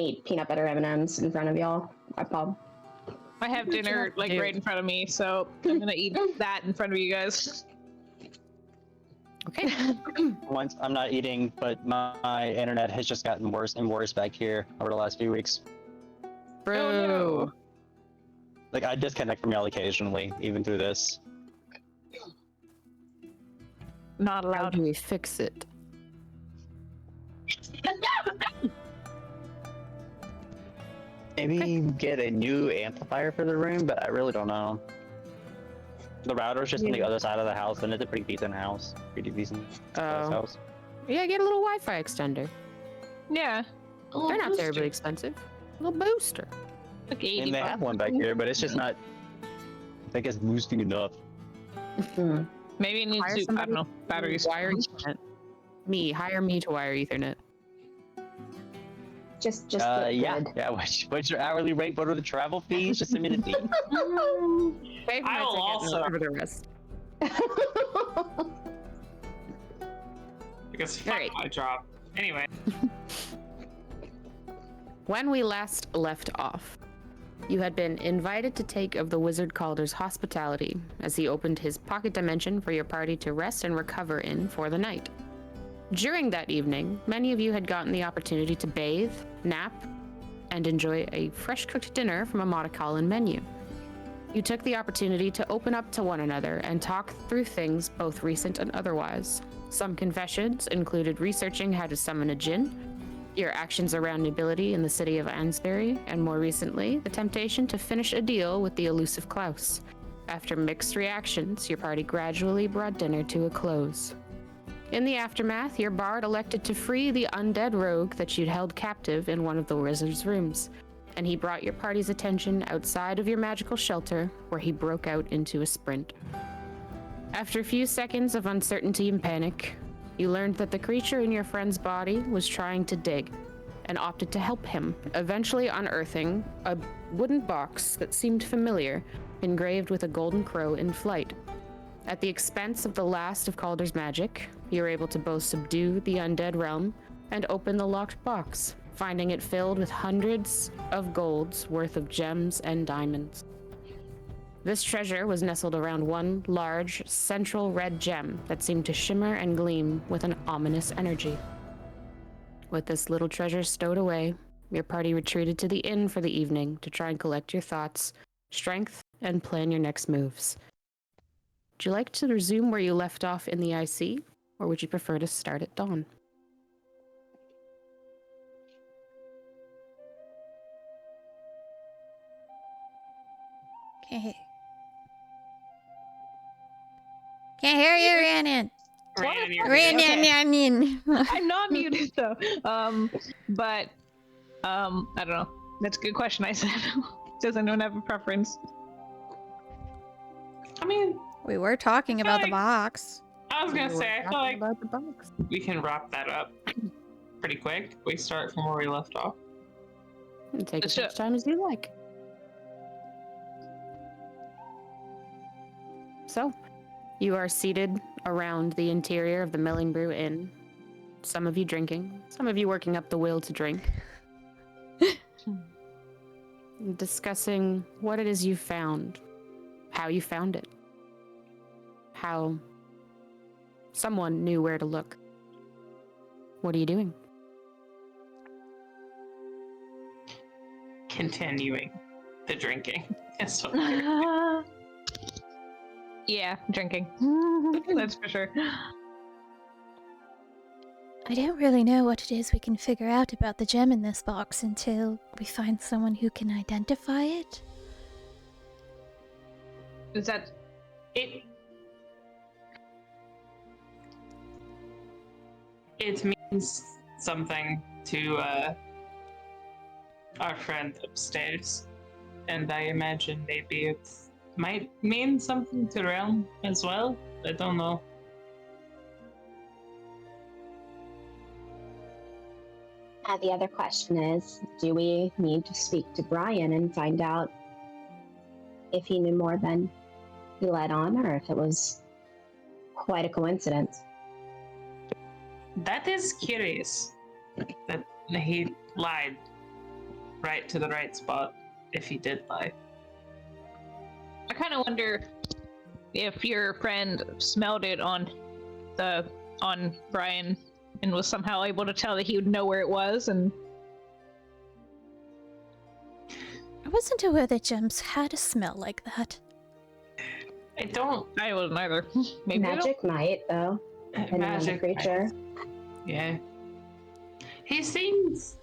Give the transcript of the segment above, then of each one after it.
eat peanut butter M&Ms in front of y'all. I have dinner like right in front of me, so I'm gonna eat that in front of you guys. Okay. Once I'm not eating, but my internet has just gotten worse and worse back here over the last few weeks. Bro. Oh, no. Like, I disconnect from y'all occasionally, even through this. Not How allowed. do we fix it? Maybe get a new amplifier for the room, but I really don't know. The router's just on the other side of the house, and it's a pretty decent house. Pretty decent size house. Yeah, get a little Wi-Fi extender. Yeah. They're not terribly expensive. A little booster. Like And 80 they have one back here, but it's just not, I think it's boosting enough. Maybe it needs Hire to, I somebody don't know, batteries. Wire Ethernet. Hire me to wire Ethernet. Just yeah. good. Yeah, what's your hourly rate? What are the travel fees? Just a minute. Pay for my I will ticket and also- I'll cover the rest. Because fuck Alright. my job. Anyway. When we last left off, you had been invited to take of the Wizard Calder's hospitality as he opened his pocket dimension for your party to rest and recover in for the night. During that evening, many of you had gotten the opportunity to bathe, nap, and enjoy a fresh-cooked dinner from a Monocolin menu. You took the opportunity to open up to one another and talk through things both recent and otherwise. Some confessions included researching how to summon a djinn, your actions around nobility in the city of Ansbury, and more recently, the temptation to finish a deal with the elusive Klaus. After mixed reactions, your party gradually brought dinner to a close. In the aftermath, your bard elected to free the undead rogue that you'd held captive in one of the wizard's rooms, and he brought your party's attention outside of your magical shelter, where he broke out into a sprint. After a few seconds of uncertainty and panic, you learned that the creature in your friend's body was trying to dig, and opted to help him, eventually unearthing a wooden box that seemed familiar, engraved with a golden crow in flight. At the expense of the last of Calder's magic, you were able to both subdue the undead realm and open the locked box, finding it filled with hundreds of golds worth of gems and diamonds. This treasure was nestled around one large, central red gem that seemed to shimmer and gleam with an ominous energy. With this little treasure stowed away, your party retreated to the inn for the evening to try and collect your thoughts, strength, and plan your next moves. Would you like to resume where you left off in the IC, or would you prefer to start at dawn? Okay. Can't hear you, Rhiannon. Rhiannon, you're Rhiannon. I'm not muted though. But I don't know. That's a good question. I said, does anyone have a preference? I mean, We were talking about the Like- box. I was gonna say, I feel like about the box. we can wrap that up pretty quick. We start from where we left off. Take as Sure. much time as you like. So, you are seated around the interior of the Milling Brew Inn. Some of you drinking, some of you working up the will to drink. Discussing what it is you found, how you found it, how someone knew where to look. What are you doing? Continuing the drinking. That's what we're Yeah, drinking. That's for sure. I don't really know what it is we can figure out about the gem in this box until we find someone who can identify it. Is that It means something to our friend upstairs, and I imagine maybe it might mean something to Realm as well. I don't know. The other question is, do we need to speak to Brian and find out if he knew more than he let on, or if it was quite a coincidence? That is curious that he lied right to the right spot if he did lie. I kind of wonder if your friend smelled it on Brian and was somehow able to tell that he would know where it was, and I wasn't aware that gems had a smell like that. I wasn't either. Maybe Magic might, though. Depending on the Magic. creature. Yeah. He seems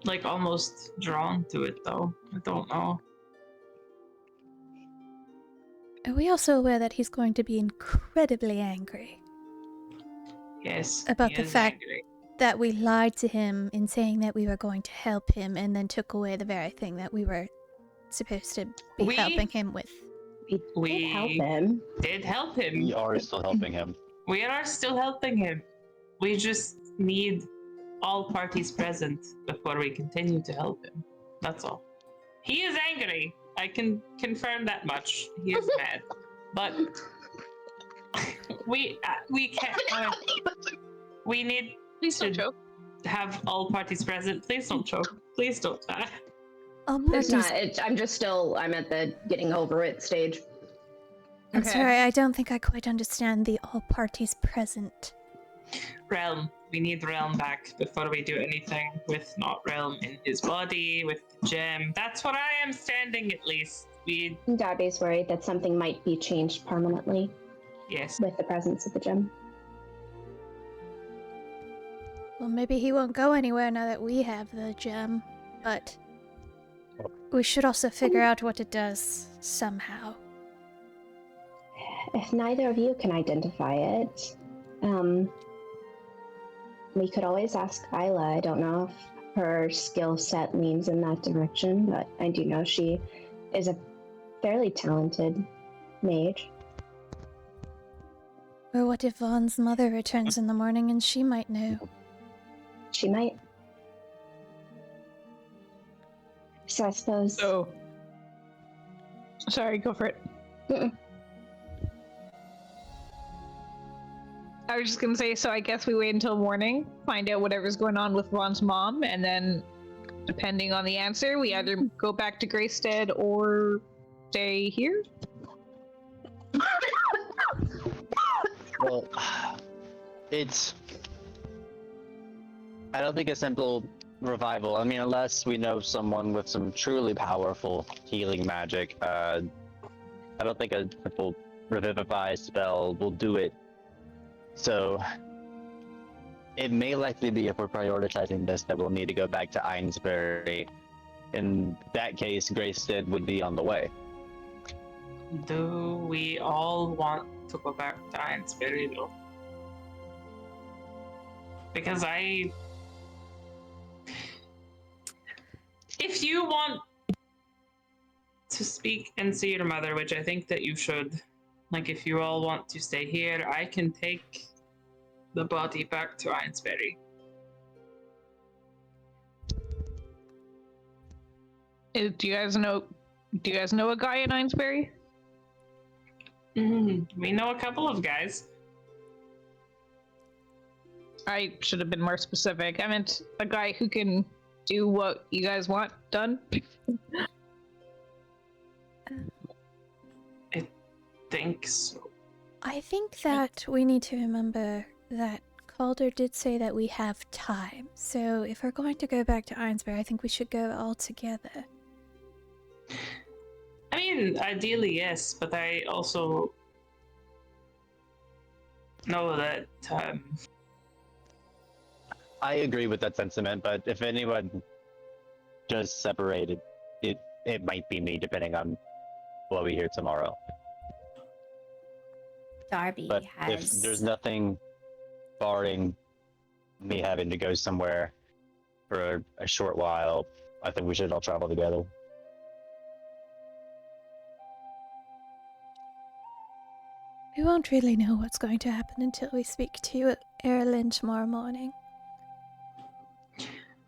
like almost drawn to it though. I don't know. Are we also aware that he's going to be incredibly angry Yes. About he the is fact- angry. that we lied to him in saying that we were going to help him and then took away the very thing that we were supposed to be We- helping him with? We did help him. did help him. We are still helping him. We are still helping him. We just need all parties present before we continue to help him. That's all. He is angry. I can confirm that much. He is mad. But we can't. We need please don't to choke. have all parties present. Please don't choke. Please don't die. It's not. I'm at the getting over it stage. I'm Okay. sorry, I don't think I quite understand the all parties present. Realm. We need Realm back before we do anything with not Realm in his body, with the gem. That's what I am standing at least. Darby's worried that something might be changed permanently Yes. with the presence of the gem. Well, maybe he won't go anywhere now that we have the gem, but we should also figure out what it does somehow. If neither of you can identify it, we could always ask Isla. I don't know if her skill set leans in that direction, but I do know she is a fairly talented mage. Or what if Vaughn's mother returns in the morning and she might know? She might. So I suppose. So, sorry, go for it. Mm-mm. I was just gonna say, so I guess we wait until morning, find out whatever's going on with Ron's mom, and then, depending on the answer, we either go back to Greystead or stay here. Well, I don't think a simple revival. I mean, unless we know someone with some truly powerful healing magic, I don't think a simple revivify spell will do it. So, it may likely be, if we're prioritizing this, that we'll need to go back to Ainsbury. In that case, Greystead would be on the way. Do we all want to go back to Ainsbury though? Because if you want to speak and see your mother, which I think that you should, like if you all want to stay here, I can take the body back to Ainsbury. Do you guys know a guy in Ainsbury? We know a couple of guys. I should have been more specific. I meant a guy who can do what you guys want done. I think so. I think that we need to remember that Calder did say that we have time. So if we're going to go back to Ainsbury, I think we should go all together. I mean, ideally, yes, but I also know that I agree with that sentiment, but if anyone just separated, it might be me, depending on what we hear tomorrow. Darby But has. if there's nothing barring me having to go somewhere for a short while, I think we should all travel together. We won't really know what's going to happen until we speak to Erlyn tomorrow morning.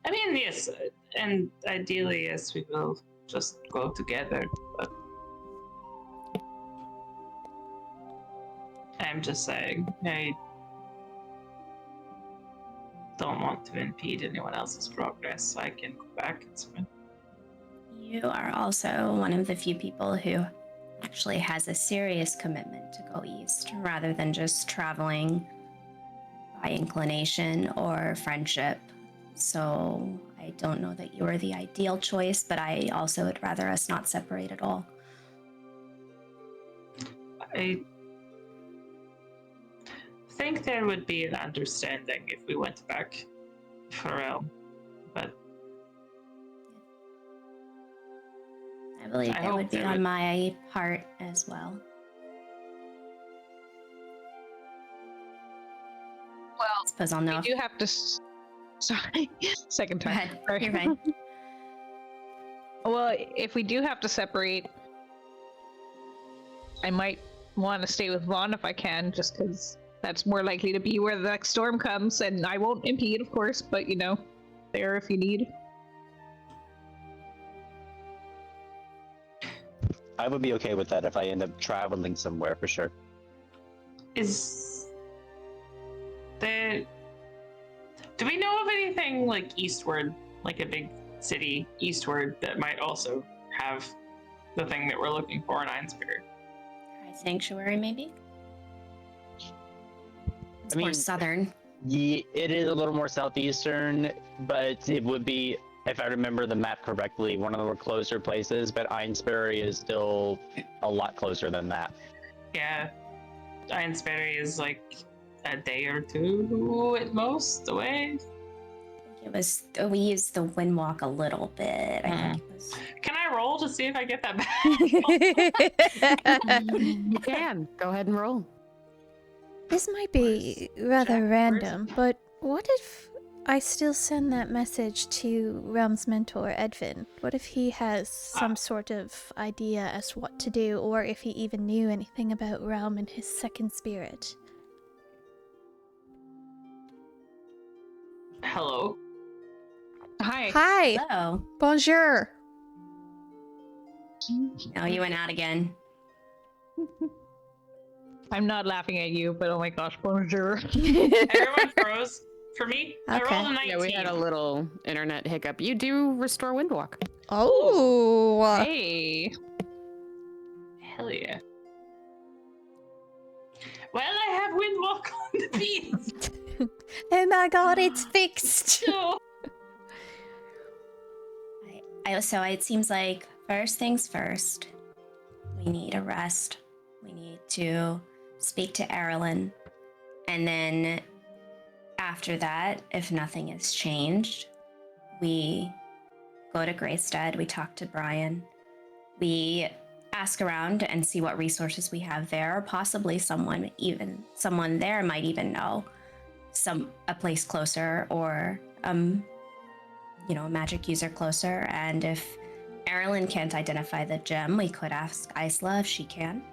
I mean, yes, and ideally, yes, we will just go together, but I'm just saying, don't want to impede anyone else's progress, so I can go back. It's fine. You are also one of the few people who actually has a serious commitment to go east rather than just traveling by inclination or friendship. So I don't know that you are the ideal choice, but I also would rather us not separate at all. I think there would be an understanding if we went back for Realm, but I believe I that hope would be there on would- my part as well. Well, I suppose I'll know. we do have to. Sorry, second Go time. ahead. Sorry. You're fine. Well, if we do have to separate, I might want to stay with Vaughn if I can, just because that's more likely to be where the next storm comes, and I won't impede, of course, but you know, there if you need. I would be okay with that if I end up traveling somewhere for sure. is there? Do we know of anything like eastward, like a big city eastward that might also have the thing that we're looking for in Einsberg? High Sanctuary, maybe? It's I more mean- southern. Yeah, it is a little more southeastern, but it would be, if I remember the map correctly, one of the more closer places, but Einsbury is still a lot closer than that. Yeah, Einsberg is like a day or two at most away. It was, we used the Windwalk a little bit. I think it was. Can I roll to see if I get that back? You can. Go ahead and roll. This might be rather Jack, random, but what if I still send that message to Realm's mentor, Edvin? What if he has some sort of idea as to what to do, or if he even knew anything about Realm and his second spirit? Hello. Hi. Hi! Hello. Bonjour! No, you went out again. I'm not laughing at you, but oh my gosh, bonjour. Everyone froze. For me, I Okay. rolled a 19. Yeah, we had a little internet hiccup. You do restore Windwalk. Oh! Hey. Hell yeah. Well, I have Windwalk on the beat. Oh my god, it's fixed! So So it seems like first things first, we need a rest. We need to speak to Erilyn. And then after that, if nothing has changed, we go to Greystead, we talk to Brian, we ask around and see what resources we have there, or possibly someone there might even know a place closer, or a magic user closer. And if Erilyn can't identify the gem, we could ask Isla if she can.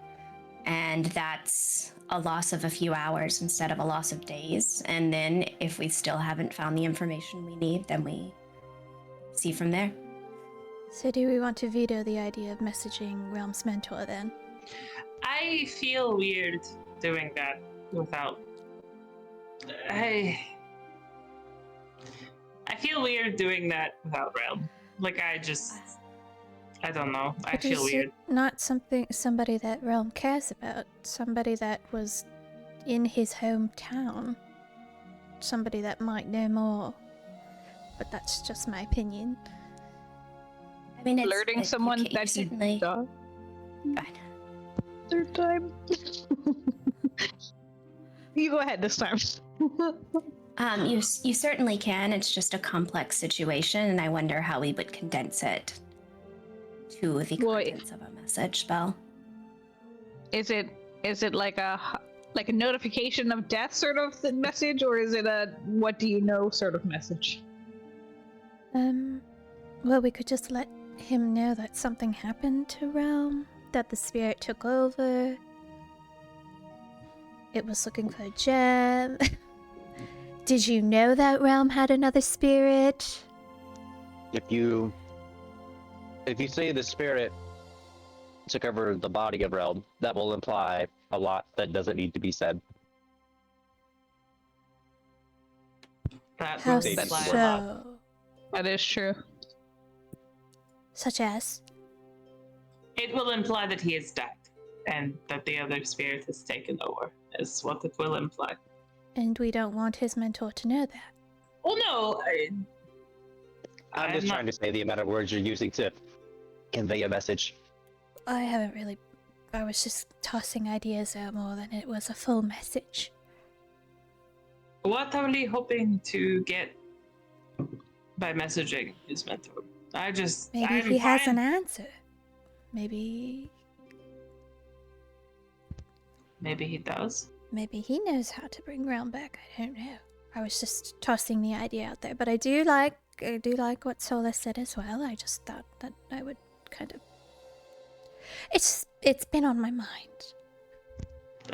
And that's a loss of a few hours instead of a loss of days. And then if we still haven't found the information we need, then we see from there. So do we want to veto the idea of messaging Realm's mentor then? I feel weird doing that without. I feel weird doing that without Realm. Like I don't know. I But feel is weird. it not somebody that Realm cares about? Somebody that was in his hometown? Somebody that might know more? But that's just my opinion. I mean, Alerting someone that he certainly. died. Go ahead. Third time. You go ahead this time. You certainly can. It's just a complex situation, and I wonder how we would condense it to the Well, contents of a message spell. Is it like a notification of death sort of message, or is it a what do you know sort of message? Well, we could just let him know that something happened to Realm, that the spirit took over. It was looking for a gem. Did you know that Realm had another spirit? If you say the spirit took over the body of Realm, that will imply a lot that doesn't need to be said. That How would They imply flirt. a lot. so? That is true. Such as? It will imply that he has died, and that the other spirit has taken over, is what it will imply. And we don't want his mentor to know that. Oh no, I'm just trying to say the amount of words you're using to convey a message. I haven't really. I was just tossing ideas out more than it was a full message. What are we hoping to get by messaging his mentor? Maybe I'm he has fine. an answer. Maybe Maybe he does. he knows how to bring Realm back. I don't know. I was just tossing the idea out there, but I do like what Sola said as well. I just thought that I would kind of. It's been on my mind.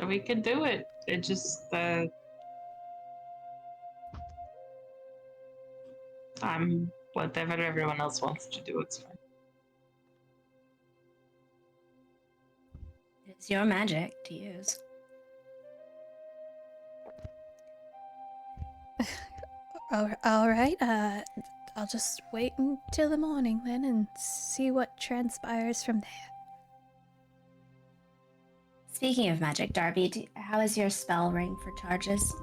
We can do it. It just I'm whatever everyone else wants to do, it's fine. It's your magic to use. All right. I'll just wait until the morning then and see what transpires from there. Speaking of magic, Darby, how is your spell ring for charges?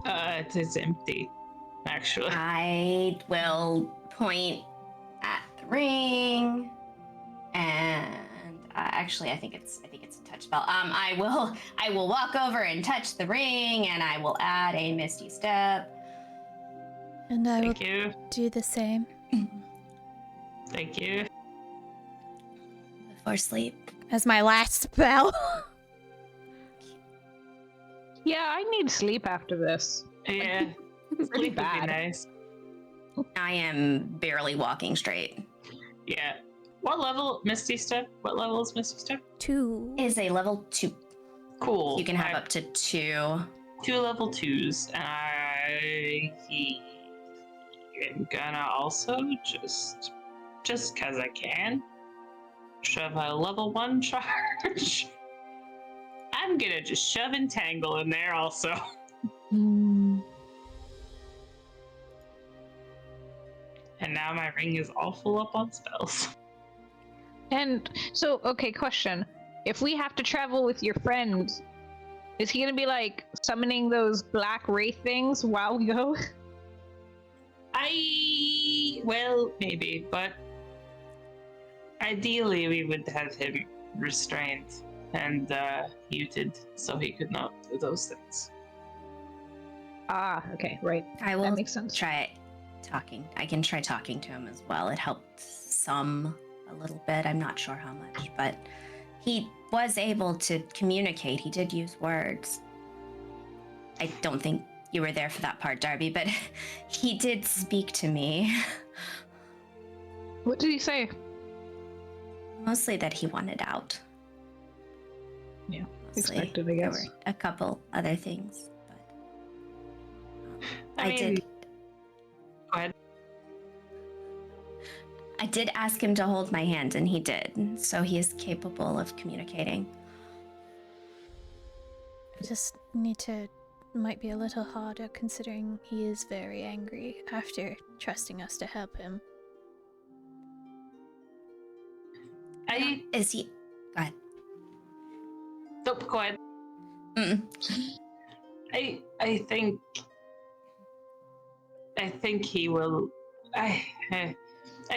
It is empty, actually. I will point at the ring, and actually, I think it's a touch spell. I will walk over and touch the ring, and I will add a misty step. And I will Thank you. do the same. Thank you. Before sleep. As my last spell. Yeah, I need sleep after this. Yeah. Pretty Sleep would be bad. nice. I am barely walking straight. Yeah. What level, Misty Step? What level is Misty Step? 2. It is a level 2. Cool. You can have up to 2. 2 level 2s. And I'm gonna also just cause I can, shove a level 1 charge. I'm gonna just shove Entangle in there also. Hmm. And now my ring is all full up on spells. And so, okay, question. If we have to travel with your friend, is he gonna be like summoning those black wraith things while we go? Well, maybe, but ideally we would have him restrained and muted so he could not do those things. Ah, okay, right. I That will makes sense. try talking. I can try talking to him as well. It helped some a little bit. I'm not sure how much, but he was able to communicate. He did use words. I don't think you were there for that part, Darby, but he did speak to me. What did he say? Mostly that he wanted out. Yeah, Mostly. expected, I There guess. were a couple other things, but I mean, did. go ahead. I did ask him to hold my hand, and he did. So he is capable of communicating. Just need to. Might be a little harder considering he is very angry after trusting us to help him. Is he? Go ahead. Nope, go ahead. Mm. I think he will. I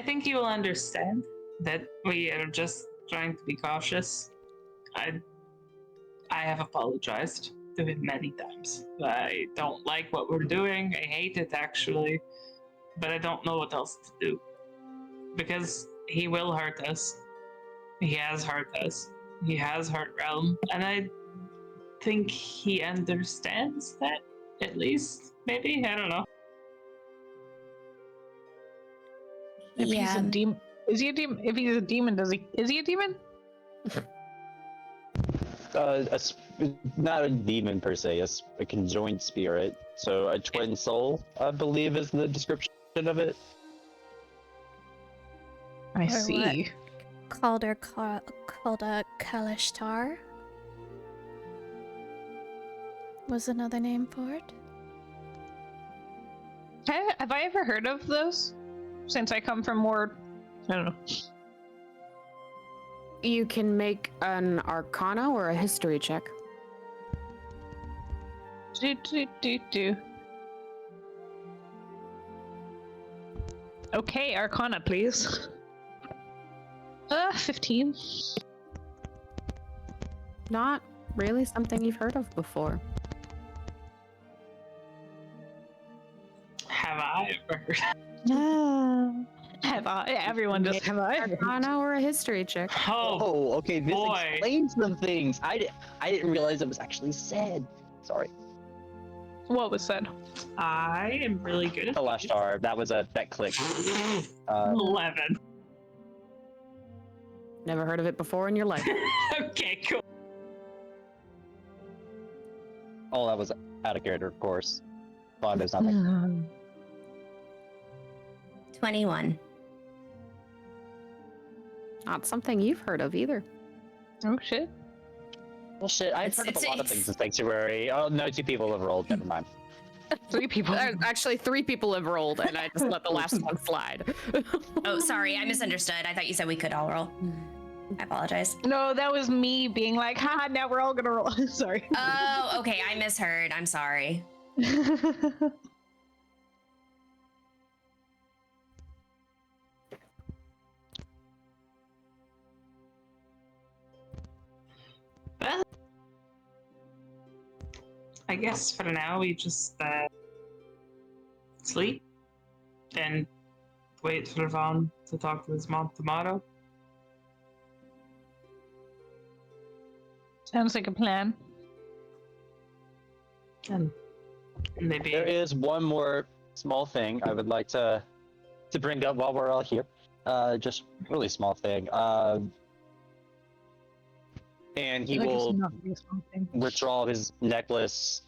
think he will understand that we are just trying to be cautious. I have apologized to him many times. I don't like what we're doing. I hate it actually, but I don't know what else to do because he will hurt us. He has hurt us. He has hurt Realm, and I think he understands that. At least, maybe, I don't know. If he's Yeah. a demon, is he a demon? If he's a demon, is he a demon? Not a demon per se, a conjoined spirit. So a twin soul, I believe, is the description of it. I Or see. Called a Kalishtar. Was another name for it? Have I ever heard of those? Since I come from more, I don't know. You can make an Arcana or a History check. Do. Okay, Arcana, please. 15. Not really something you've heard of before. Have I ever heard? Have I? Everyone does. Have I? Arcana or a History check. Oh, okay. This boy. explains some things. I didn't realize it was actually said. Sorry. What was said? I am really good at The last star. That clicked. 11. Never heard of it before in your life. Okay, cool. Oh, that was out of character, of course. Well, there's nothing. 21. Not something you've heard of either. Oh shit. Well, shit. I've heard of a lot of things in Sanctuary. Oh no, 2 people have rolled. Never mind. 3 people. Actually, 3 people have rolled, and I just let the last one slide. Oh, sorry, I misunderstood. I thought you said we could all roll. I apologize. No, that was me being like, haha, now we're all gonna roll. Sorry. Oh, okay, I misheard. I'm sorry. Well, I guess for now we just sleep and wait for Vaughn to talk to his mom tomorrow. Sounds like a plan. And maybe There is one more small thing I would like to bring up while we're all here. Just really small thing. And he will withdraw his necklace,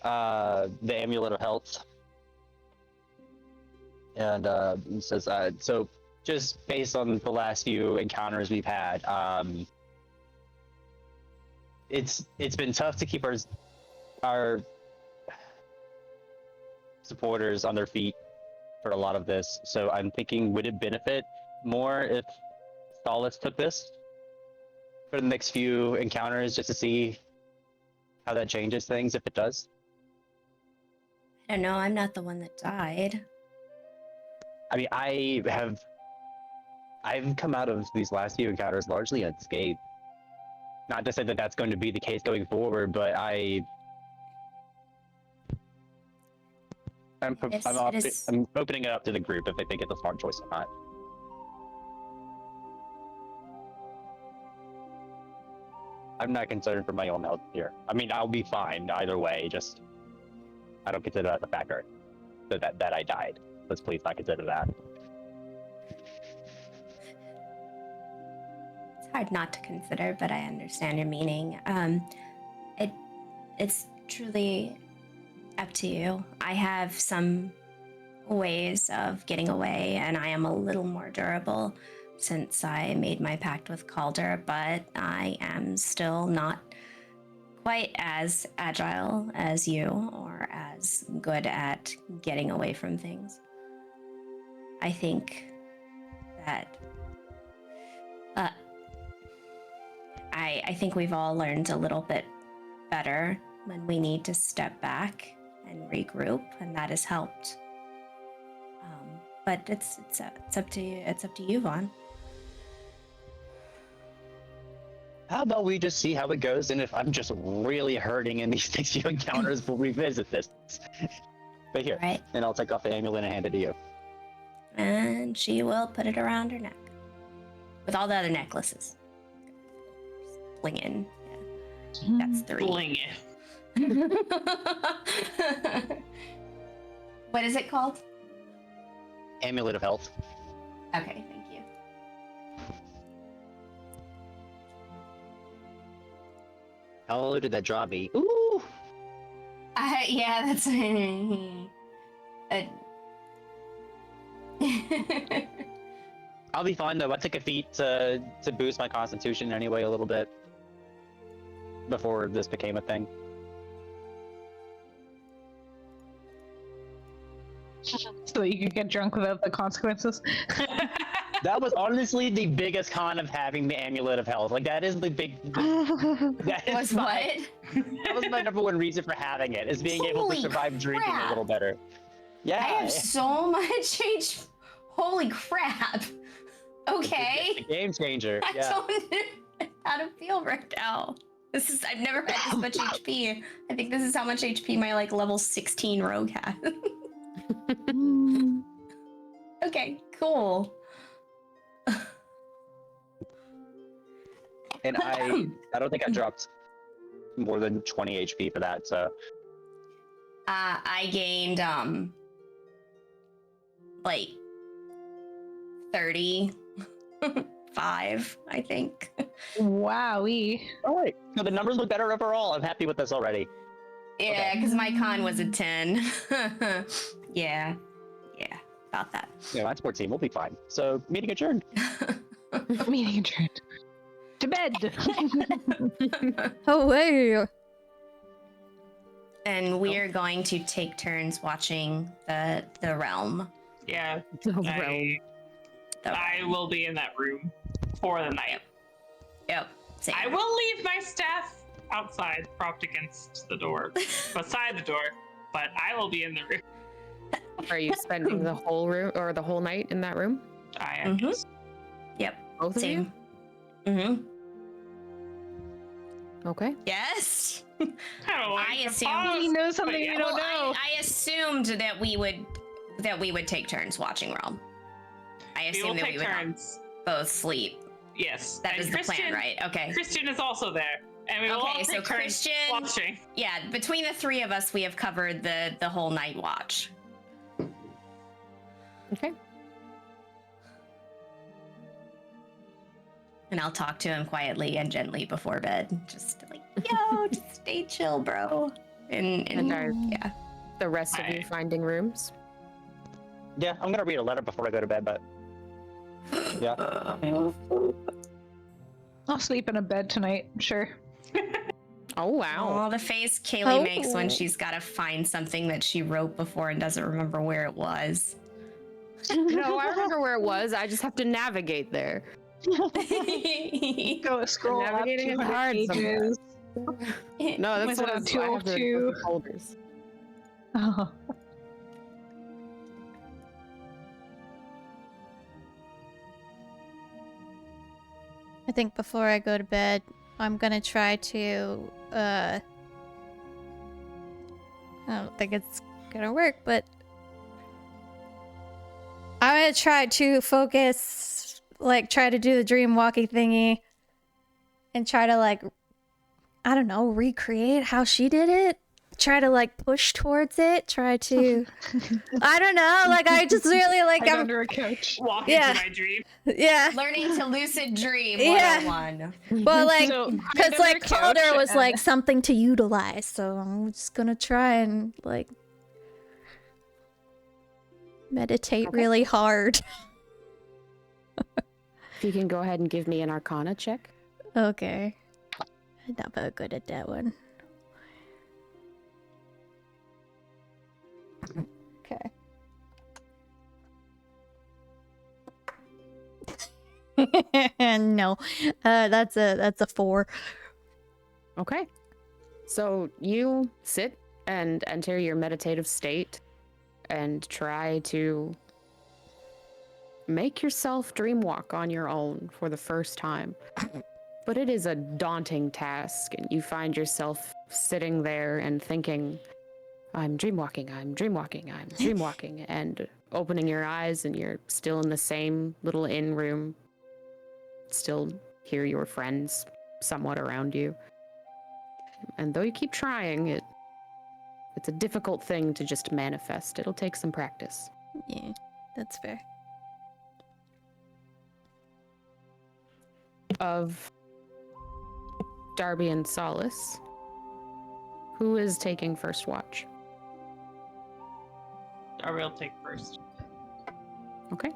the amulet of health. And he says, so just based on the last few encounters we've had, it's been tough to keep our supporters on their feet for a lot of this. So I'm thinking, would it benefit more if Solace took this for the next few encounters, just to see how that changes things, if it does? I don't know, I'm not the one that died. I mean, I've come out of these last few encounters largely unscathed. Not to say that that's going to be the case going forward, but I'm opening it up to the group if they think it's a smart choice or not. I'm not concerned for my own health here. I mean, I'll be fine either way. Just I don't consider that a factor that I died. Let's please not consider that. It's hard not to consider, but I understand your meaning. It's truly up to you. I have some ways of getting away, and I am a little more durable since I made my pact with Calder, but I am still not quite as agile as you or as good at getting away from things. I think that I think we've all learned a little bit better when we need to step back and regroup, and that has helped. But it's up to you. It's up to you, Vaughn. How about we just see how it goes, and if I'm just really hurting in these next few encounters, we'll revisit this. But here, Right. and I'll take off the amulet and hand it to you. And she will put it around her neck with all the other necklaces. Bling in. Yeah. That's 3. bling it. What is it called? Amulet of health. Okay, thank you. How low did that draw be? Ooh! Yeah, that's. I'll be fine though. I took a feat to boost my constitution anyway a little bit before this became a thing. So you can get drunk without the consequences. That was honestly the biggest con of having the amulet of health. Like that is the big. That is Was my- what? That was my number one reason for having it, is being able to Holy survive drinking crap. a little better. Yeah. I have so much Holy crap. Okay. It's a game changer. I Yeah. don't know how to feel right now. I've never had this much HP. I think this is how much HP my like level 16 rogue has. Okay, cool. And I don't think I dropped more than 20 HP for that. So I gained like 35, I think. Wowee. all right. So the numbers look better overall. I'm happy with this already. Yeah, because my con was a 10. Yeah, about that. Yeah, mine's 14. We'll be fine. So meeting adjourned. Meeting adjourned. To bed. Away. And we are going to take turns watching the realm. Yeah, The realm. I will be in that room for the night. Yep. Same. I will leave my staff outside, propped against the door, beside the door, but I will be in the room. Are you spending the whole room or the whole night in that room? I am. Mhm. Yep. Both of Same. Mm-hmm. you? Okay. Yes. I don't like I to assume- pause, He knows but something yeah. we don't know. I assumed that we would take turns watching realm. I We will assumed that take we would not turns. both sleep. Yes. That and is the plan, right? Okay. Christian is also there. And we will all Okay, so take turns Christian- watching. Yeah, between the three of us, we have covered the whole night watch. Okay. And I'll talk to him quietly and gently before bed. Just like, yo, just stay chill, bro. And yeah. The rest of you finding rooms? Yeah, I'm gonna read a letter before I go to bed, but yeah. I'll sleep in a bed tonight, sure. Oh wow. Oh, the face Kaylee Oh. makes when she's got to find something that she wrote before and doesn't remember where it was. No, I remember where it was. I just have to navigate there. Go scroll up Navigating is 200 hard pages. No, that's Was what it I on was. I have to 202? look at folders. Oh. I think before I go to bed, I'm gonna try to, I don't think it's gonna work, but I'm gonna try to focus, like, try to do the dream walking thingy and try to, like, I don't know, recreate how she did it. Try to, like, push towards it. Try to, I don't know, like, I just really, like, Hide I'm, under a couch. Walk Yeah. into my dream. yeah. Learning to lucid dream Yeah. 101. But, like, So, hide because under like a couch Calder was and- like something to utilize, so I'm just gonna try and like meditate Okay. really hard. If you can go ahead and give me an Arcana check. Okay, I'm not very good at that one. Okay. No, that's a 4. Okay. So you sit and enter your meditative state and try to make yourself dream walk on your own for the first time. But it is a daunting task, and you find yourself sitting there and thinking, I'm dreamwalking, I'm dreamwalking, I'm dreamwalking, and opening your eyes, and you're still in the same little inn room. Still hear your friends somewhat around you. And though you keep trying, it's a difficult thing to just manifest. It'll take some practice. Yeah, that's fair. Of Darby and Solace, who is taking first watch? I will take first. Okay.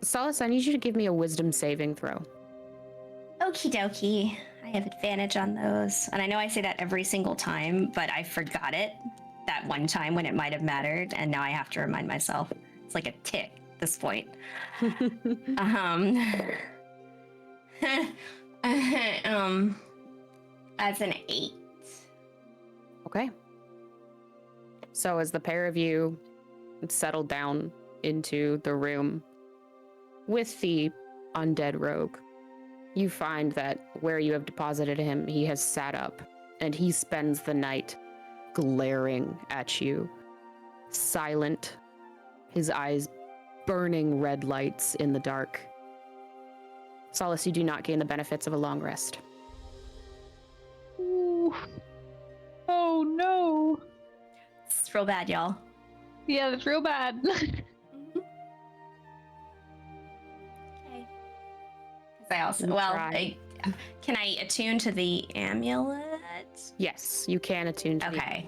Solace, I need you to give me a wisdom saving throw. Okie dokie. I have advantage on those. And I know I say that every single time, but I forgot it that one time when it might have mattered, and now I have to remind myself. It's like a tick at this point. That's an 8. Okay. So as the pair of you settle down into the room with the undead rogue, you find that where you have deposited him, he has sat up, and he spends the night glaring at you, silent, his eyes burning red lights in the dark. Solace, you do not gain the benefits of a long rest. Ooh. Oh no. It's real bad, y'all. Yeah, that's real bad. Okay. Because I also, You well, try. can I attune to the amulet? Yes, you can attune to Okay.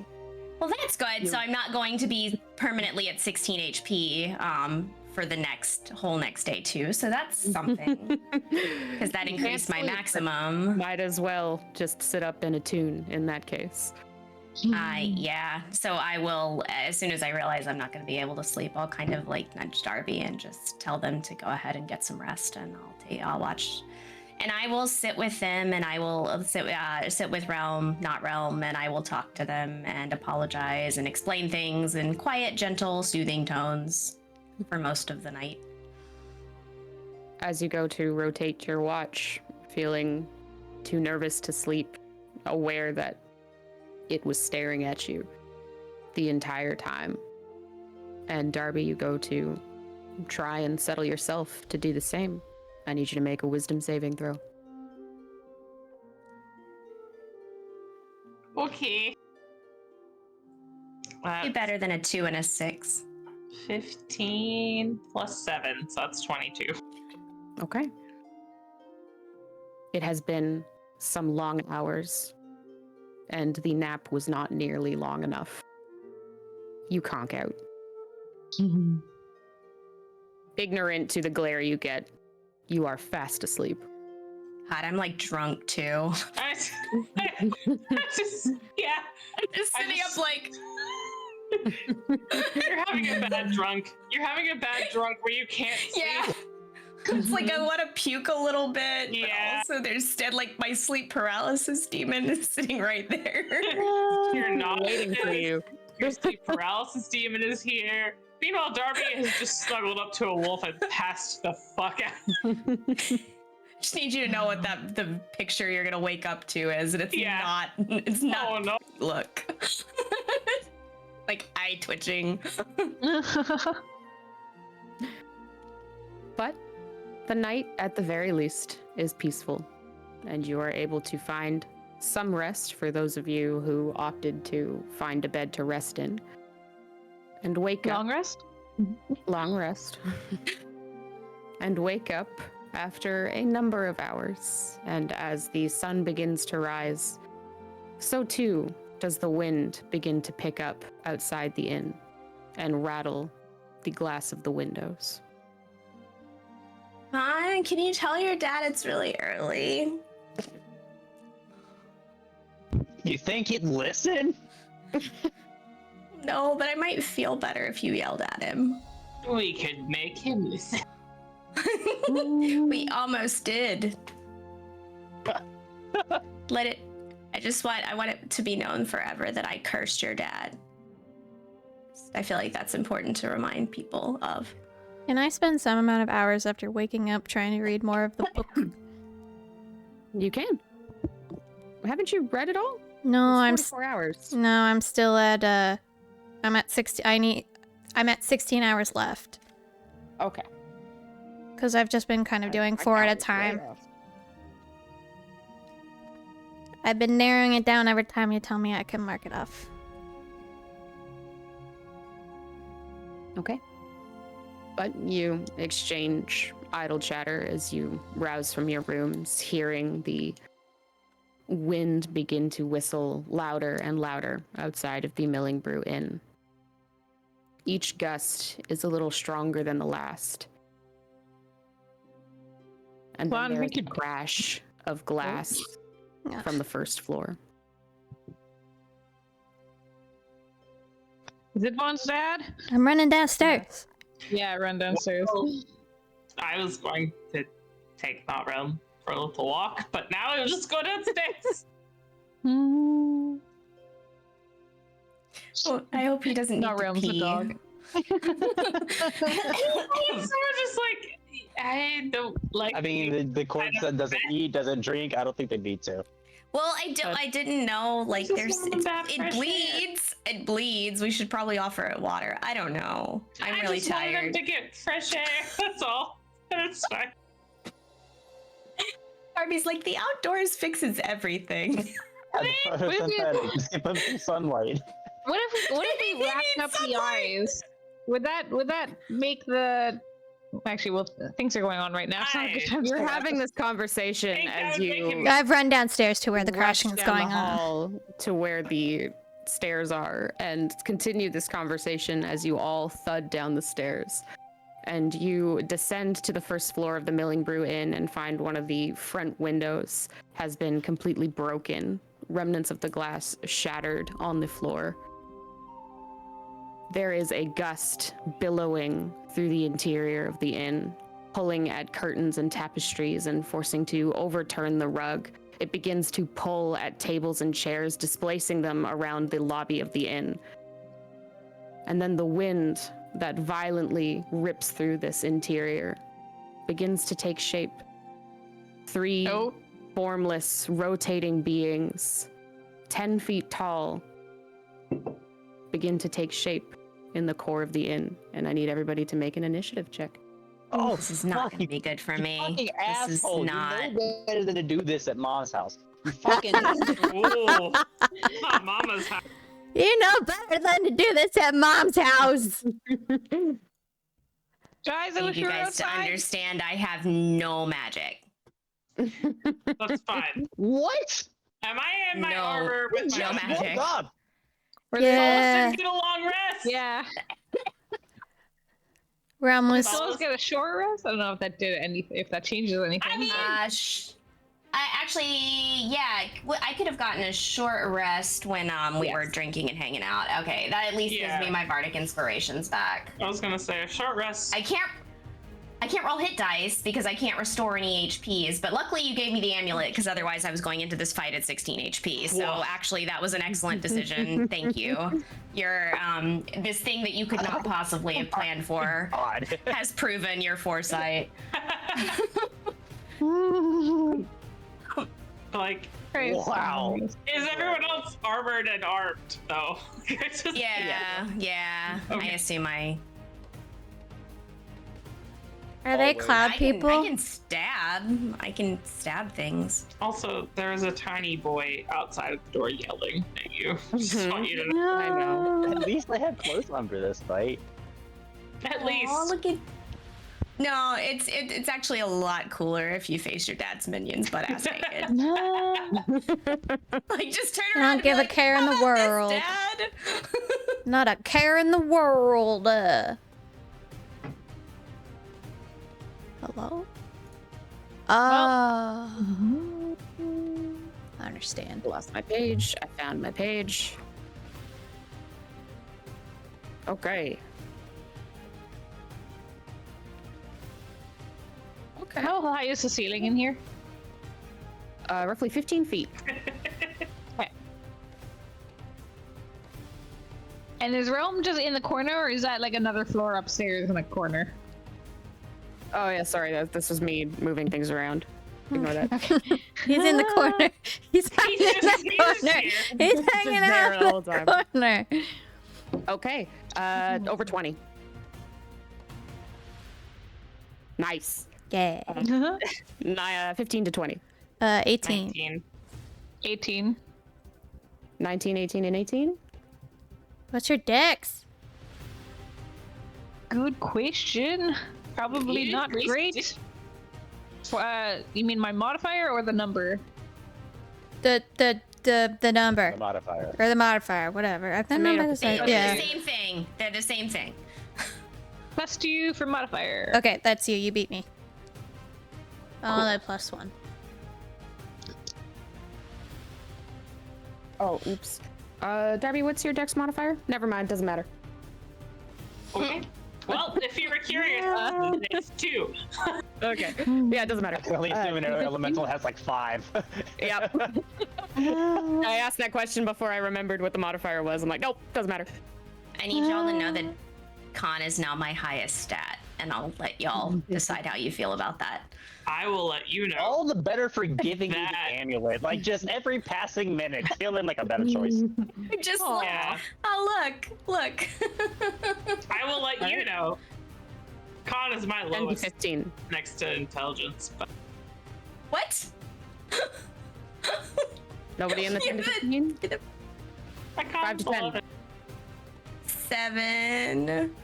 Well, that's good. So I'm not going to be permanently at 16 HP for the whole next day too. So that's something. Because that You increased my can't sleep, maximum. but might as well just sit up and attune in that case. Yeah. So I will, as soon as I realize I'm not going to be able to sleep, I'll kind of like nudge Darby and just tell them to go ahead and get some rest, and I'll watch. And I will sit with them, and I will sit with not Realm, and I will talk to them and apologize and explain things in quiet, gentle, soothing tones for most of the night. As you go to rotate your watch, feeling too nervous to sleep, aware that it was staring at you the entire time. And Darby, you go to try and settle yourself to do the same. I need you to make a wisdom saving throw. Okay. Be better than a 2 and a 6. 15 plus 7, so that's 22. Okay. It has been some long hours, and the nap was not nearly long enough. You conk out. Ignorant to the glare you get, you are fast asleep. God, I'm like drunk too. I just, yeah. I'm just I sitting just- up like. You're having a bad drunk. You're having a bad drunk where you can't sleep. Yeah. It's like I want to puke a little bit. Yeah. But also, there's like my sleep paralysis demon is sitting right there. You're not Waiting for you. Your sleep paralysis demon is here. Meanwhile, Darby has just snuggled up to a wolf and passed the fuck out. Just need you to know what the picture you're gonna wake up to is, and it's Yeah. not. It's not. Oh no. Look. Like eye twitching. But the night, at the very least, is peaceful, and you are able to find some rest for those of you who opted to find a bed to rest in. And wake up. Long rest? Long rest. And wake up after a number of hours. And as the sun begins to rise, so too does the wind begin to pick up outside the inn and rattle the glass of the windows. Mom, can you tell your dad it's really early? You think he'd listen? No, but I might feel better if you yelled at him. We could make him listen. We almost did. Let it. I want it to be known forever that I cursed your dad. I feel like that's important to remind people of. Can I spend some amount of hours after waking up trying to read more of the book? You can. Haven't you read it all? No, It's 44 hours. No, I'm still at I'm at 60. I'm at 16 hours left Okay. because I've just been kind of doing 4 at a time. I've been narrowing it down every time you tell me I can mark it off. Okay. But you exchange idle chatter as you rouse from your rooms, hearing the wind begin to whistle louder and louder outside of the Milling Brew Inn. Each gust is a little stronger than the last. And Well, then there we is a could- crash of glass Ugh. from the first floor. Is it Vaughn's dad? I'm running downstairs. Yeah, run downstairs. Well, I was going to take that realm for a little walk, but now I'll just go downstairs. Oh, I hope he doesn't need Not to Realms, the pee. dog. It's more just like, I don't like. I mean, the corpse that doesn't eat, doesn't drink. I don't think they need to. Well, I didn't know. Like, Just there's want that it fresh bleeds. It bleeds. We should probably offer it water. I don't know. I'm I really just wanted him tired. to get fresh air. That's all. That's fine. Darby's like, the outdoors fixes everything. Photosynthetic. Just give them some sunlight. What if we wrapped up the eyes? Would that make the actually? Well, things are going on right now. It's not a good time. You're to having this conversation Think I as would make you him- I've run downstairs to where the rush crashing is down going the on. hall to where the stairs are and continue this conversation as you all thud down the stairs. And you descend to the first floor of the Milling Brew Inn and find one of the front windows has been completely broken, remnants of the glass shattered on the floor. There is a gust billowing through the interior of the inn, pulling at curtains and tapestries and forcing to overturn the rug. It begins to pull at tables and chairs, displacing them around the lobby of the inn. And then the wind that violently rips through this interior begins to take shape. Three Oh, formless, rotating beings, 10 feet tall, begin to take shape in the core of the inn. And I need everybody to make an initiative check. Oh, This is not fuck, going to be good for you me. fucking This is asshole. not. You know better than to do this at Mom's house. You fucking. Oh, not Mama's house. You know better than to do this at Mom's house. guys, I I wish need you we were guys to outside. understand I have no magic. That's fine. What? Am I in my No, armor with no my magic. Woke up. Yeah. Let's get a long rest. Yeah. Realm was. Someone's get a short rest. I don't know if that did anything. If that changes anything. I mean, I actually, yeah, I could have gotten a short rest when we were Yes. drinking and hanging out. Okay, that at least Yeah. gives me my bardic inspirations back. I was gonna say a short rest. I can't roll hit dice because I can't restore any HPs, but luckily you gave me the amulet because otherwise I was going into this fight at 16 HP. So Whoa. actually that was an excellent decision. Thank you. Your this thing that you could not possibly have planned for God. has proven your foresight. Like, Praise Wow. God. is everyone else armored and armed though? It's just- Yeah. Okay. I assume I Are they Always. cloud I people? can stab. I can stab things. Also, there is a tiny boy outside of the door yelling at you. Just want you to know. I know. At least they have clothes on for this fight. At least. Oh, look at. No, it's actually a lot cooler if you face your dad's minions butt ass naked. Like just turn I around. don't and be give a like, care in the "How about this, world." Dad? Not a care in the world. Hello? Oh. I understand. I lost my page. I found my page. Okay. Okay. How high is the ceiling in here? Roughly 15 feet. And is Realm just in the corner, or is that like another floor upstairs in a corner? Oh yeah, sorry. This was me moving things around. Ignore that. He's in the corner. He's hanging in just- the he's just corner. here. He's Just hanging there out the in whole the time. corner. Okay. Over 20. Nice. Yeah. 15 to 20. 18. 19. 18. 19, 18, and 18. What's your dex? Good question. Probably Yeah, not great. You mean my modifier or the number? The number. The modifier. Or the modifier, whatever. I think Tomato, number is potato. like, They're yeah. the same thing. They're the same thing. +2 for modifier. Okay, that's you. You beat me. Oh, that +1. Oh, oops. Darby, what's your dex modifier? Never mind, doesn't matter. Okay. Well, if you were curious, it's 2. Okay. Yeah, it doesn't matter. I can only assume an elemental has like 5. Yep. I asked that question before I remembered what the modifier was. I'm like, nope, doesn't matter. I need y'all to know that con is now my highest stat, and I'll let y'all decide how you feel about that. I will let you know. All the better for giving you That- the amulet. Like, just every passing minute, feeling like a better choice. Just Yeah. oh look. I will let you know. Con is my 10 to lowest 15. next to intelligence, but What? Nobody in the 10 to 15? I 5 to 10. 7.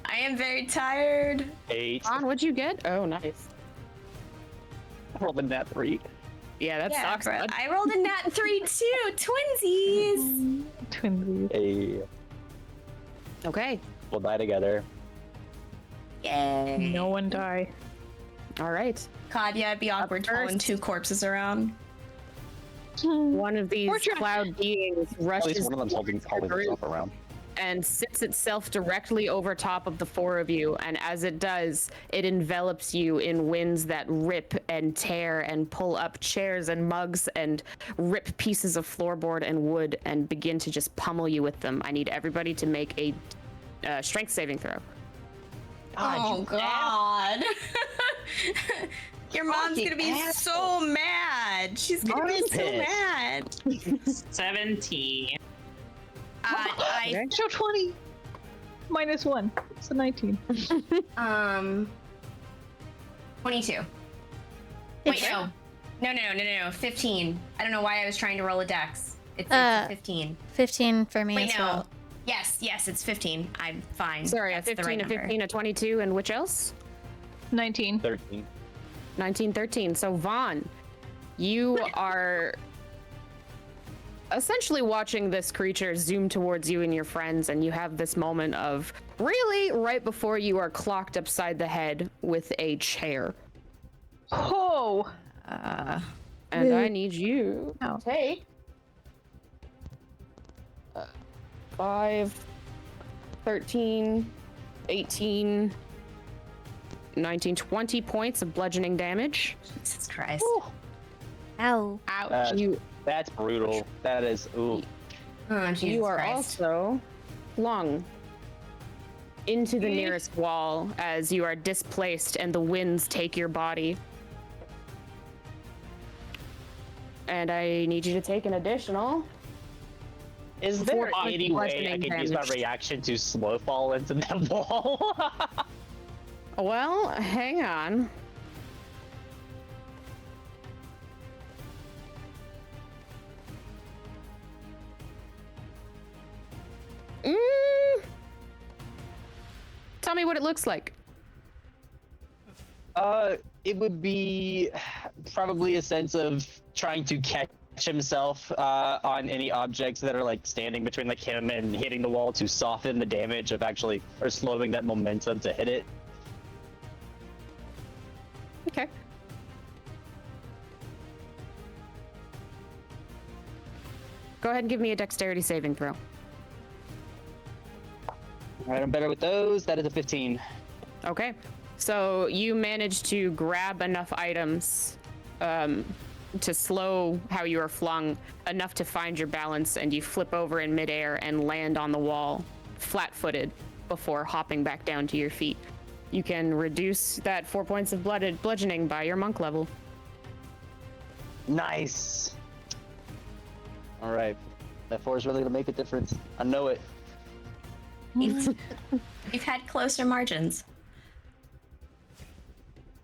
I am very tired. 8. Vaughn, what'd you get? Oh, nice. Rolled in that 3. Yeah, that sucks. bro. Bud. I rolled a nat 3 too. Twinsies. Twinsies. Hey, Okay. we'll die together. Yay. No one die. All right. God, yeah, it'd be awkward first- towing 2 corpses around. One of these Fortune. cloud beings At least rushes one of them's holding itself around. and sits itself directly over top of the 4 of you. And as it does, it envelops you in winds that rip and tear and pull up chairs and mugs and rip pieces of floorboard and wood and begin to just pummel you with them. I need everybody to make a strength saving throw. Oh God. Your mom's gonna be so mad. She's gonna be so Armpit. mad. 17. I Show 20. -1. So 19. 22. Wait, no. No. 15. I don't know why I was trying to roll a dex. It's a 15. 15 for me Wait, as no. well. Yes, it's 15. I'm fine. Sorry, a That's the 15, right a number. 15, a 22, and which else? 19. 13. 19, 13. So, Vaughn, you are essentially watching this creature zoom towards you and your friends, and you have this moment of really right before you are clocked upside the head with a chair. Oh! And I need you to Oh. take 5, 13, 18, 19, 20 points of bludgeoning damage. Jesus Christ. Ow. Ouch. That's brutal. That is, ooh. Oh, Jesus You are Christ. also flung into the nearest wall as you are displaced and the winds take your body. And I need you to take an additional. Is there Four any way I bludgeoning could use my damage. reaction to slow fall into that wall? Well, hang on. Tell me what it looks like. It would be probably a sense of trying to catch himself on any objects that are like standing between like him and hitting the wall to soften the damage of actually or slowing that momentum to hit it. Okay. Go ahead and give me a dexterity saving throw. All right, I'm better with those. That is a 15. Okay. So you manage to grab enough items to slow how you are flung, enough to find your balance, and you flip over in midair and land on the wall, flat-footed, before hopping back down to your feet. You can reduce that 4 points of bludgeoning by your monk level. Nice. All right, that 4 is really gonna make a difference. I know it. We've had closer margins.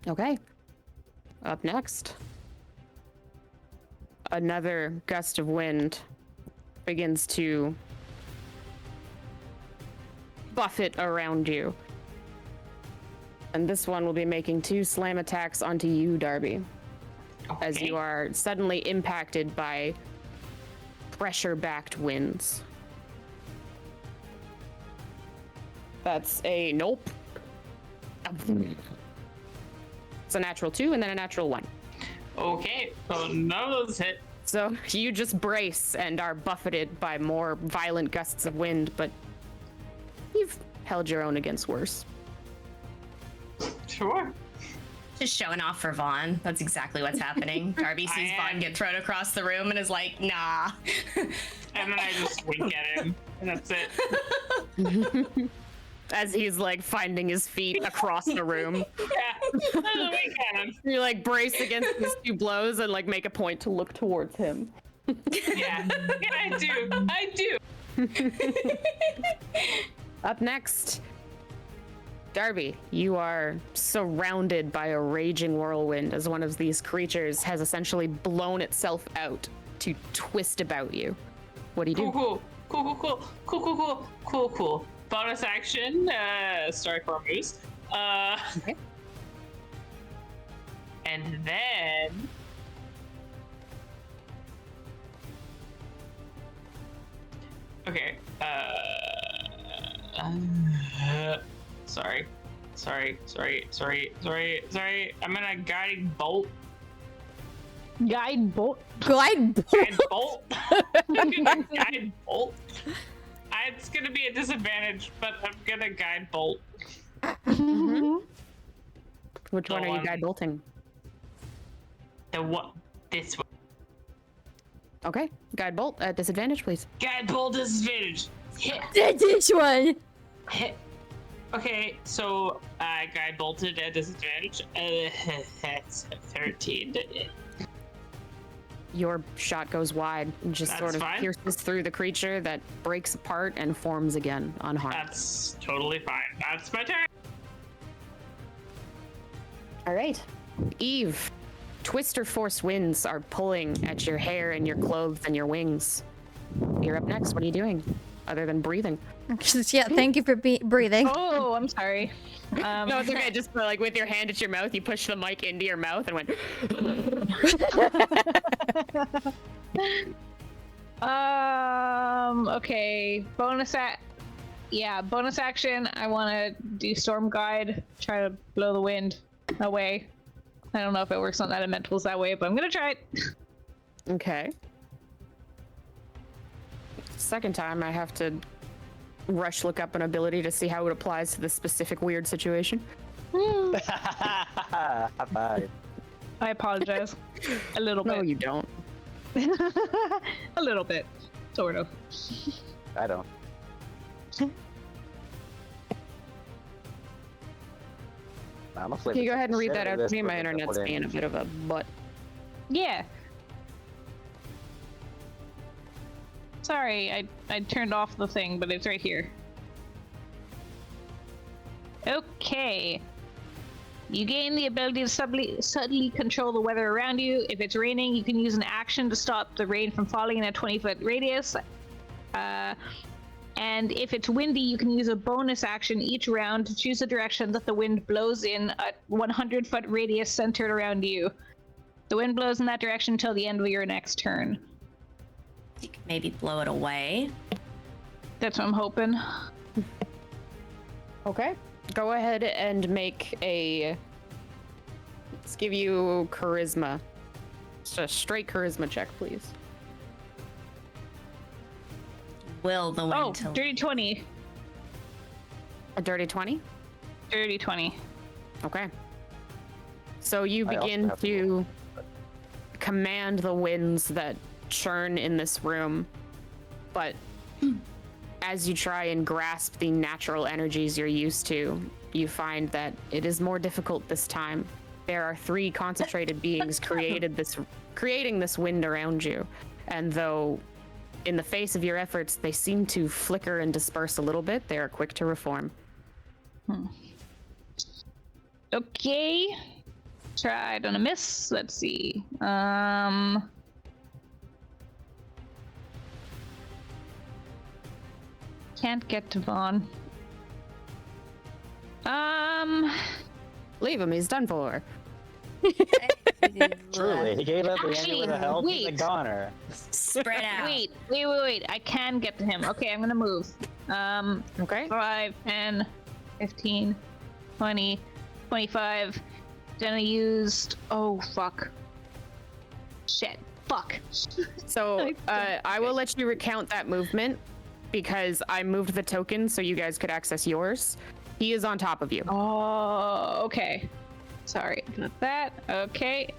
Okay. Up next. Another gust of wind begins to buffet around you. And this one will be making 2 slam attacks onto you, Darby, as you are suddenly impacted by pressure-backed winds. That's a nope. It's a natural 2 and then a natural 1. Okay, so none of those hit. So you just brace and are buffeted by more violent gusts of wind, but you've held your own against worse. Sure. Just showing off for Vaughn. That's exactly what's happening. Darby sees Vaughn get thrown across the room and is like, nah. And then I just wink at him, and that's it. As he's like finding his feet across the room. Yeah, I wink at him. You like brace against his 2 blows and like make a point to look towards him. Yeah, I do. Up next, Darby, you are surrounded by a raging whirlwind as one of these creatures has essentially blown itself out to twist about you. What do you do? Cool. Bonus action, Starcore moves. Okay. And then... Okay, sorry. I'm gonna guiding bolt. Guide bolt. Glide. Guide bolt. I'm gonna guide bolt. It's gonna be a disadvantage, but I'm gonna guide bolt. Which one are you guide bolting? The what? This one. Okay, guide bolt at disadvantage, please. Guide bolt disadvantage. Hit. This one. Hit. Okay, so I guide bolted at disadvantage. That's 13. Your shot goes wide and just That's sort of fine. pierces through the creature that breaks apart and forms again unharmed. That's totally fine. That's my turn. All right. Eve, twister force winds are pulling at your hair and your clothes and your wings. You're up next. What are you doing other than breathing? Yeah, thank you for breathing. Oh, I'm sorry. No, it's okay. Just like with your hand at your mouth, you push the mic into your mouth and went. Okay. Bonus action. I want to do storm guide. Try to blow the wind away. I don't know if it works on elementals that way, but I'm gonna try it. Okay. Second time, I have to look up an ability to see how it applies to this specific weird situation. High five. I apologize. A little No, bit. you don't. A little bit. Sort of. I don't. Can you go ahead and read that out to me? My internet's being a bit of a butt. Yeah. Sorry, I turned off the thing, but it's right here. Okay. You gain the ability to subtly control the weather around you. If it's raining, you can use an action to stop the rain from falling in a 20-foot radius. And if it's windy, you can use a bonus action each round to choose a direction that the wind blows in a 100-foot radius centered around you. The wind blows in that direction until the end of your next turn. You can maybe blow it away. That's what I'm hoping. Okay. Go ahead and make a. Let's give you charisma. Just a straight charisma check, please. Will the wind Oh, to dirty 20. A dirty 20? Dirty 20. Okay. So you I also begin have to command the winds that churn in this room, but as you try and grasp the natural energies you're used to, you find that it is more difficult this time. There are 3 concentrated beings creating this wind around you, and though in the face of your efforts they seem to flicker and disperse a little bit, they are quick to reform. Okay. Tried on a miss. Let's see. Can't get to Vaughn. Leave him, he's done for. Truly, he gave up the Actually, end with a help. He's a wait. goner. spread out. Wait. I can get to him. Okay, I'm gonna move. Okay. 5, 10, 15, 20, 25. Then I used. Oh, fuck. Shit. Fuck. So I will let you recount that movement. because I moved the token so you guys could access yours. He is on top of you. Oh, okay. Sorry about that. Okay.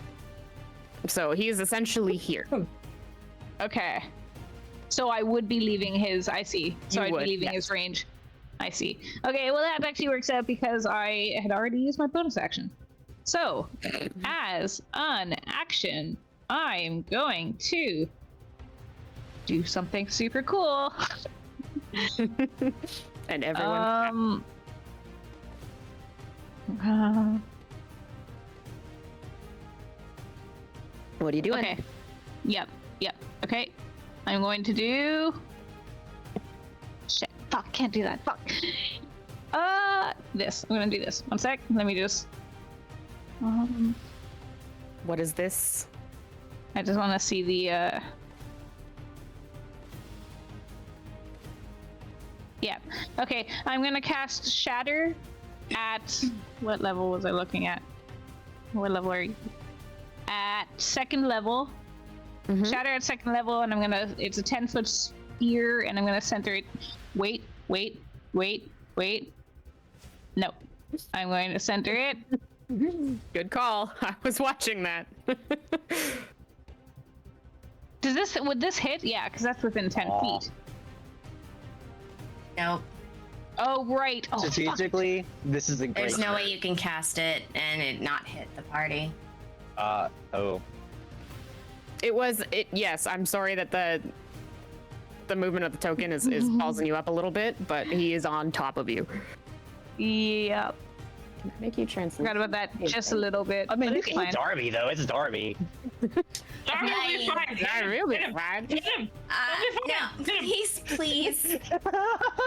So he is essentially here. Okay. So I would be leaving his. I see. So You I'd would, be leaving his range. I see. Okay. Well, that actually works out because I had already used my bonus action. So, as an action, I'm going to do something super cool. And everyone. What are you doing? Okay. Yep. Okay. I'm going to do. Shit. Fuck. Can't do that. Fuck. This. I'm gonna do this. One sec. Let me just. What is this? I just want to see the. Yeah. Okay. I'm gonna cast Shatter at what level was I looking at? What level are you? At second level. Mhm. Shatter at second level, and I'm gonna. It's a 10-foot sphere, and I'm gonna center it. Wait. No. I'm going to center it. Good call. I was watching that. Would this hit? Yeah, because that's within 10 feet. Nope. Oh, right. Oh, Strategically, this is a great. There's no way you can cast it and it not hit the party. Oh. Yes, I'm sorry that the movement of the token is pausing you up a little bit, but he is on top of you. Yep. Can I make you translate? Forgot about that just a little bit. I mean, but it's it's fine. Darby though. It's Darby. Darby will be fine. Not really, right? Hit him. No, please.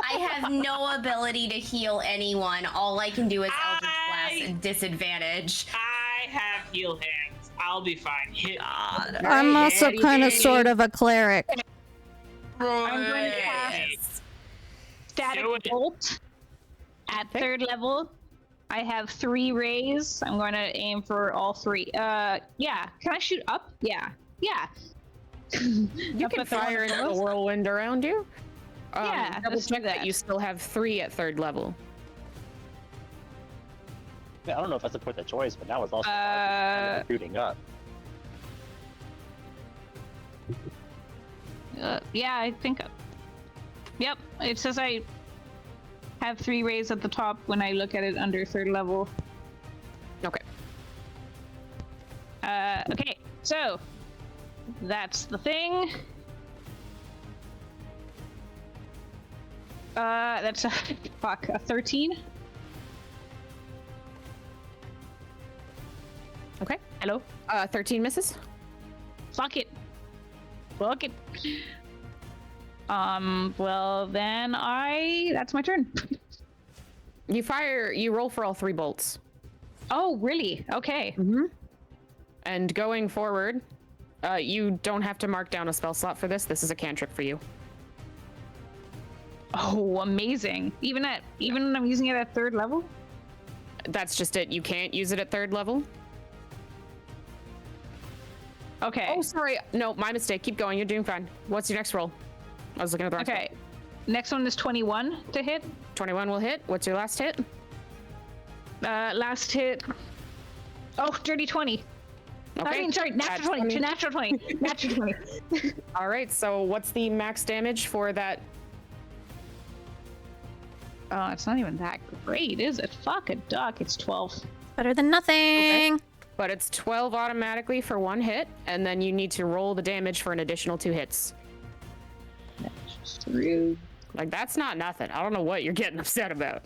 I have no ability to heal anyone. All I can do is Eldritch Blast at disadvantage. I have heal hands. I'll be fine. Hit. I'm also kind of sort of a cleric. I'm going to cast Static Do it. Bolt at third level. I have 3 rays. I'm going to aim for all 3. Yeah. Can I shoot up? Yeah. You Up can at the one fire with into the those? whirlwind around you. Yeah, double let's do check that that. you still have 3 at third level. I don't know if I support the choice, but now it's also shooting up. Yeah, I think. Yep. It says I have 3 rays at the top when I look at it under third level. Okay. Okay. So that's the thing. That's a 13. Okay. Hello. 13 misses. Fuck it. Well then that's my turn. You roll for all 3 bolts. Oh, really? Okay. Mm-hmm. And going forward, you don't have to mark down a spell slot for this. This is a cantrip for you. Oh, amazing. Even when I'm using it at third level? That's just it. You can't use it at third level. Okay. Oh, sorry. No, my mistake. Keep going. You're doing fine. What's your next roll? I was looking at the wrong Okay. Next one is 21 to hit. 21 will hit. What's your last hit? Last hit. Oh, dirty 20. Okay. I mean, sorry, natural 20. Natural 20. Natural 20. All right. So what's the max damage for that? Oh, it's not even that great, is it? Fuck a duck. It's 12. Better than nothing. Okay. But it's 12 automatically for 1 hit, and then you need to roll the damage for an additional 2 hits. That's rude. Like, that's not nothing. I don't know what you're getting upset about.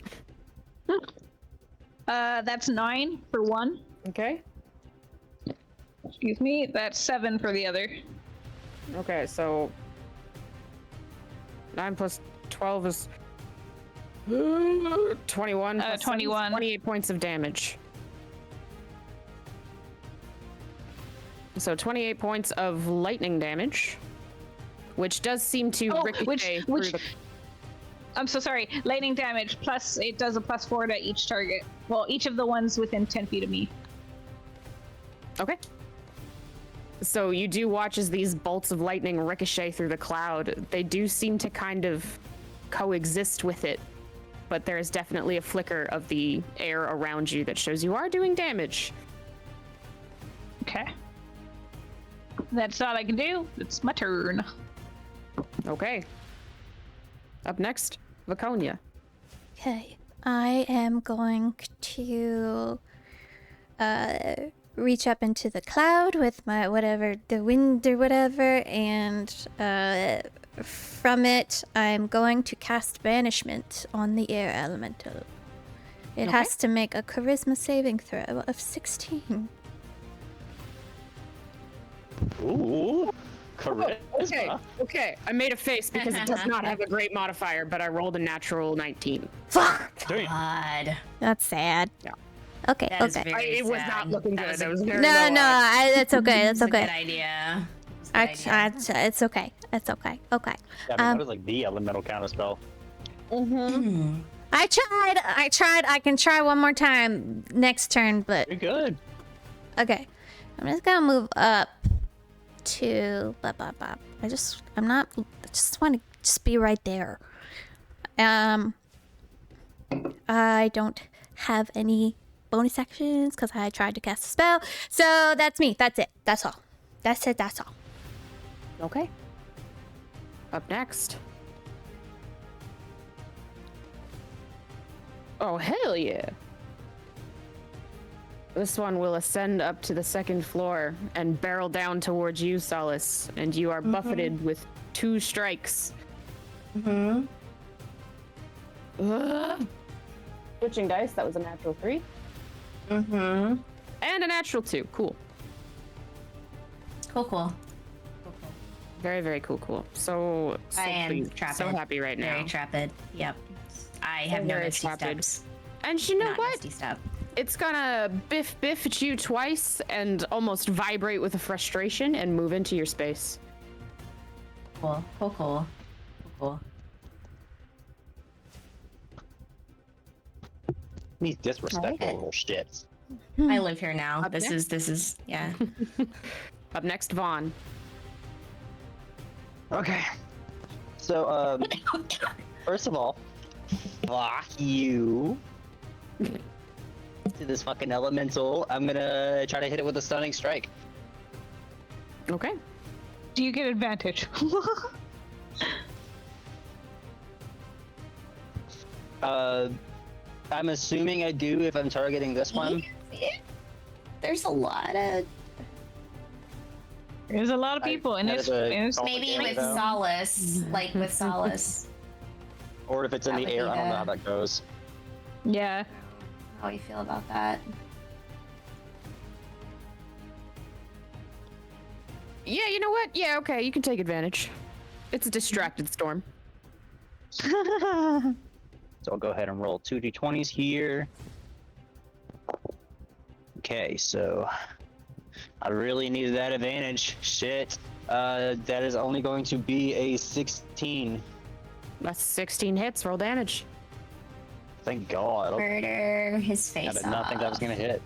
That's 9 for 1. Okay. Excuse me. That's 7 for the other. Okay, so 9 plus 12 is 21. Plus 21. 28 points of damage. So 28 points of lightning damage, which does seem to ricochet through the... I'm so sorry. Lightning damage plus it does a +4 to each target. Well, each of the ones within 10 feet of me. Okay. So you do watch as these bolts of lightning ricochet through the cloud. They do seem to kind of coexist with it, but there is definitely a flicker of the air around you that shows you are doing damage. Okay. That's all I can do. It's my turn. Okay. Up next, Vaconia. Okay, I am going to reach up into the cloud with my whatever, the wind or whatever, and from it, I'm going to cast Banishment on the air elemental. It Okay. has to make a charisma saving throw of 16. Ooh, charisma. Okay. I made a face because it does not have a great modifier, but I rolled a natural 19. Fuck! Dang. God. That's sad. Yeah. Okay, That is okay. very It was sad. not looking That good. was That a- was very No, low no, odds. that's okay. That's It's a good okay. idea. It's a good idea. It's okay. It's okay. Okay. Yeah, I mean, that was like the elemental counter spell. I tried. I can try one more time next turn, but You're good. okay. I'm just gonna move up to blah blah blah. I just want to just be right there. I don't have any bonus actions because I tried to cast a spell. So that's me. That's it. That's all. That's it. That's all. Okay. Up next. Oh, hell yeah. This one will ascend up to the second floor and barrel down towards you, Solace, and you are buffeted with 2 strikes. Mm-hmm. Switching dice, that was a natural 3. Mm-hmm. And a natural 2. Cool. Cool. Very, very cool. So I am pleased. trapped. So happy right now. Very trapped. Yep. I have no Very misty trapped. steps. And you know Not what? misty step. It's gonna biff at you twice and almost vibrate with a frustration and move into your space. Cool. These disrespectful Okay. little shits. I live here now. Up This is yeah. Up next, Vaughn. Okay. So, first of all, fuck you. To this fucking elemental, I'm gonna try to hit it with a stunning strike. Okay. Do you get advantage? I'm assuming I do if I'm targeting this one. There's a lot of There's a lot of people, and that it's, is a and it's maybe with though. solace, like with solace. Or if it's in That the would air, be I don't know the- how that goes. yeah. How you feel about that? Yeah, you know what? Yeah, okay, you can take advantage. It's a distracted storm. So I'll go ahead and roll 2d20s here. Okay, so I really needed that advantage. Shit. That is only going to be a 16. That's 16 hits, roll damage. Thank God. Murder his I face did not think that was off. gonna hit.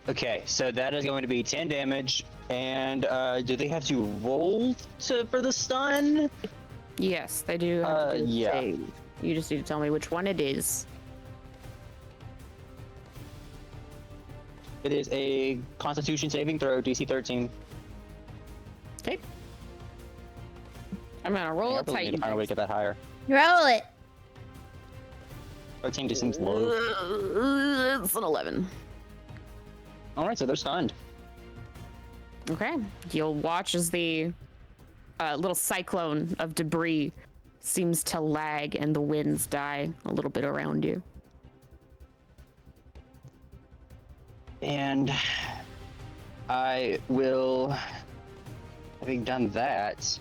Okay, so that is going to be 10 damage. And do they have to roll for the stun? Yes, they do have to do a Yeah. save. You just need to tell me which one it is. It is a Constitution saving throw, DC 13. Okay. I'm gonna roll I a really need to Titan. find a way to get that higher. Roll it. 13 just seems low. It's an 11. All right, so they're stunned. Okay. You'll watch as the little cyclone of debris seems to lag and the winds die a little bit around you. And I will, having done that,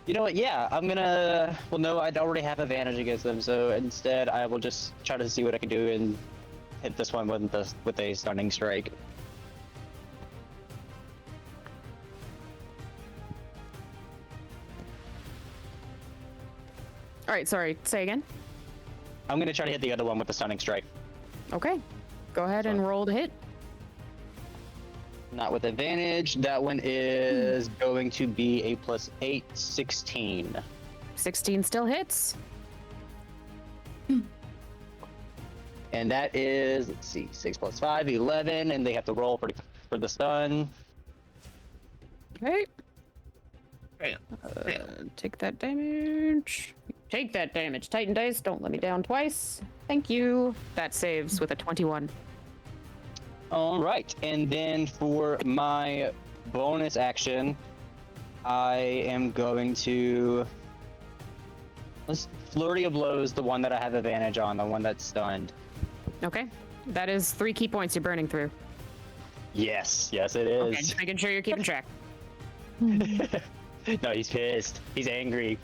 you know what? Yeah, I'm gonna. Well, no, I'd already have advantage against them, so instead I will just try to see what I can do and hit this one with a stunning strike. All right, sorry. Say again. I'm gonna try to hit the other one with a stunning strike. Okay. Go ahead and roll to hit. Not with advantage. That one is going to be a +8, 16. 16 still hits. And that is, let's see, 6 + 5, 11, and they have to roll for the stun. Okay. Take that damage. Take that damage. Titan dice, don't let me down twice. Thank you. That saves with a 21. All right, and then for my bonus action, I am going to... Let's Flurry of Blows, the one that I have advantage on, the one that's stunned. Okay. That is 3 key points you're burning through. Yes, it is. Okay, just making sure you're keeping track. No, he's pissed. He's angry.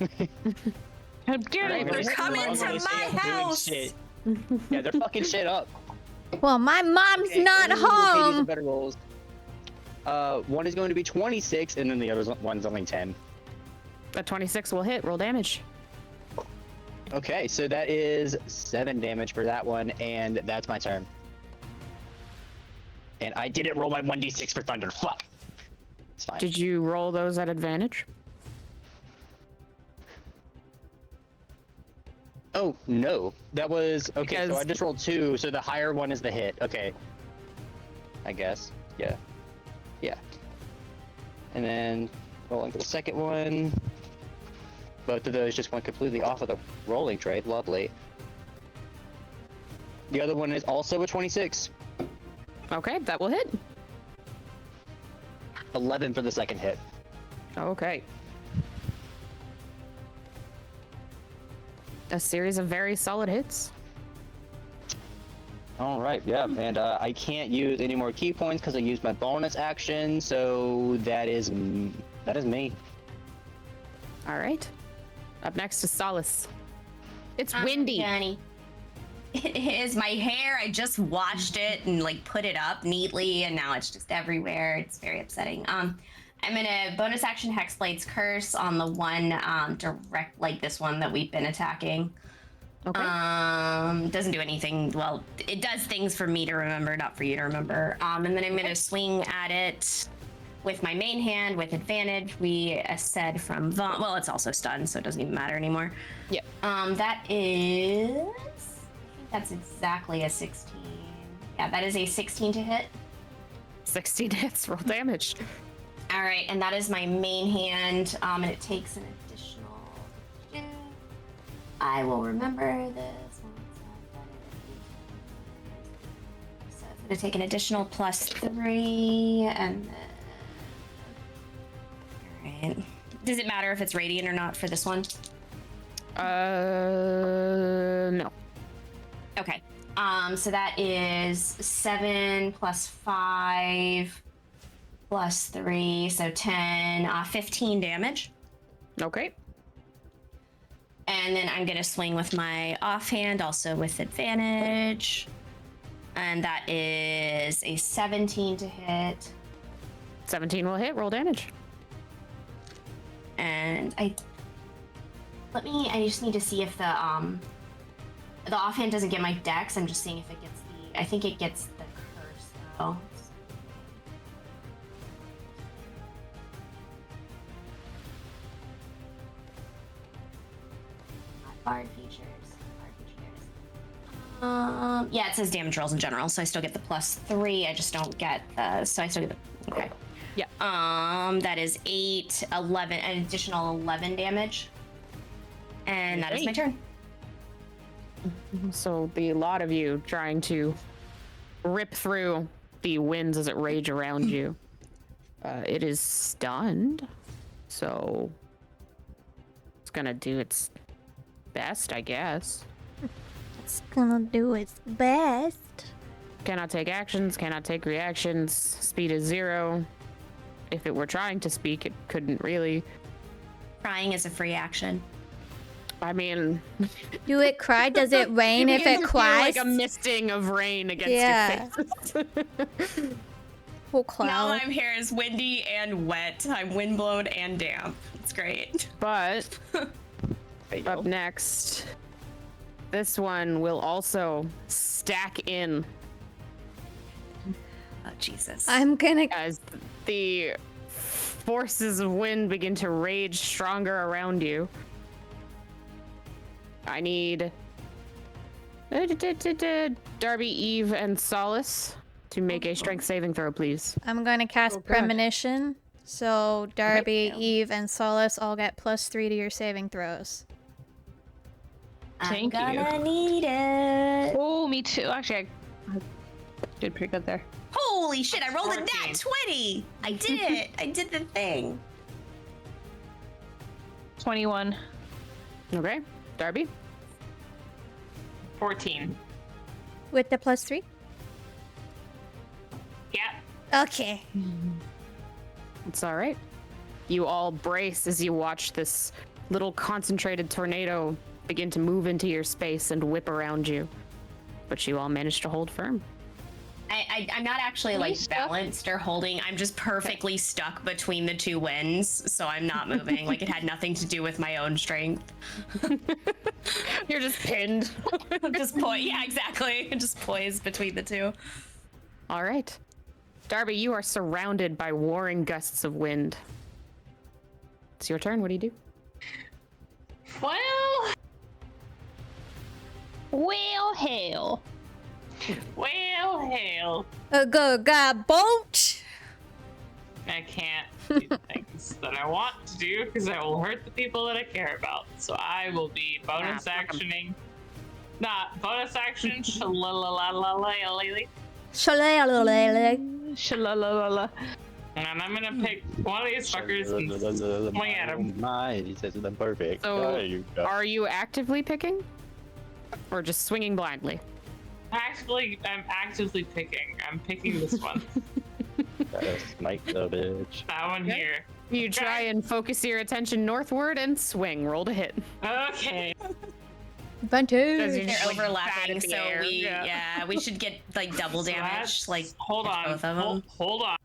How dare They're you They're first coming come to on. my house. Yeah, they're fucking shit up. Well, my mom's Okay, not ooh, okay, these are home. better rolls. One is going to be 26, and then the other one's only 10. A 26 will hit. Roll damage. Okay, so that is 7 damage for that one, and that's my turn. And I didn't roll my 1d6 for thunder. Fuck. It's fine. Did you roll those at advantage? Oh, no. That was... Okay, so Because- I just rolled 2, so the higher one is the hit. Okay. I guess. Yeah. Yeah. And then rolling for the second one. Both of those just went completely off of the rolling tray. Lovely. The other one is also a 26. Okay, that will hit. 11 for the second hit. Okay. A series of very solid hits. All right, yeah, and I can't use any more key points because I used my bonus action, so that is me. All right. Up next is Solace. It's windy. Johnny. It is my hair. I just washed it and like put it up neatly, and now it's just everywhere. It's very upsetting. I'm gonna bonus action Hexblade's Curse on the one direct, like this one that we've been attacking. Okay. Doesn't do anything. Well, it does things for me to remember, not for you to remember. And then I'm gonna swing at it with my main hand with advantage. We said from Vaughn. Well, it's also stunned, so it doesn't even matter anymore. Yep. That is. I think that's exactly a 16. Yeah, that is a 16 to hit. 16 hits. Roll damage. All right, and that is my main hand, and it takes an additional. I will remember this. So it's going to take an additional +3, and then. All right. Does it matter if it's radiant or not for this one? No. Okay. So that is 7 + 5 + 3, so 10, 15 damage. Okay. And then I'm gonna swing with my offhand, also with advantage. And that is a 17 to hit. 17 will hit. Roll damage. And I just need to see if the offhand doesn't get my dex. I'm just seeing if it gets I think it gets the curse though. Bard features. Yeah, it says damage rolls in general, so I still get the +3. I just don't get the. So I still get the. Okay. Yeah. That is 8, 11, an additional 11 damage, and that is my turn. So the lot of you trying to rip through the winds as it rage around you. It is stunned, so it's gonna do its best, I guess. It's gonna do its best. Cannot take actions, cannot take reactions. Speed is 0. If it were trying to speak, it couldn't really. Crying is a free action. I mean, Do it cry? Does it rain you if begin it to feel cries? like a misting of rain against Yeah. your face. Full Now cloud. I'm here is windy and wet. I'm windblown and damp. It's great. But There you go. up next, this one will also stack in. Oh, Jesus. I'm gonna. As the forces of wind begin to rage stronger around you. I need Darby, Eve, and Solace to make a strength saving throw, please. I'm gonna cast Oh, good. Premonition. So Darby, Okay. Eve, and Solace all get +3 to your saving throws. Thank you. I'm gonna need it. Oh, me too. Actually, I did pretty good there. Holy shit, I rolled a 14. nat 20! I did it! I did the thing. 21. Okay, Darby. 14. With the +3? Yeah. Okay. It's all right. You all brace as you watch this little concentrated tornado begin to move into your space and whip around you. But you all manage to hold firm. I'm not actually like stuck? balanced or holding. I'm just perfectly stuck between the two winds, so I'm not moving. Like it had nothing to do with my own strength. You're just pinned. Just yeah, exactly. Just poised between the two. All right. Darby, you are surrounded by warring gusts of wind. It's your turn. What do you do? Well, hell. Well, hell. Go, boat! I can't do the things that I want to do because I will hurt the people that I care about. So I will be bonus fuck 'em. actioning. Not bonus action. Shalalalalalalala. Shalalala. And I'm gonna pick one of these fuckers and swing at him. He says I'm perfect. So, There you go. are you actively picking? Or just swinging blindly? I'm actively picking. I'm picking this one. Smite the bitch. That one Okay. here. You try and focus your attention northward and swing. Roll to hit. Okay. Advantage! They're Like, bat overlapping, in the so air. yeah, we should get like double So damage. that's- Like hold hit on. both of them. Hold on.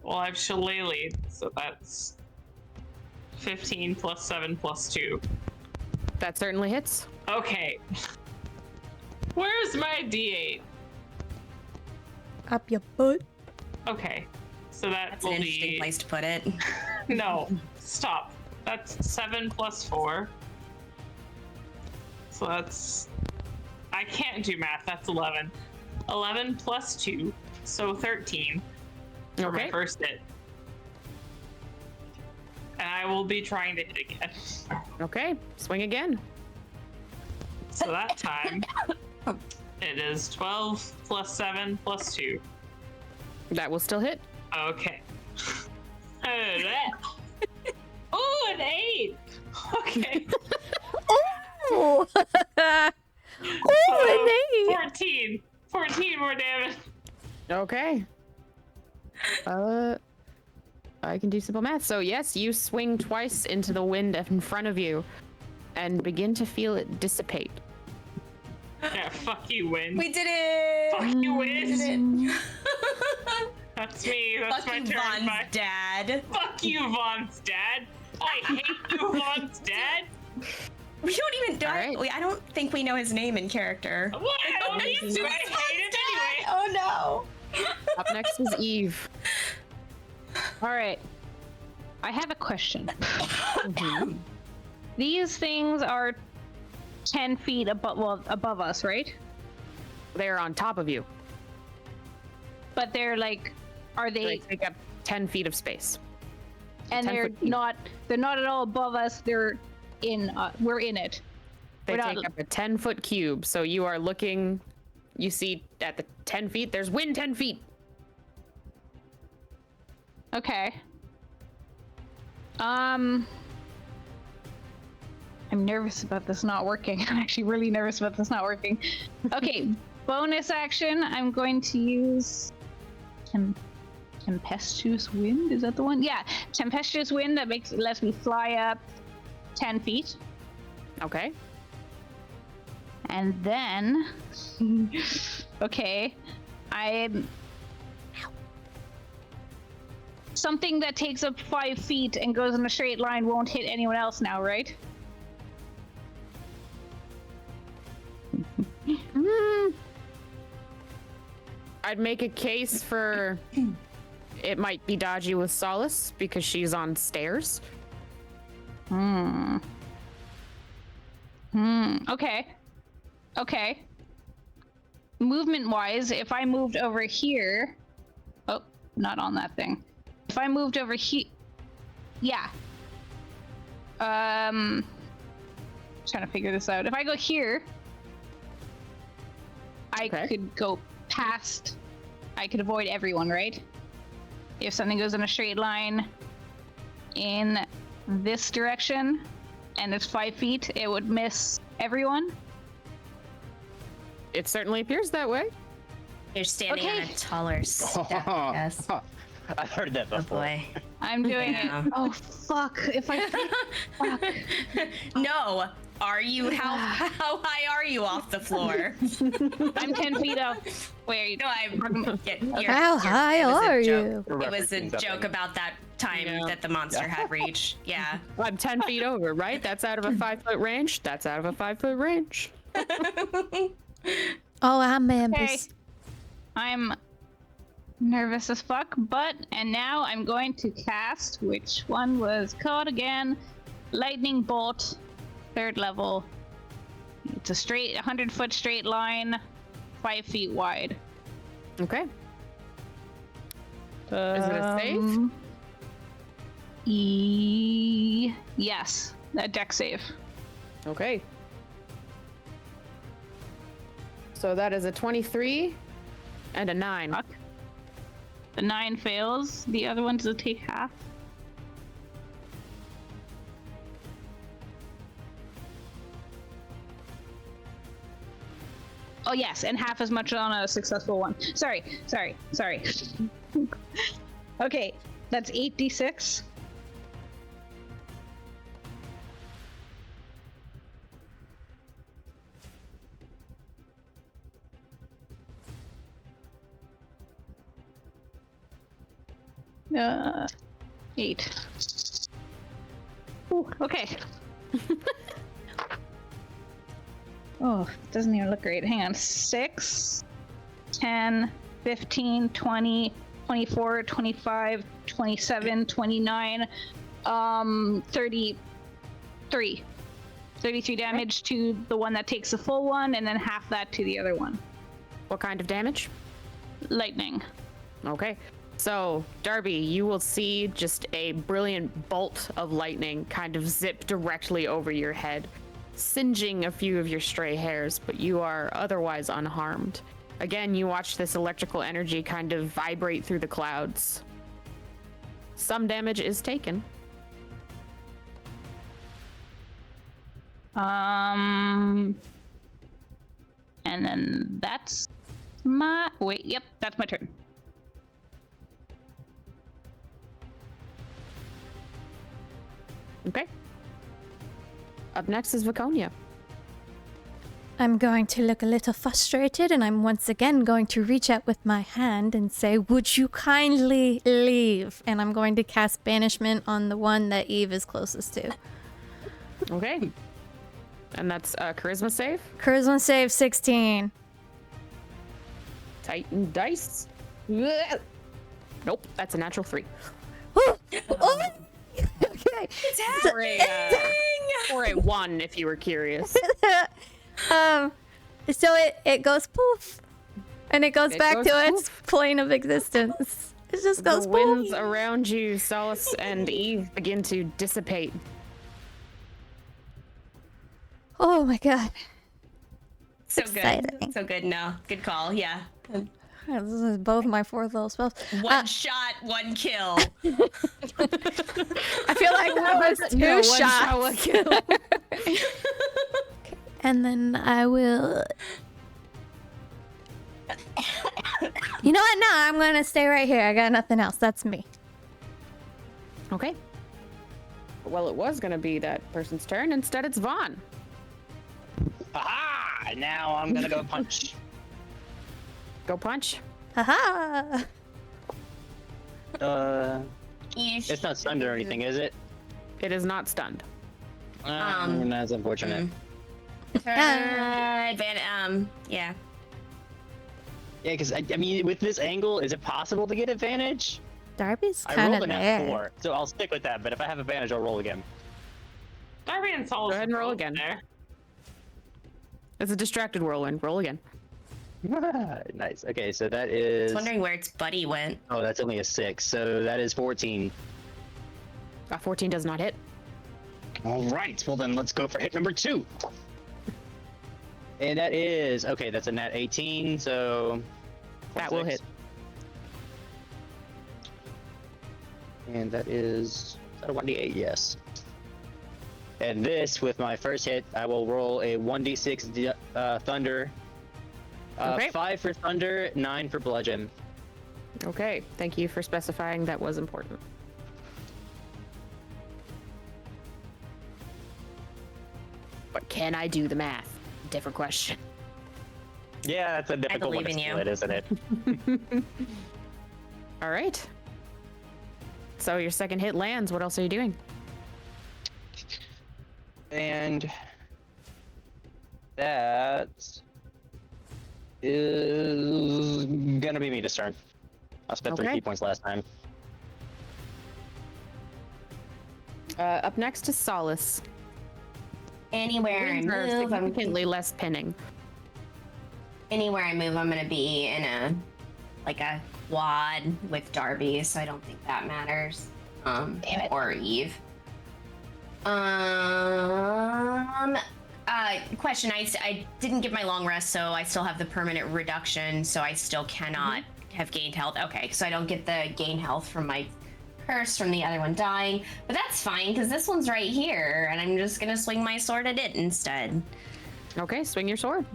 Well, I've shillelagh'd, so that's 15 plus 7 plus 2. That certainly hits. Okay. Where's my D8? Up your butt. Okay. So that That's an will interesting be place to put it. no. Stop. That's 7 plus 4. So that's I can't do math. That's 11. 11 plus 2, so 13 for my Okay. first hit. And I will be trying to hit again. Okay, swing again. So that time, it is 12 plus 7 plus 2. That will still hit. Okay. Oh, an 8! Okay. Oh! So, an 14. 14 more damage. Okay. I can do simple math. So yes, you swing twice into the wind in front of you and begin to feel it dissipate. Yeah, fuck you, Win. We did it! Fuck you, Win. We did it! That's me. That's Fuck my you, turn. Vaughn's My... dad. Fuck you, Vaughn's dad. I hate you, Vaughn's dad. We don't even know. All right. I don't think we know his name in character. What? I don't need to. I hate it anyway. Oh no! Up next is Eve. All right. I have a question. Mhm. These things are 10 feet above us, right? They're on top of you. But they're like, are They they? take up 10 feet of space. And 10 they're foot cube. not. They're not at all above us. They're in. We're in it. They We're not- take up a 10-foot cube. So you are looking, you see at the 10 feet, there's wind 10 feet. Okay. I'm nervous about this not working. I'm actually really nervous about this not working. Okay, bonus action. I'm going to use tempestuous wind. Is that the one? Yeah, tempestuous wind that lets me fly up 10 feet, Okay. and then okay, I'm something that takes up 5 feet and goes in a straight line won't hit anyone else now, right? I'd make a case for it might be dodgy with Solace because she's on stairs. Okay. Okay. Movement-wise, if I moved over here... Oh, not on that thing. If I moved over here... Yeah. Trying to figure this out. If I go here... I could go past... I could avoid everyone, right? If something goes in a straight line in this direction and it's 5 feet, it would miss everyone. It certainly appears that way. You're standing on a taller step, yes. I've heard that Oh before. boy. I'm doing Yeah. it. Oh fuck! If I fuck. No. Are you how high are you off the floor? I'm 10 feet up. Wait, are you? No, How high are you? It was a joke about that time that the monster had reached. Yeah. I'm 10 feet over, right? That's out of a 5-foot range. That's out of a 5-foot range. Oh, I'm Okay. ambus. I'm nervous as fuck, and now I'm going to cast, which one was called again? Lightning Bolt, 3rd level. It's a straight, 100-foot straight line, 5 feet wide. Okay. Is it a save? Yes, a deck save. Okay. So that is a 23 and a 9. Fuck. The 9 fails. The other one does take half. Oh yes, and half as much on a successful one. Sorry. Okay, that's 8d6. Uh, 8. Ooh, okay. Oh, it doesn't even look great. Hang on. 6, 10, 15, 20, 24, 25, 27, 29, 33. 33 damage to the one that takes the full one, and then half that to the other one. What kind of damage? Lightning. Okay. So, Darby, you will see just a brilliant bolt of lightning kind of zip directly over your head, singeing a few of your stray hairs, but you are otherwise unharmed. Again, you watch this electrical energy kind of vibrate through the clouds. Some damage is taken. And then that's my... Wait, yep, that's my turn. Okay. Up next is Viconia. I'm going to look a little frustrated, and I'm once again going to reach out with my hand and say, "Would you kindly leave?" And I'm going to cast Banishment on the one that Eve is closest to. Okay. And that's a charisma save. Charisma save 16. Titan dice. Nope, that's a natural 3. Oh! Okay. Or a 1 if you were curious. So it goes poof, and it goes back goes to its plane of existence. It just goes The poof. winds around you, Solace and Eve, begin to dissipate. Oh my god. So Exciting. good. So good. No. Good call. Yeah. This is both my 4th level spells. One shot, one kill. I feel like that was 2 shots. And then I will... You know what? No, I'm gonna stay right here. I got nothing else. That's me. Okay. Well, it was going to be that person's turn. Instead, it's Vaughn. Aha! Now I'm gonna go punch. Go punch. Haha! It's not stunned or anything, is it? It is not stunned. That's unfortunate. Yeah. Yeah, because I mean, with this angle, is it possible to get advantage? Darby's I kind rolled of an there. F4, so I'll stick with that. But if I have advantage, I'll roll again. Darby and Saul. Go ahead and roll again. There. It's a distracted whirlwind. Roll again. Nice. Okay, so that I is. was wondering where its buddy went. Oh, that's only a 6, so that is 14. 14 does not hit. All right. Well, then let's go for hit number 2. And that is okay. That's a nat 18, so That will hit. And that is that a 1d8? Yes. And this, with my first hit, I will roll a 1d6 thunder. Okay. 5 for thunder, 9 for bludgeon. Okay, thank you for specifying that was important. But can I do the math? Different question. Yeah, that's a difficult one to believe in you. split, isn't it? All right. So your second hit lands. What else are you doing? And that is gonna be me this turn. I spent 3 Okay. key points last time. Up next is Solace. Anywhere I Winds are move, I'm significantly less pinning. anywhere I move, I'm gonna be in a quad with Darby, so I don't think that matters. Or Eve. Question. I didn't get my long rest, so I still have the permanent reduction, so I still cannot have gained health. Okay, so I don't get the gain health from my curse from the other one dying, but that's fine because this one's right here, and I'm just gonna swing my sword at it instead. Okay, swing your sword.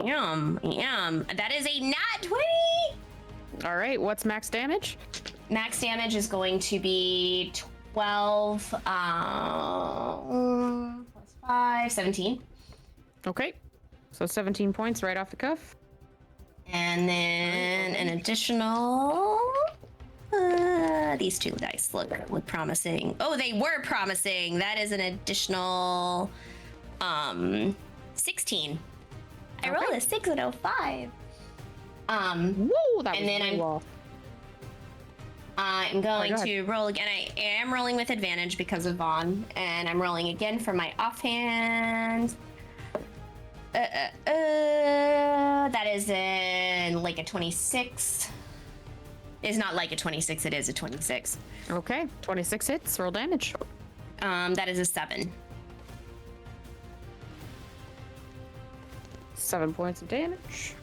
Yum. That is a nat 20. All right, what's max damage? Max damage is going to be 12 plus 5, 17. Okay, so 17 points right off the cuff. And then an additional. These two dice look promising. Oh, they were promising. That is an additional 16. I rolled a 6 and a 5. Woo, that And was then really well. I'm going go ahead. to roll again. I am rolling with advantage because of Vaughn, and I'm rolling again for my offhand. That is like a 26. It's not like a 26, it is a 26. Okay, 26 hits, roll damage. That is a 7. 7 points of damage.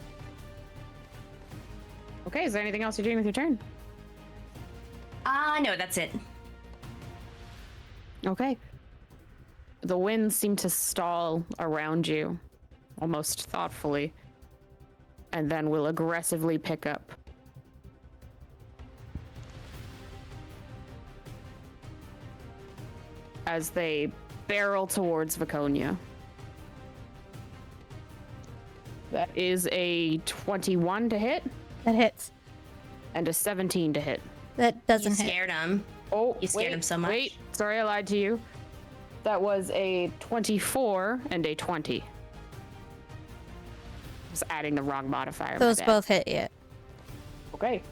Okay, is there anything else you're doing with your turn? No, that's it. Okay. The winds seem to stall around you, almost thoughtfully, and then will aggressively pick up. As they barrel towards Viconia. That is a 21 to hit That hits. and a 17 to hit. That You doesn't hit. scared him. Oh, You scared wait, him so much. Wait, sorry, I lied to you. That was a 24 and a 20. I was adding the wrong modifier. my Those bad. both hit you. Okay.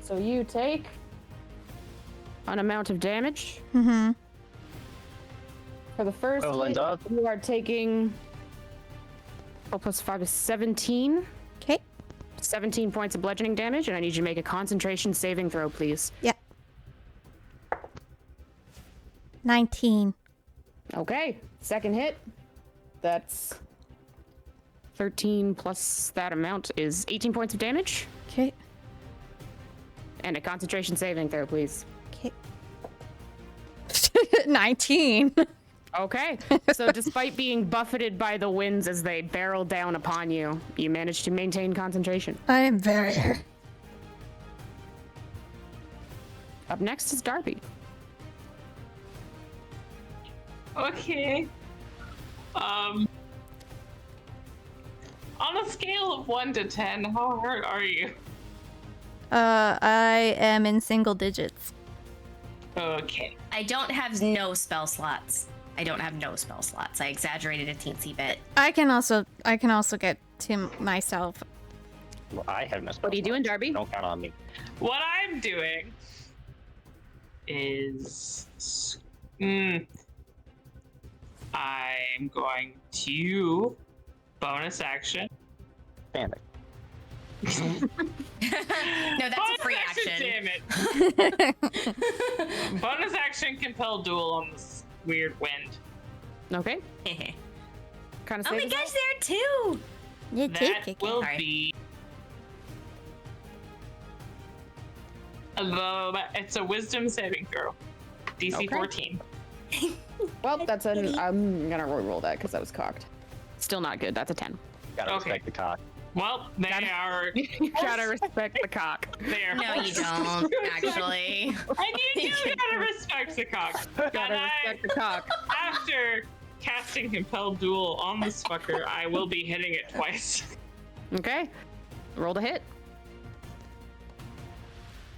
So you take an amount of damage. Mm-hmm. For the first Well, hit, lined up. you are taking 4 plus 5 is 17. Okay. 17 points of bludgeoning damage, and I need you to make a concentration saving throw, please. Yeah. 19. Okay, second hit. That's 13 plus that amount is 18 points of damage. Okay. And a concentration saving throw, please. Okay. 19. Okay, so despite being buffeted by the winds as they barrel down upon you, you managed to maintain concentration. I am very. Up next is Darby. Okay. On a scale of 1 to 10, how hurt are you? I am in single digits. Okay. I don't have no spell slots. I don't have no spell slots. I exaggerated a teensy bit. I can also get to myself. Well, I have no. What are you doing, Darby? Don't count on me. What I'm doing is I'm going to bonus action. Panic. No, that's bonus a free action. Damn it. Bonus action compel duel on this weird wind. Okay. Kind of. Oh my gosh, there too. You That take will Sorry. be. It's a wisdom saving throw. DC Okay. 14. Well, that's an. I'm gonna roll that because that was cocked. Still not good. That's a 10. Gotta Okay. respect the cock. Well, they are. You gotta respect the cock. They are. No, you don't. Actually. And you do gotta respect the cock. Gotta And respect the cock. after casting compelled duel on this fucker, I will be hitting it twice. Okay. Roll the hit.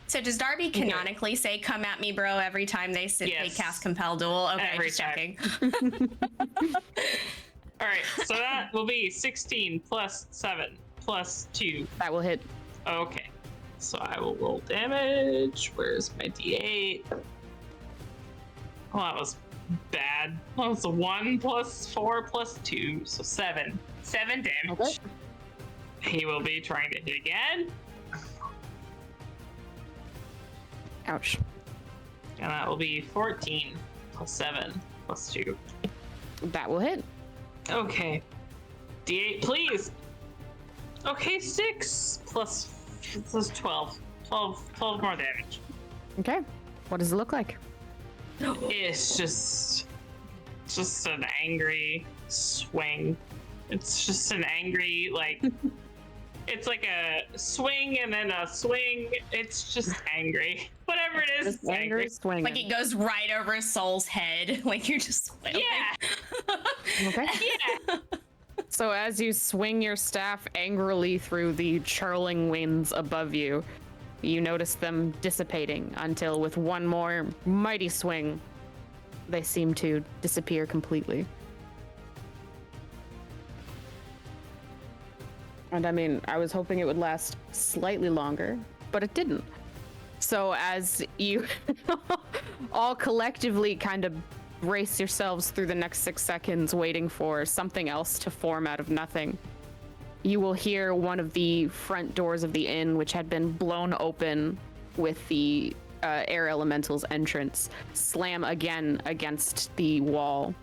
So does Darby canonically say "Come at me, bro" every time they Yes. cast compel duel? Okay, Every just time. checking. All right, so that will be 16 plus 7 plus 2. That will hit. Okay, so I will roll damage. Where's my d8? Oh, that was bad. That was a 1 plus 4 plus 2, so 7. 7 damage. Okay. He will be trying to hit again, Ouch. and that will be 14 plus 7 plus 2. That will hit. Okay. D8, please. Okay, 6 plus 12. 12 more damage. Okay. What does it look like? It's just an angry swing. It's just an angry, like, it's like a swing and then a swing. It's just angry. Whatever it is, Just it's angry. swinging. Like it goes right over Soul's head. Like you're just flailing. Yeah. Okay. Yeah. So as you swing your staff angrily through the churling winds above you, you notice them dissipating until with one more mighty swing, they seem to disappear completely. And I mean, I was hoping it would last slightly longer, but it didn't. So as you all collectively kind of brace yourselves through the next 6 seconds, waiting for something else to form out of nothing, you will hear one of the front doors of the inn, which had been blown open with the air elemental's entrance, slam again against the wall.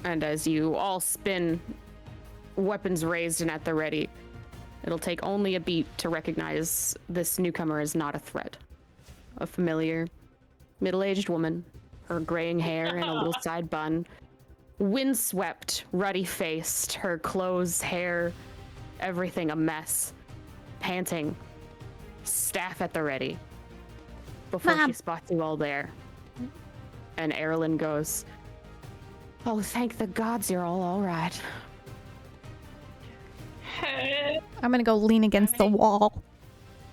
And as you all spin, weapons raised and at the ready, it'll take only a beat to recognize this newcomer as not a threat. A familiar, middle-aged woman, her graying hair and a little side bun, windswept, ruddy-faced, her clothes, hair, everything a mess, panting, staff at the ready. Before Mom. she spots you all there, and Erilyn goes, "Oh, thank the gods you're all right." I'm gonna go lean against the wall.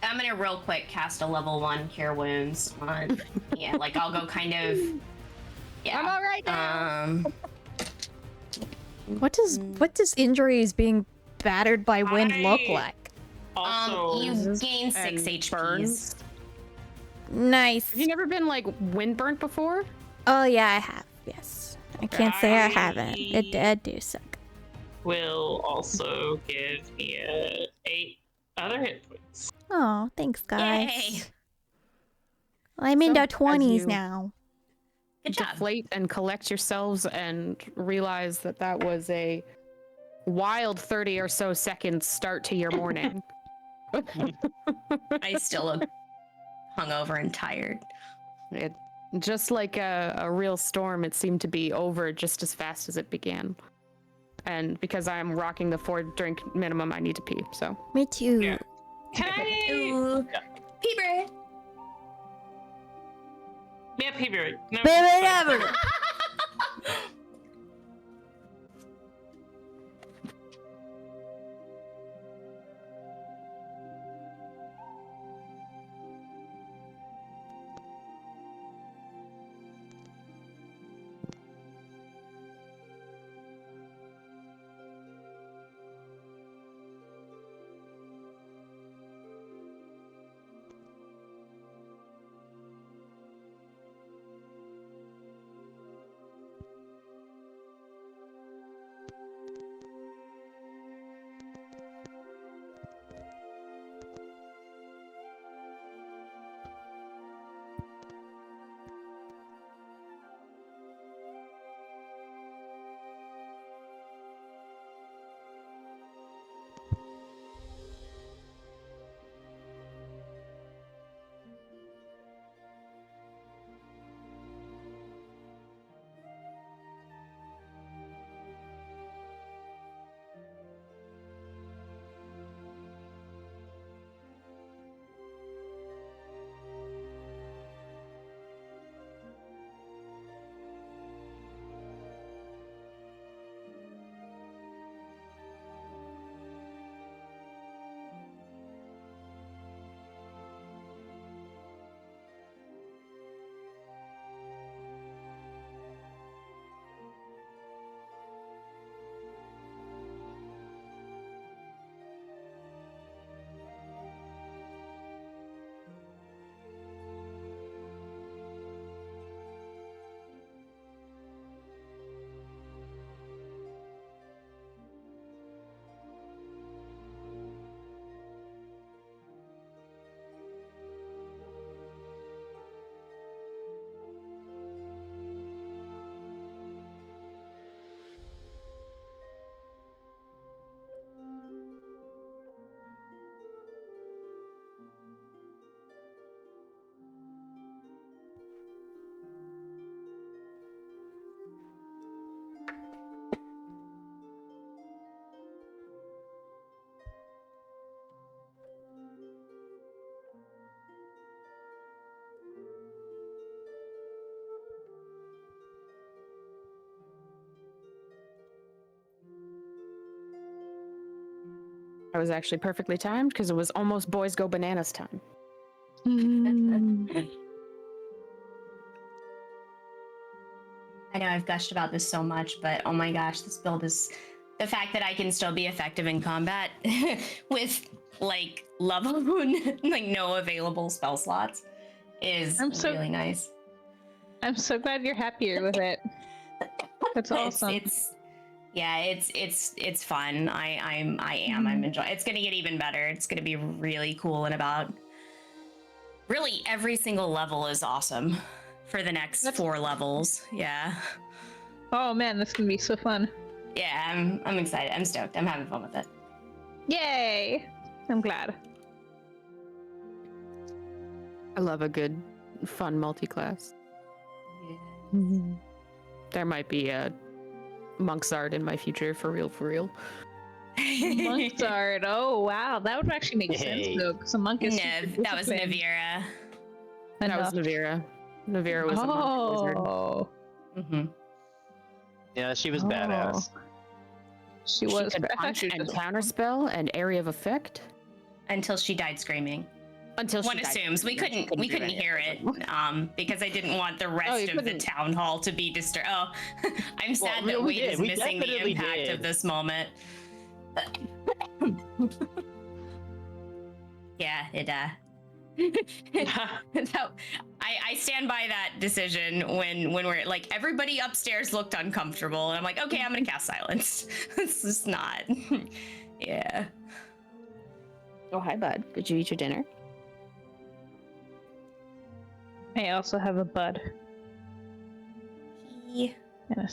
I'm gonna real quick cast a level 1 cure wounds on. Yeah, like I'll go kind of. Yeah. I'm all right now. What does injuries being battered by wind look I- like? Also, You gain 6 And HPs. burns. Nice. Have you never been like windburnt before? Oh yeah, I have. Yes. I can't say I haven't. It did do suck. will also give me 8 other hit points. Oh, thanks guys. Yay. I'm in So, the as 20s you- now. Good job. Deflate and collect yourselves and realize that that was a wild 30 or so seconds start to your morning. I still look hungover and tired. It, just like a real storm, it seemed to be over just as fast as it began. And because I'm rocking the 4-drink minimum, I need to pee, so. Me too. Yeah. Can I? Ooh. Peeper. Yeah, Peter. No, Whatever. That was actually perfectly timed because it was almost boys go bananas time. I know I've gushed about this so much, but oh my gosh, this build is the fact that I can still be effective in combat with like level like no available spell slots is really nice. I'm so glad you're happier with it. That's awesome. It's fun. I'm enjoying. It's gonna get even better. It's gonna be really cool in about. Really, every single level is awesome for the next 4 levels. Yeah. Oh man, this is gonna be so fun. Yeah, I'm excited. I'm stoked. I'm having fun with it. Yay! I'm glad. I love a good, fun multi-class. There might be a Monk's Art in my future, for real. Monk's Art. Oh wow, that would actually make sense though, because a monk is. Nev, that was Navira. That was Navira. Navira was a monk wizard. Mm-hmm. Yeah, she was badass. She She was. could punch and counterspell and area of effect Until she died screaming. until One she died. assumes we couldn't do hear any it because I didn't want the rest of the town hall to be disturbed. Oh, I'm sad that Wade is missing the impact of this moment. Yeah, it so I stand by that decision when we're like everybody upstairs looked uncomfortable and I'm like, okay, I'm gonna cast silence. This is not. Yeah. Oh, hi, bud. Did you eat your dinner? I also have a bud. Yeah.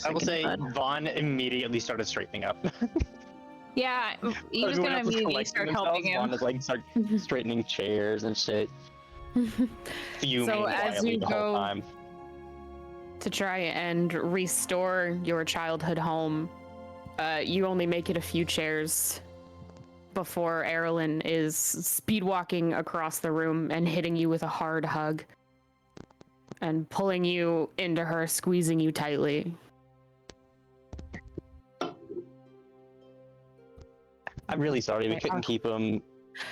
I will say Vaughn immediately started straightening up. Yeah, he was Everyone gonna else is immediately collecting start themselves. helping him. Vaughn is like start straightening chairs and shit. Fuming So as quietly you the whole go time. to try and restore your childhood home, you only make it a few chairs before Erilyn is speed walking across the room and hitting you with a hard hug and pulling you into her, squeezing you tightly. I'm really sorry we couldn't keep him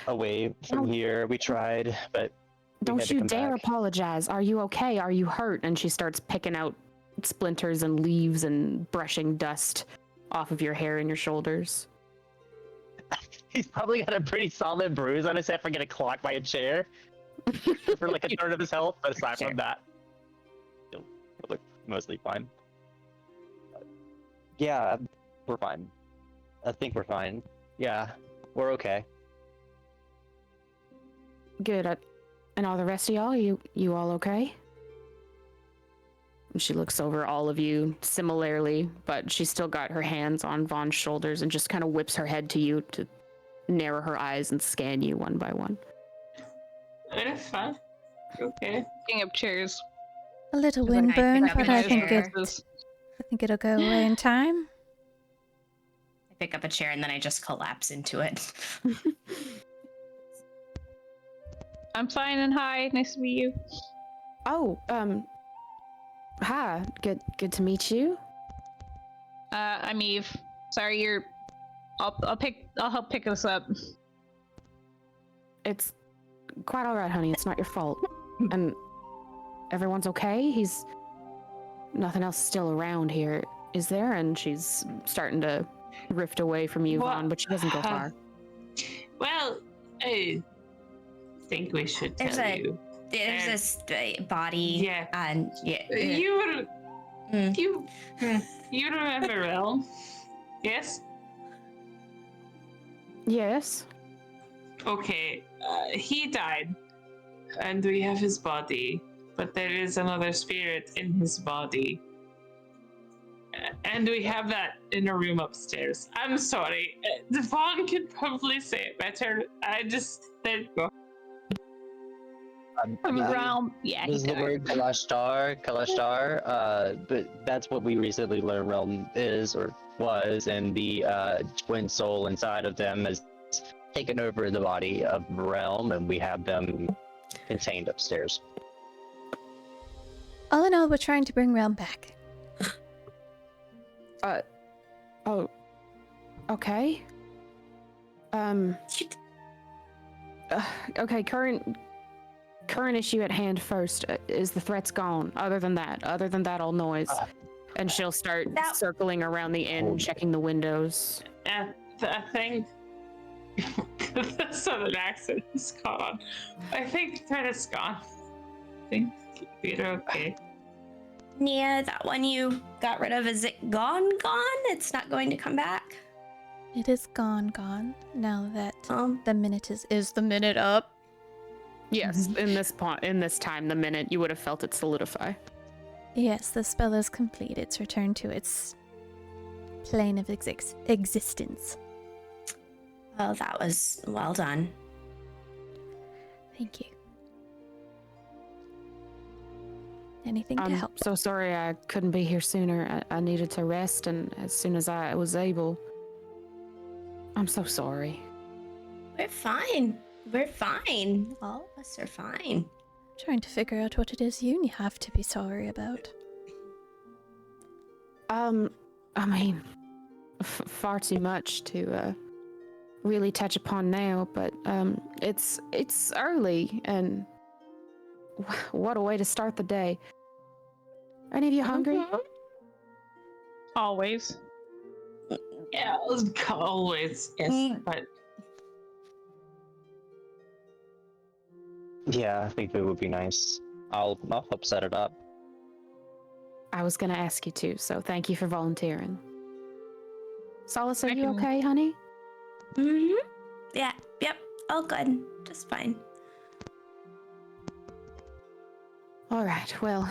away from here. We tried, but we had Don't to you come dare back. apologize. Are you okay? Are you hurt? And she starts picking out splinters and leaves and brushing dust off of your hair and your shoulders. He's probably got a pretty solid bruise on his head for getting clocked by a chair for like a third of his health. But aside from that, he'll look mostly fine. Yeah, we're fine. I think we're fine. Yeah, we're okay. Good. And all the rest of y'all, you all okay? And she looks over all of you similarly, but she's still got her hands on Vaughn's shoulders and just kind of whips her head to you to narrow her eyes and scan you one by one. It's fine. Okay. Picking up chairs. A little When I windburn, pick up but a I think chair. it'll go away in time. I pick up a chair and then I just collapse into it. I'm fine and hi. Nice to meet you. Oh, hi. Good to meet you. I'm Eve. Sorry, you're. I'll help pick this up. It's quite all right, honey. It's not your fault. And everyone's okay? Nothing else still around here, is there? And she's starting to rift away from you, Vaughn, but she doesn't go far. Well, I think we should tell you. There's this body. Yeah. And You remember Realm? Yes? Yes. Okay, he died, and we have his body, but there is another spirit in his body. And we have that in a room upstairs. I'm sorry. Vaughn could probably say it better. There you go. Realm. Yeah, This is the word Kalashtar, but that's what we recently learned Realm is or was, and the twin soul inside of them has taken over the body of Realm, and we have them contained upstairs. All in all, we're trying to bring Realm back. Oh, okay. Okay, current issue at hand first is the threat's gone. Other than that, all noise. And she'll start circling around the inn, checking the windows. I think the southern accent is gone. I think the threat is gone. I think you're okay. Nia, that one you got rid of, is it gone? It's not going to come back? It is gone. Now that the minute is the minute up? Yes, in this time, the minute you would have felt it solidify. Yes, the spell is complete. It's returned to its plane of existence. Well, that was well done. Thank you. Anything to I'm help? so sorry I couldn't be here sooner. I needed to rest, and as soon as I was able, I'm so sorry. We're fine. All of us are fine. Trying to figure out what it is you have to be sorry about. I mean, far too much to really touch upon now, but it's early, and what a way to start the day. Any of you hungry? Always. Yeah, always. Yes, but Yeah, I think food would be nice. I'll help set it up. I was gonna ask you to, so thank you for volunteering. Solace, are I you can- okay, honey? Mm-hmm. Yeah, yep, all good. Just fine. All right. Well,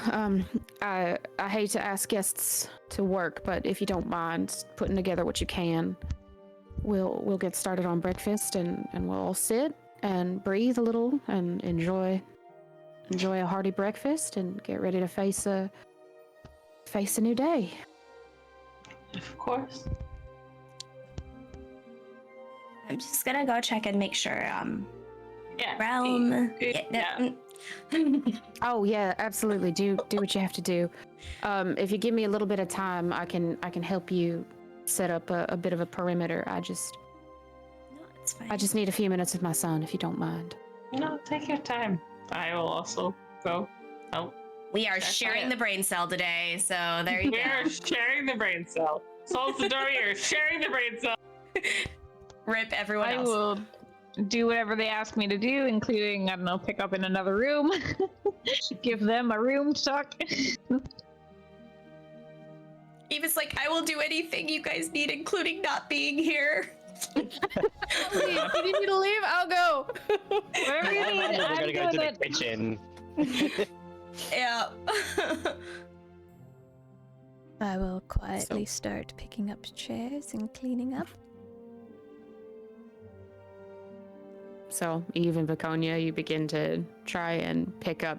I hate to ask guests to work, but if you don't mind putting together what you can, we'll get started on breakfast, and we'll all sit and breathe a little and enjoy a hearty breakfast and get ready to face a new day. of course. I'm just gonna go check and make sure, Yeah. Realm. Yeah. Oh yeah, absolutely. Do what you have to do. If you give me a little bit of time, I can help you set up a bit of a perimeter. No, it's fine. I just need a few minutes with my son, if you don't mind. No, take your time. I will also go help. We are Check sharing it. the brain cell today, so there you We go. are sharing the brain cell. Solve the door, you're sharing the brain cell. Rip everyone I else. will do whatever they ask me to do, including, I don't know, pick up in another room, give them a room to talk. Eva's like, I will do anything you guys need, including not being here. If you need me to leave, I'll go. Whatever you need, We're I'm gonna go to doing the it. kitchen. Yeah. I will quietly start picking up chairs and cleaning up. So, Eve and Viconia, you begin to try and pick up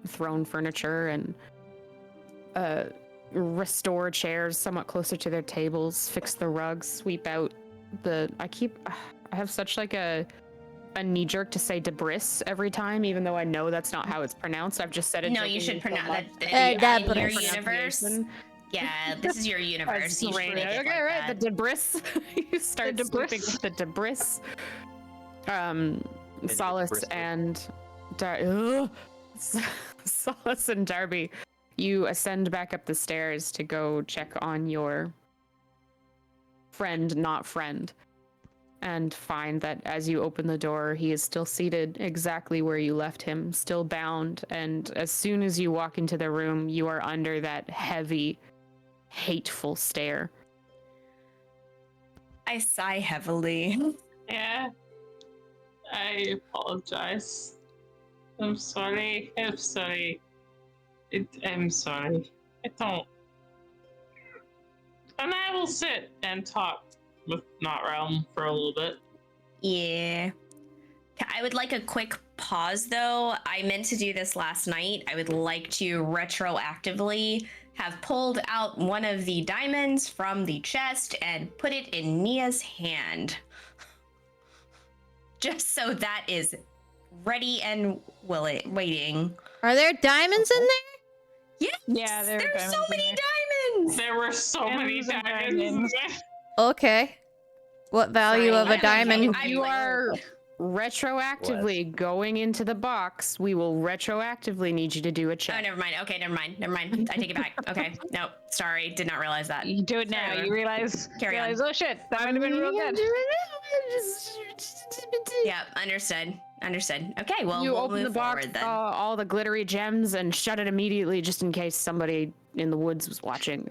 thrown furniture and restore chairs somewhat closer to their tables, fix the rugs, sweep out the... I have such like a knee-jerk to say debris every time, even though I know that's not how it's pronounced. I've just said it. No, you should jokingly so pronounce much. that. Debris. In your universe. Yeah, this is your universe. You should Great. make it Okay, like right. that. The debris. You start The debris. sweeping up the debris. Solace debris. and Solace and Darby, you ascend back up the stairs to go check on your friend, not friend, and find that as you open the door, he is still seated exactly where you left him, still bound. And as soon as you walk into the room, you are under that heavy, hateful stare. I sigh heavily. Yeah. I apologize. I'm sorry. I'm sorry. I'm sorry. I don't. And I will sit and talk with Not Realm for a little bit. Yeah. I would like a quick pause though. I meant to do this last night. I would like to retroactively have pulled out one of the diamonds from the chest and put it in Nia's hand. Just so that is ready and waiting. Are there diamonds in there? Yes! Yeah, there are there's so diamonds in many there. diamonds! There were so many Diamonds and diamonds. Okay. What value Sorry, of a diamond? You are retroactively going into the box. We will retroactively need you to do a Oh, check. never mind. Okay, never mind. I take it back. Okay, no, sorry, did not realize that. You do it now. Sorry. You realize, Carry on. oh shit, that might have been real good. Yeah, understood. Okay, well, You we'll open the move box, forward then. all the glittery gems, and shut it immediately, just in case somebody in the woods was watching.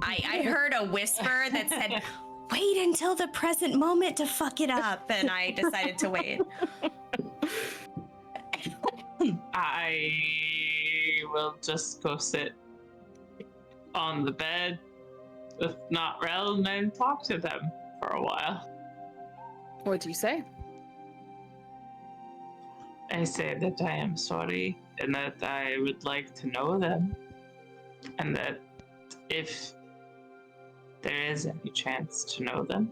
I heard a whisper that said, "Wait until the present moment to fuck it up," and I decided to wait. I will just go sit on the bed with Not Realm and talk to them for a while. What do you say? I say that I am sorry and that I would like to know them, and that if there is any chance to know them,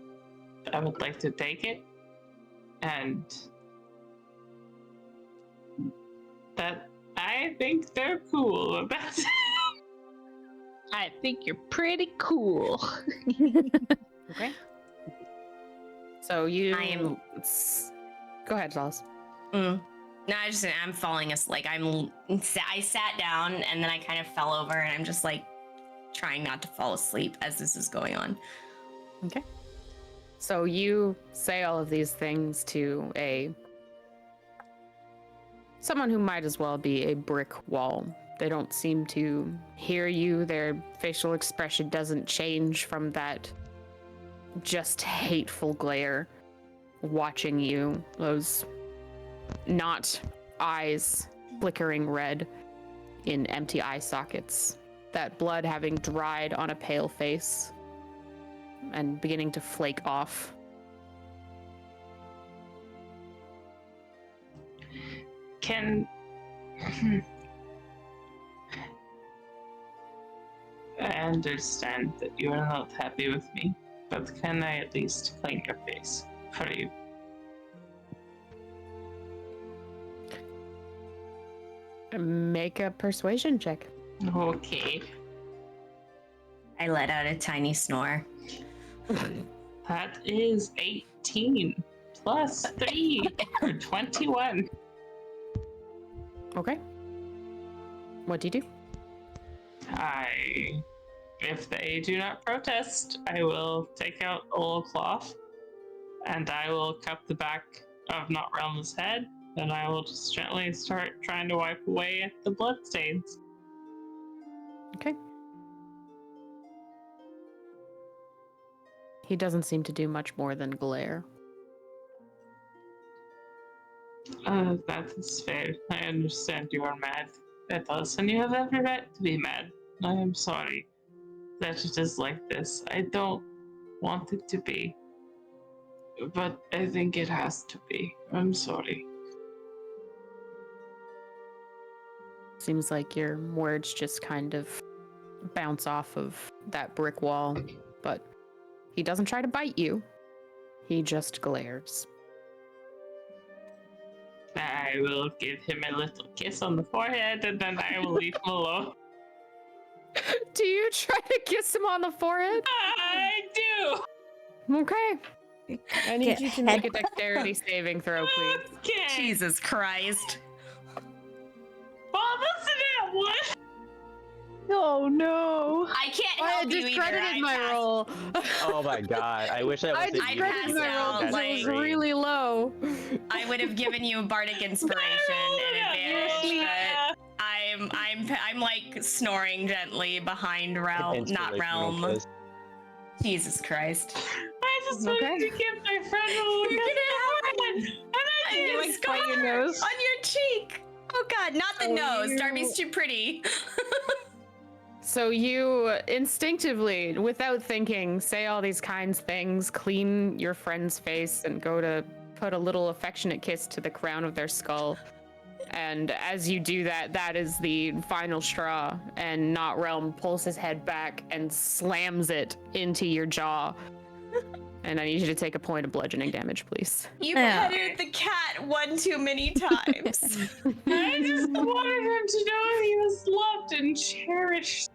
I would like to take it, and that I think they're cool about it. I think you're pretty cool. Okay. So you. I am- Go ahead, Solace. No, I'm falling asleep. Like I sat down and then I kind of fell over, and I'm just like trying not to fall asleep as this is going on. Okay. So you say all of these things to someone who might as well be a brick wall. They don't seem to hear you. Their facial expression doesn't change from that just hateful glare watching you. Those not eyes flickering red in empty eye sockets. That blood having dried on a pale face and beginning to flake off. I understand that you are not happy with me, but can I at least clean your face for you? Make a persuasion check. Okay. I let out a tiny snore. That is 18 plus 3 or 21. Okay. What do you do? If they do not protest, I will take out a little cloth and I will cup the back of Not Realm's head, and I will just gently start trying to wipe away the bloodstains. Okay. He doesn't seem to do much more than glare. That is fair. I understand you are mad at us, and you have every right to be mad. I am sorry that it is like this. I don't want it to be, but I think it has to be. I'm sorry. Seems like your words just kind of bounce off of that brick wall, but he doesn't try to bite you. He just glares. I will give him a little kiss on the forehead, and then I will leave him alone. Do you try to kiss him on the forehead? I do! Okay. I need you to make a dexterity saving throw, please. Okay. Jesus Christ. Well, listen to that one! Oh no. I can't I help you either. discredited my roll. Oh my god, I wish I was I at discredited you. my roll because like- it was really low. I would have given you a bardic inspiration and advantage, Yeah. but I'm like snoring gently behind Realm, not Inspirational Realm. kiss. Jesus Christ. I just wanted Okay. to give my friend a little You're kiss gonna on the forehead, and I You did. like bite your nose? on your cheek. Oh God, not the Oh, nose. you- Darby's too pretty. So you instinctively, without thinking, say all these kinds things, clean your friend's face, and go to put a little affectionate kiss to the crown of their skull. And as you do that, that is the final straw, and Not Realm pulls his head back and slams it into your jaw. And I need you to take a point of bludgeoning damage, please. You Yeah. petted the cat one too many times. I just wanted him to know he was loved and cherished.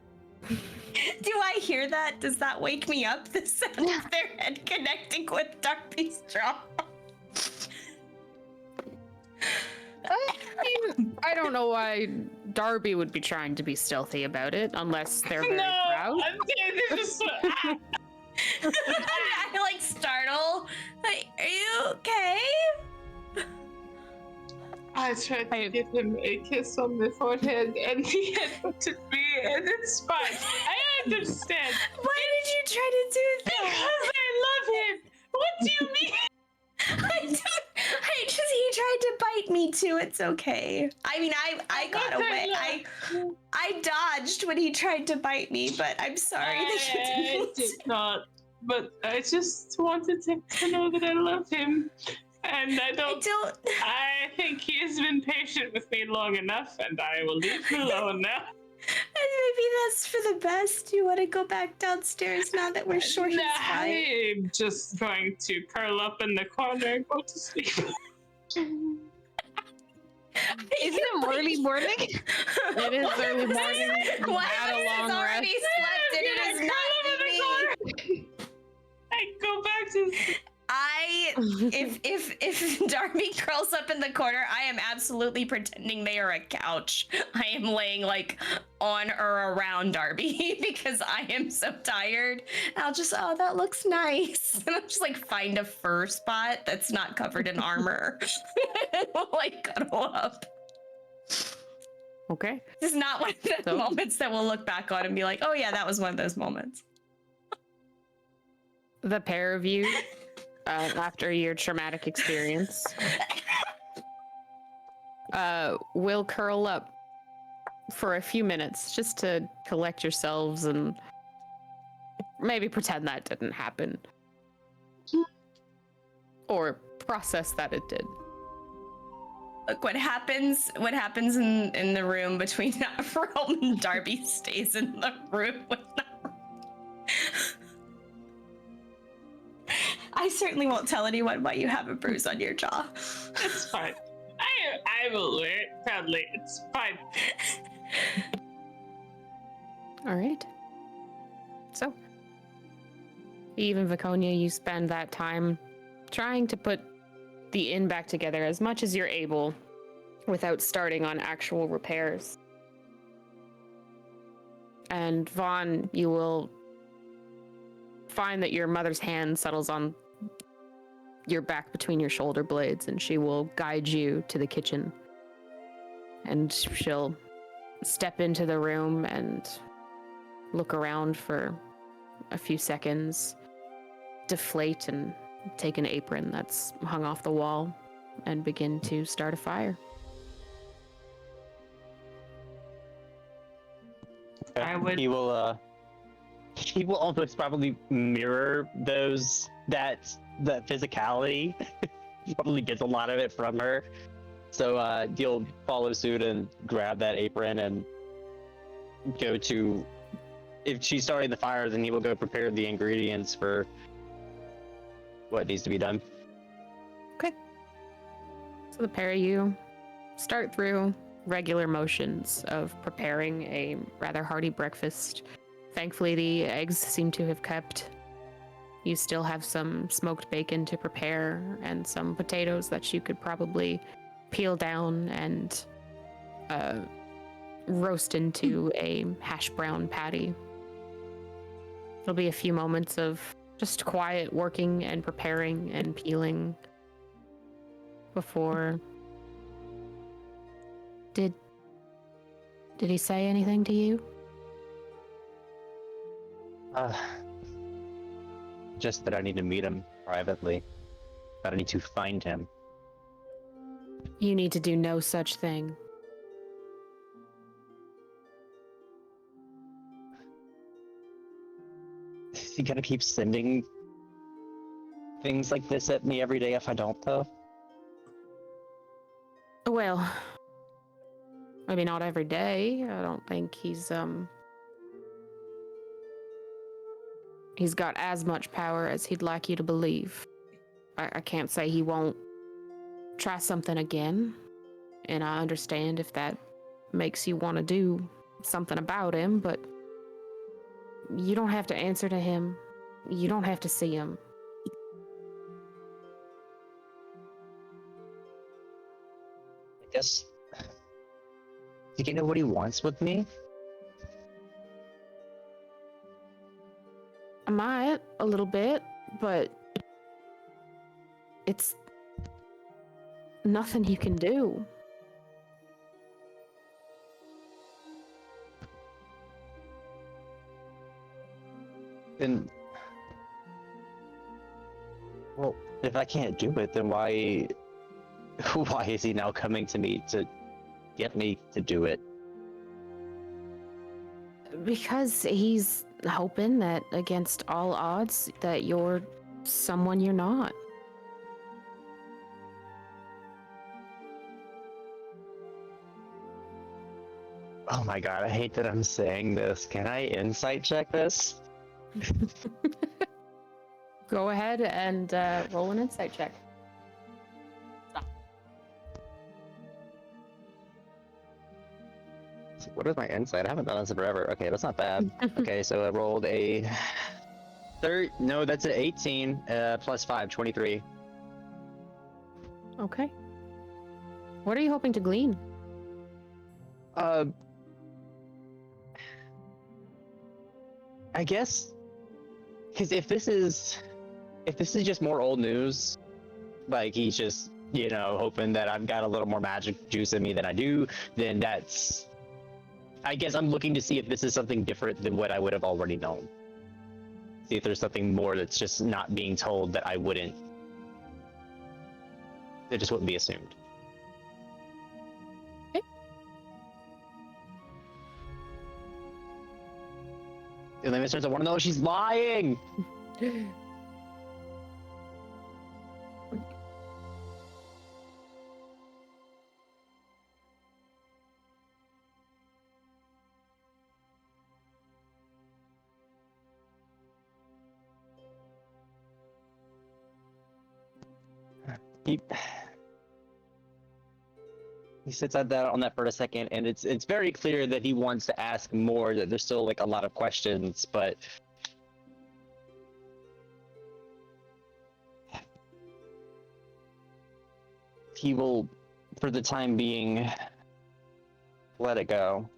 Do I hear that? Does that wake me up? The sound of their head connecting with Darby's jaw. I don't know why Darby would be trying to be stealthy about it, unless they're very proud. I'm they're just I like startle. Like, are you okay? I tried to give him a kiss on the forehead, and he had looked at me, and it's fine. I understand. Why did you try to do that? Because I love him. What do you mean? He tried to bite me too. It's okay. I mean, I got away. I dodged when he tried to bite me, but I'm sorry that you I didn't. did not. But I just wanted to know that I love him. And I think he has been patient with me long enough, and I will leave him alone now. And maybe that's for the best. You want to go back downstairs now that we're sure he's fine? I'm just going to curl up in the corner and go to sleep. Isn't it early morning? It is early morning. You had a long rest. Already slept and it is not evening. I go back to if Darby curls up in the corner, I am absolutely pretending they are a couch. I am laying like on or around Darby because I am so tired. And I'll just, oh, that looks nice. And I'll just like find a fur spot that's not covered in armor. And we'll like cuddle up. Okay. This is not one of the moments that we'll look back on and be like, oh yeah, that was one of those moments. The pair of you, after your traumatic experience, will curl up for a few minutes just to collect yourselves and maybe pretend that didn't happen. Or process that it did. Look, what happens in the room between Rome and Darby stays in the room with I certainly won't tell anyone why you have a bruise on your jaw. It's fine. I will wear it proudly. It's fine. All right. So, even Viconia, you spend that time trying to put the inn back together as much as you're able without starting on actual repairs. And Vaughn, you will find that your mother's hand settles on your back between your shoulder blades, and she will guide you to the kitchen. And she'll step into the room and look around for a few seconds, deflate and take an apron that's hung off the wall, and begin to start a fire. He will almost probably mirror that physicality. He probably gets a lot of it from her. So he'll follow suit and grab that apron and go to, if she's starting the fire, then he will go prepare the ingredients for what needs to be done. Okay. So the pair of you start through regular motions of preparing a rather hearty breakfast. Thankfully, the eggs seem to have kept. You still have some smoked bacon to prepare and some potatoes that you could probably peel down and roast into a hash brown patty. There'll be a few moments of just quiet working and preparing and peeling before... Did he say anything to you? Just that I need to meet him privately. That I need to find him. You need to do no such thing. Is he gonna keep sending things like this at me every day if I don't, though? Well, maybe not every day. I don't think he's got as much power as he'd like you to believe. I can't say he won't try something again, and I understand if that makes you want to do something about him, but You don't have to answer to him. You don't have to see him. I guess. Do you know what he wants with me? I might, a little bit, but it's nothing you can do. Then. Well, if I can't do it, then why. Why is he now coming to me to get me to do it? Because he's hoping that against all odds that you're someone you're not. Oh my god, I hate that I'm saying this. Can I insight check this? Go ahead and roll an insight check. What is my insight? I haven't done this in forever. Okay, that's not bad. Okay, so I rolled a no, that's an 18 plus 5, 23. Okay. What are you hoping to glean? I guess because if this is just more old news, like he's just hoping that I've got a little more magic juice in me than I do, then that's. I guess I'm looking to see if this is something different than what I would have already known. See if there's something more that's just not being told that I wouldn't. It just wouldn't be assumed. Okay. And then it starts, I want to know if she's lying! He sits on that for a second, and it's very clear that he wants to ask more. That there's still like a lot of questions, but he will, for the time being, let it go.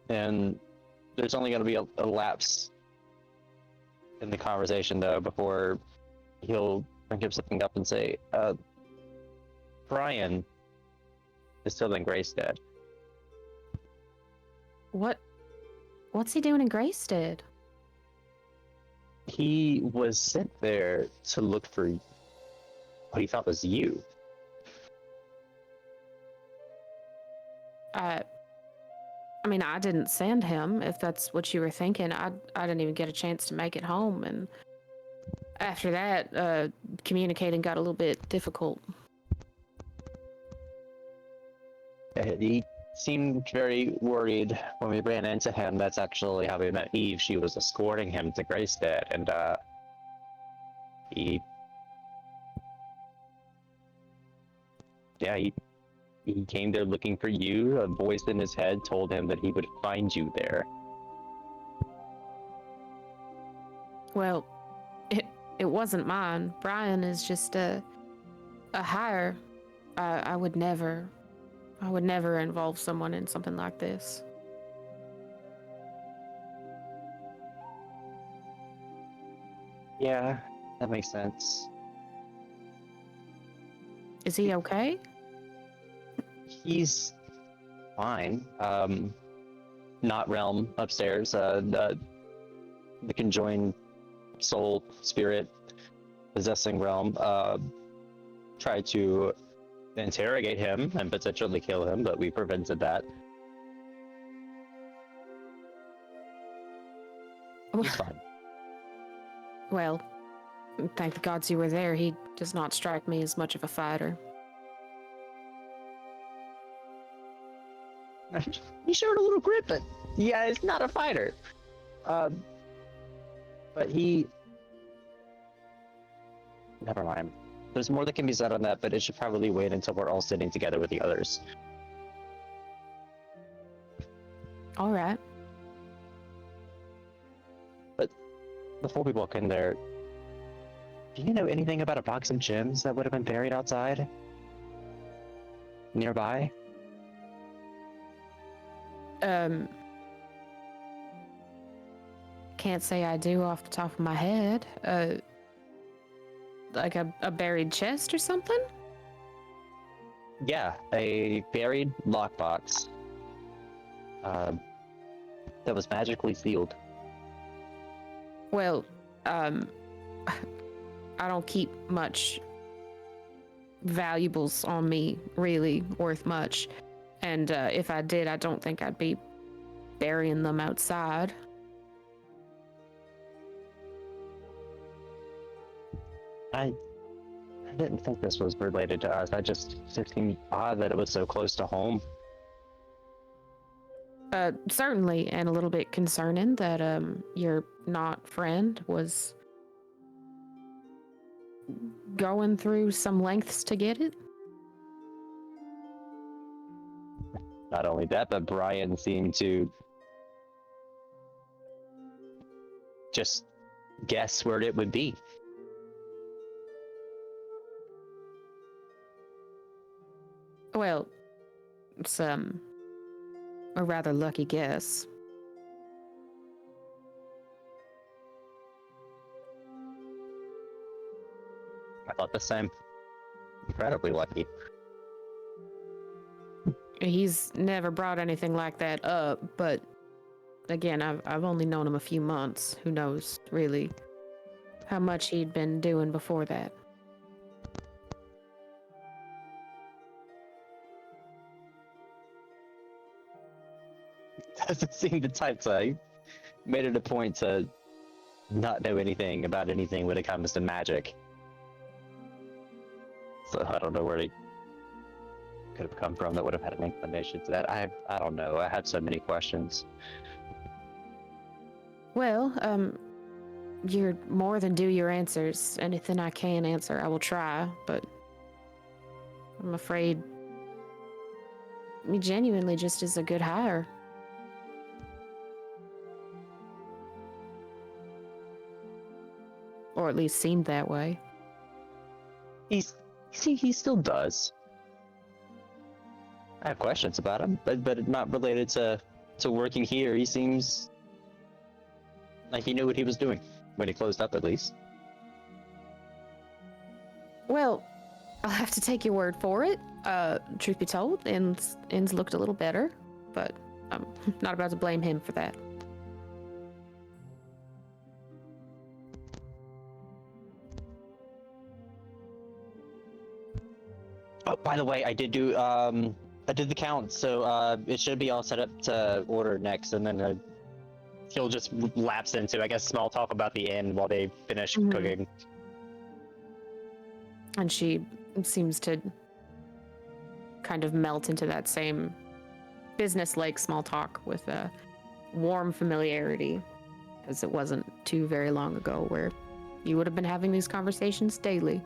And there's only going to be a lapse in the conversation though before he'll bring something up and say, Brian is still in Greystead. What's he doing in Greystead? He was sent there to look for what he thought was you. I mean, I didn't send him, if that's what you were thinking. I didn't even get a chance to make it home, and after that, communicating got a little bit difficult. He seemed very worried when we ran into him. That's actually how we met Eve. She was escorting him to Greystead, and he came there looking for you. A voice in his head told him that he would find you there. Well, it wasn't mine. Brian is just a hire. I would never involve someone in something like this. Yeah, that makes sense. Is he okay? He's fine. Not realm upstairs. The conjoined soul spirit possessing realm tried to interrogate him and potentially kill him, but we prevented that. He's fine. Well, thank the gods you were there. He does not strike me as much of a fighter. He showed a little grip, but yeah, he's not a fighter. But he... Never mind. There's more that can be said on that, but it should probably wait until we're all sitting together with the others. All right. before we walk in there, do you know anything about a box of gems that would have been buried outside? Nearby? Can't say I do off the top of my head. Like a buried chest or something? Yeah, a buried lockbox. That was magically sealed. Well, I don't keep much valuables on me, really, worth much. And if I did, I don't think I'd be burying them outside. I didn't think this was related to us. It seemed odd that it was so close to home. Certainly, and a little bit concerning that your not friend was going through some lengths to get it. Not only that, but Brian seemed to just guess where it would be. Well, it's a rather lucky guess. I thought the same. Incredibly lucky. He's never brought anything like that up, but again, I've only known him a few months. Who knows, really, how much he'd been doing before that. Doesn't seem the type to. He made it a point to not know anything about anything when it comes to magic. So I don't know where he could have come from that would have had an inclination to that. I don't know. I had so many questions. Well, you're more than due your answers. Anything I can answer, I will try, but I'm afraid he genuinely just is a good hire. Or at least seemed that way. He still does. I have questions about him, but not related to working here. He seems like he knew what he was doing when he closed up, at least. Well, I'll have to take your word for it. Truth be told, Inns looked a little better, but I'm not about to blame him for that. Oh, by the way, I did the count, so it should be all set up to order next, and then he'll just lapse into, I guess, small talk about the inn while they finish cooking. And she seems to kind of melt into that same business-like small talk with a warm familiarity, as it wasn't too very long ago where you would have been having these conversations daily.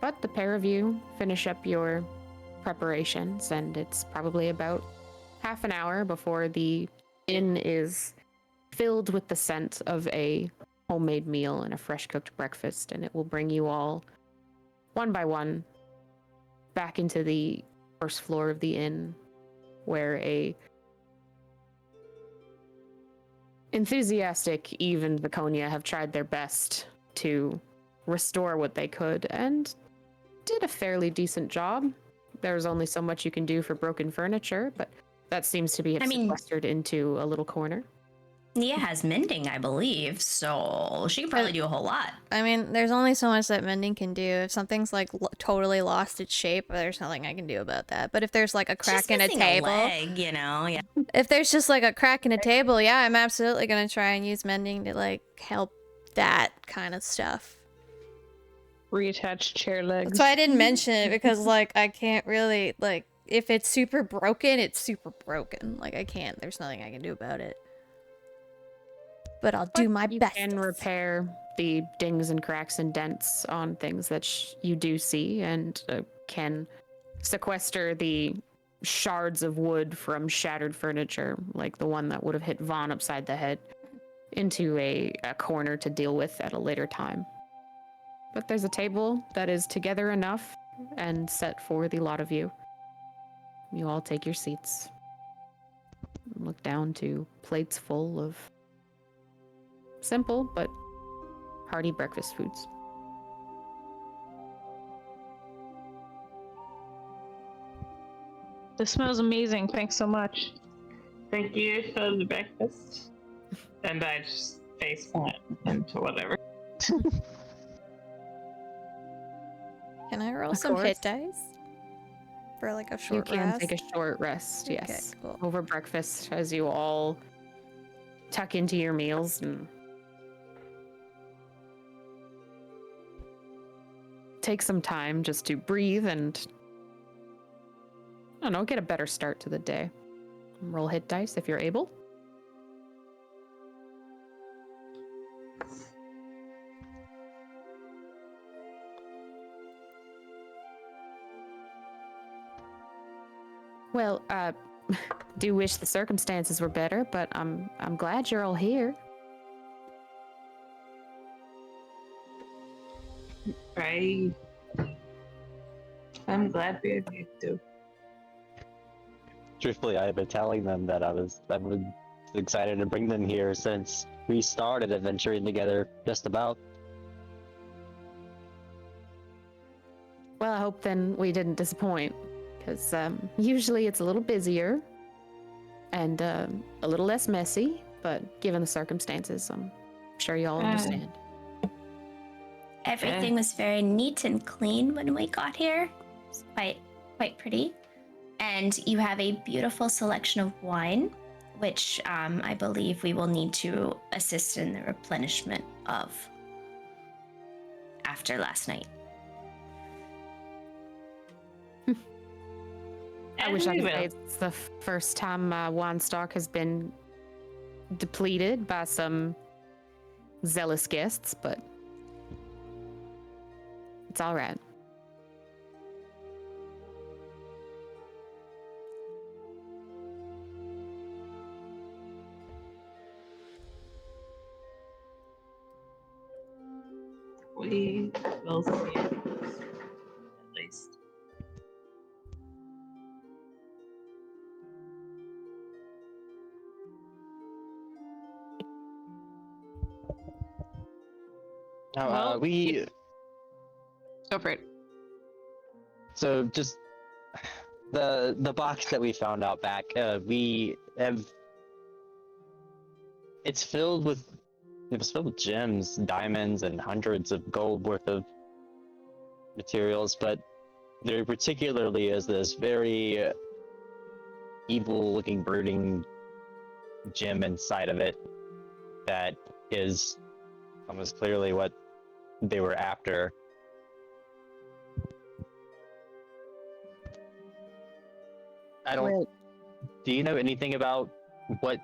But the pair of you finish up your preparations, and it's probably about half an hour before the inn is filled with the scent of a homemade meal and a fresh cooked breakfast, and it will bring you all, one by one, back into the first floor of the inn, where a enthusiastic Eve and Viconia have tried their best to restore what they could, and did a fairly decent job. There's only so much you can do for broken furniture, but that seems to be sequestered into a little corner. Nia has mending, I believe, so she could probably do a whole lot. I mean, there's only so much that mending can do. If something's like totally lost its shape, there's nothing I can do about that. But if there's like a crack in a table, leg, you know, yeah. If there's just like a crack in a table, yeah, I'm absolutely gonna try and use mending to like help that kind of stuff. Reattach chair legs. That's why I didn't mention it, because like I can't really, like, if it's super broken, it's super broken. Like I can't. There's nothing I can do about it. But I'll do my best. You can repair the dings and cracks and dents on things that you do see, and can sequester the shards of wood from shattered furniture, like the one that would have hit Vaughn upside the head. into a corner to deal with at a later time. But there's a table that is together enough and set for the lot of you. You all take your seats. Look down to plates full of simple but hearty breakfast foods. This smells amazing. Thanks so much. Thank you for the breakfast. And I just face plant into whatever. Can I roll Of some course. hit dice? For like a short You can rest? take a short rest, Okay, yes. cool. Over breakfast as you all tuck into your meals and take some time just to breathe and, I don't know, get a better start to the day. Roll hit dice if you're able. Well, do wish the circumstances were better, but I'm glad you're all here. Right. I'm glad we're here too. Truthfully, I've been telling them that I've been excited to bring them here since we started adventuring together, just about. Well, I hope then we didn't disappoint, because usually it's a little busier and a little less messy, but given the circumstances, I'm sure you all understand. Everything was very neat and clean when we got here. It's quite pretty. And you have a beautiful selection of wine, which I believe we will need to assist in the replenishment of after last night. I wish I could say it's the first time my wine stock has been depleted by some zealous guests, but it's all right. We will see at least. Now, Well, we Go for it. so just the box that we found out back. We have it was filled with gems, diamonds, and hundreds of gold worth of materials, but there particularly is this very evil-looking, brooding gem inside of it that is almost clearly what they were after. I don't. Well, Do you know anything about what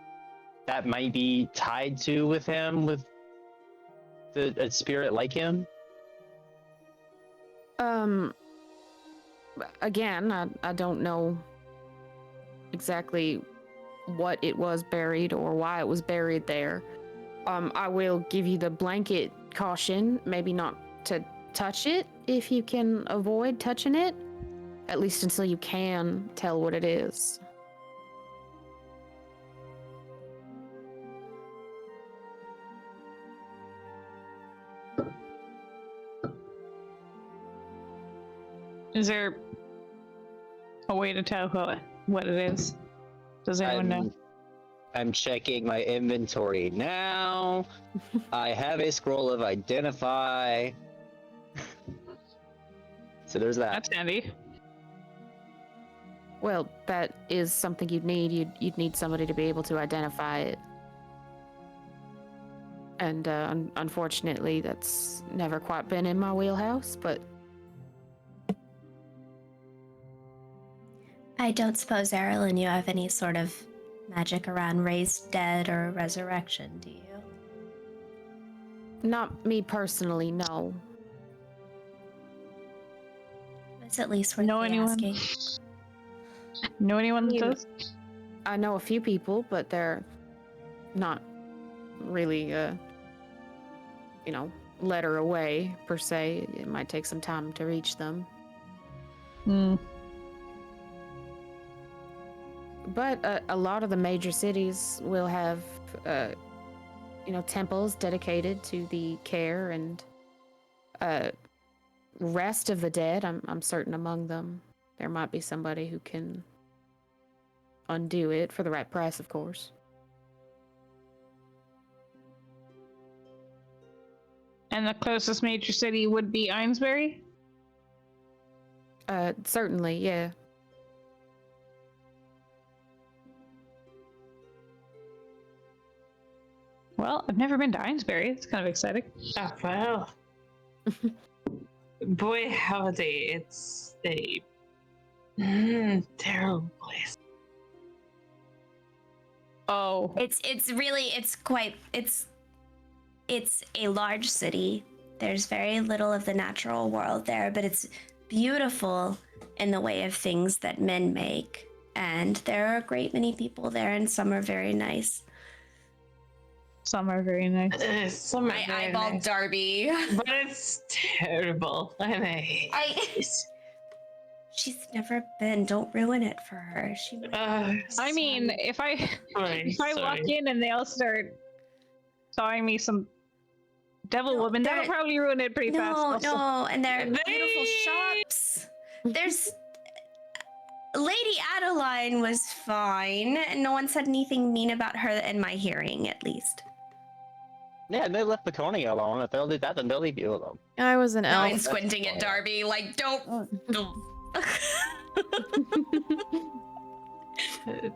that might be tied to with him, with a spirit like him? Again, I don't know exactly what it was buried or why it was buried there. I will give you the blanket caution, maybe not to touch it if you can avoid touching it, at least until you can tell what it is. Is there a way to tell what it is? Does anyone know? I'm checking my inventory now. I have a scroll of identify. So there's that. That's handy. Well, that is something you'd need. You'd need somebody to be able to identify it. And unfortunately, that's never quite been in my wheelhouse, but I don't suppose, Erilyn, you have any sort of magic around raised dead or resurrection, do you? not me personally, no. It's at least worth Know the anyone? asking. Know anyone that You- does? I know a few people, but they're not really, let her away, per se. It might take some time to reach them. But a lot of the major cities will have, temples dedicated to the care and rest of the dead. I'm certain among them there might be somebody who can undo it for the right price, of course. And the closest major city would be Ainsbury? Certainly, yeah. Well, I've never been to Ainsbury. It's kind of exciting. Oh, well. Boy, howdy, it's a terrible place. Oh. It's a large city. There's very little of the natural world there, but it's beautiful in the way of things that men make. And there are a great many people there, and some are very nice. Some are very nice. Some are I very eyeballed nice, Darby. but it's terrible. And I hate it. She's never been. Don't ruin it for her. She might. I mean, if I walk in and they all start sawing me some devil woman, that'll probably ruin it pretty fast. No, and they're beautiful shops. There's Lady Adeline was fine, and no one said anything mean about her in my hearing, at least. Yeah, they left the Coney alone. If they'll do that, then they'll leave you alone. I was an Now elf. I'm squinting at Darby, like, don't.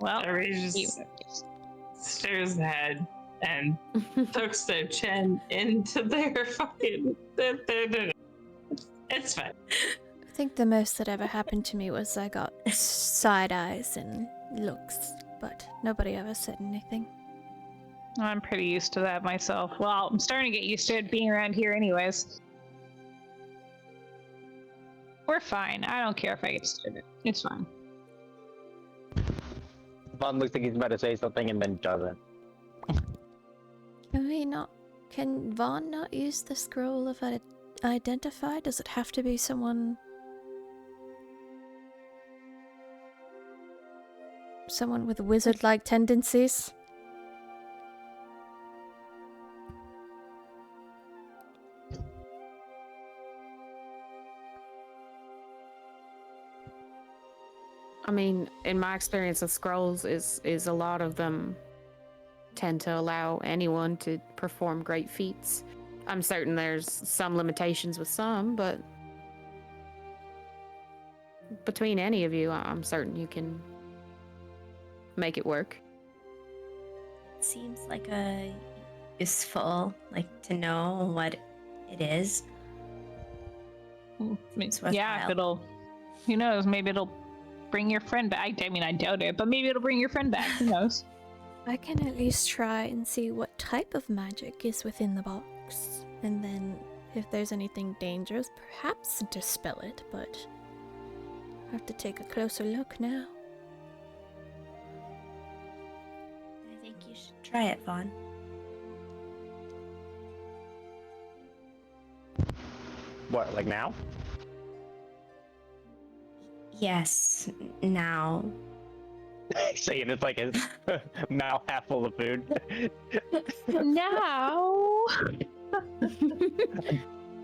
Well, Darby just stirs his head and tucks their chin into their fucking. It's fine. I think the most that ever happened to me was I got side eyes and looks, but nobody ever said anything. I'm pretty used to that myself. Well, I'm starting to get used to it being around here anyways. We're fine. I don't care if I get stared. It's fine. Vaughn looks like he's about to say something and then doesn't. Can Vaughn not use the scroll of identify? Does it have to be someone with wizard-like tendencies? I mean, in my experience with scrolls is a lot of them tend to allow anyone to perform great feats. I'm certain there's some limitations with some, but between any of you, I'm certain you can make it work. It seems like a useful, to know what it is. It's Yeah, if worthwhile. who knows, maybe it'll bring your friend back. I mean, I doubt it, but maybe it'll bring your friend back. Who knows? I can at least try and see what type of magic is within the box, and then if there's anything dangerous, perhaps dispel it, but I have to take a closer look now. I think you should try it, Vaughn. What, like now? Yes, now. Saying it's like his mouth half full of food. No.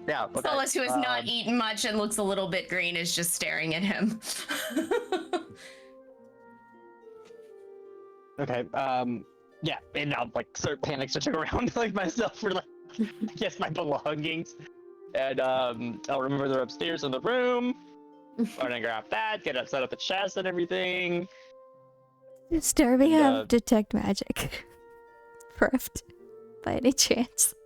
Yeah. Okay. Solus, who has not eaten much and looks a little bit green, is just staring at him. Okay. Yeah, and I'll start panic searching around myself for I guess my belongings, and I'll remember they're upstairs in the room. I'm gonna grab that, set up the chest and everything. Does Darby have detect magic? Perfect. By any chance?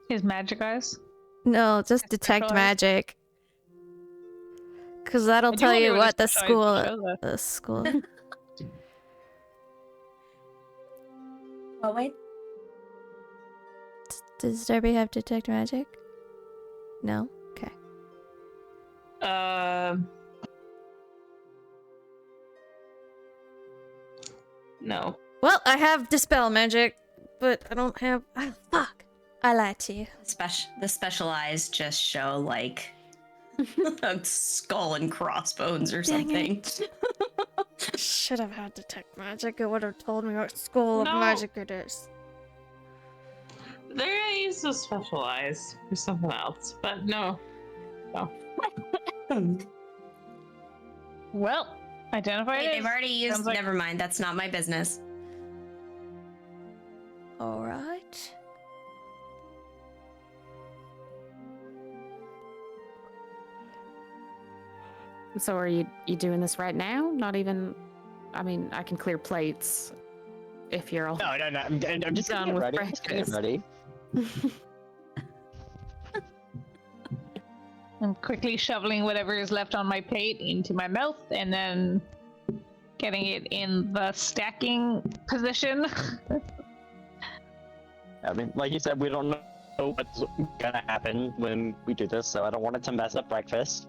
His magic eyes? No, just detect special eyes? magic. Because that'll I do tell wonder you what what the his special eyes school... show The school... Oh, wait. Does Darby have detect magic? No? Okay. No. Well, I have dispel magic. but I don't have. Oh, fuck! I lied to you. The special eyes just show like a skull and crossbones or Dang something. Should have had detect magic. It would have told me what school of No. magic it is. They're gonna use those special eyes for something else, but no. Well, identify Wait, it they've is. already used. Sounds like- Never mind. That's not my business. All right. So are you doing this right now? Not even. I mean, I can clear plates if you're all. No. I'm just Done getting with ready. Just getting breakfast. ready. I'm quickly shoveling whatever is left on my plate into my mouth and then getting it in the stacking position. I mean, like you said, we don't know what's gonna happen when we do this, so I don't want it to mess up breakfast.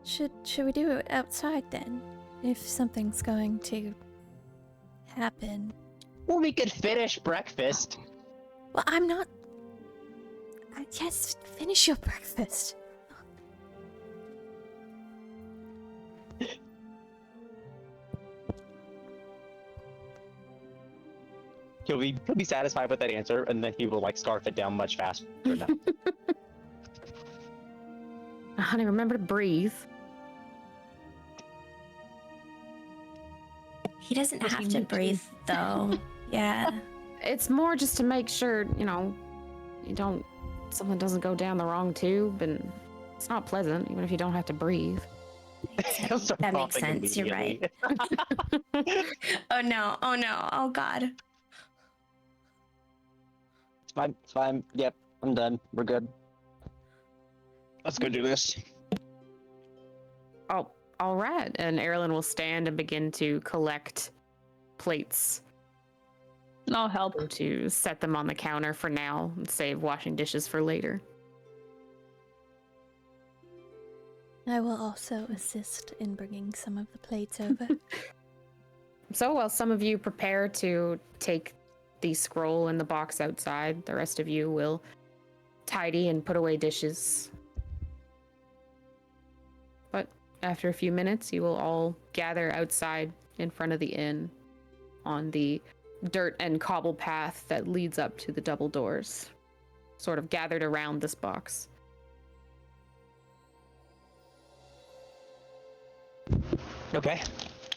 Should we do it outside then? If something's going to happen. Well, we could finish breakfast. Well, I'm not. Yes, finish your breakfast. He'll be satisfied with that answer, and then he will like scarf it down much faster now. Honey, remember to breathe. He doesn't Does have he to need to? breathe, though. Yeah. It's more just to make sure, something doesn't go down the wrong tube, and it's not pleasant, even if you don't have to breathe. He'll start That makes coughing sense. You're right. immediately. Oh no. Oh no. Oh god. It's fine. It's fine. Yep, I'm done. We're good. Let's go do this. Oh, all right. And Erilyn will stand and begin to collect plates I'll help. to set them on the counter for now and save washing dishes for later. I will also assist in bringing some of the plates over. So while some of you prepare to take the scroll and the box outside, the rest of you will tidy and put away dishes. But after a few minutes, you will all gather outside in front of the inn on the dirt and cobble path that leads up to the double doors, sort of gathered around this box. Okay.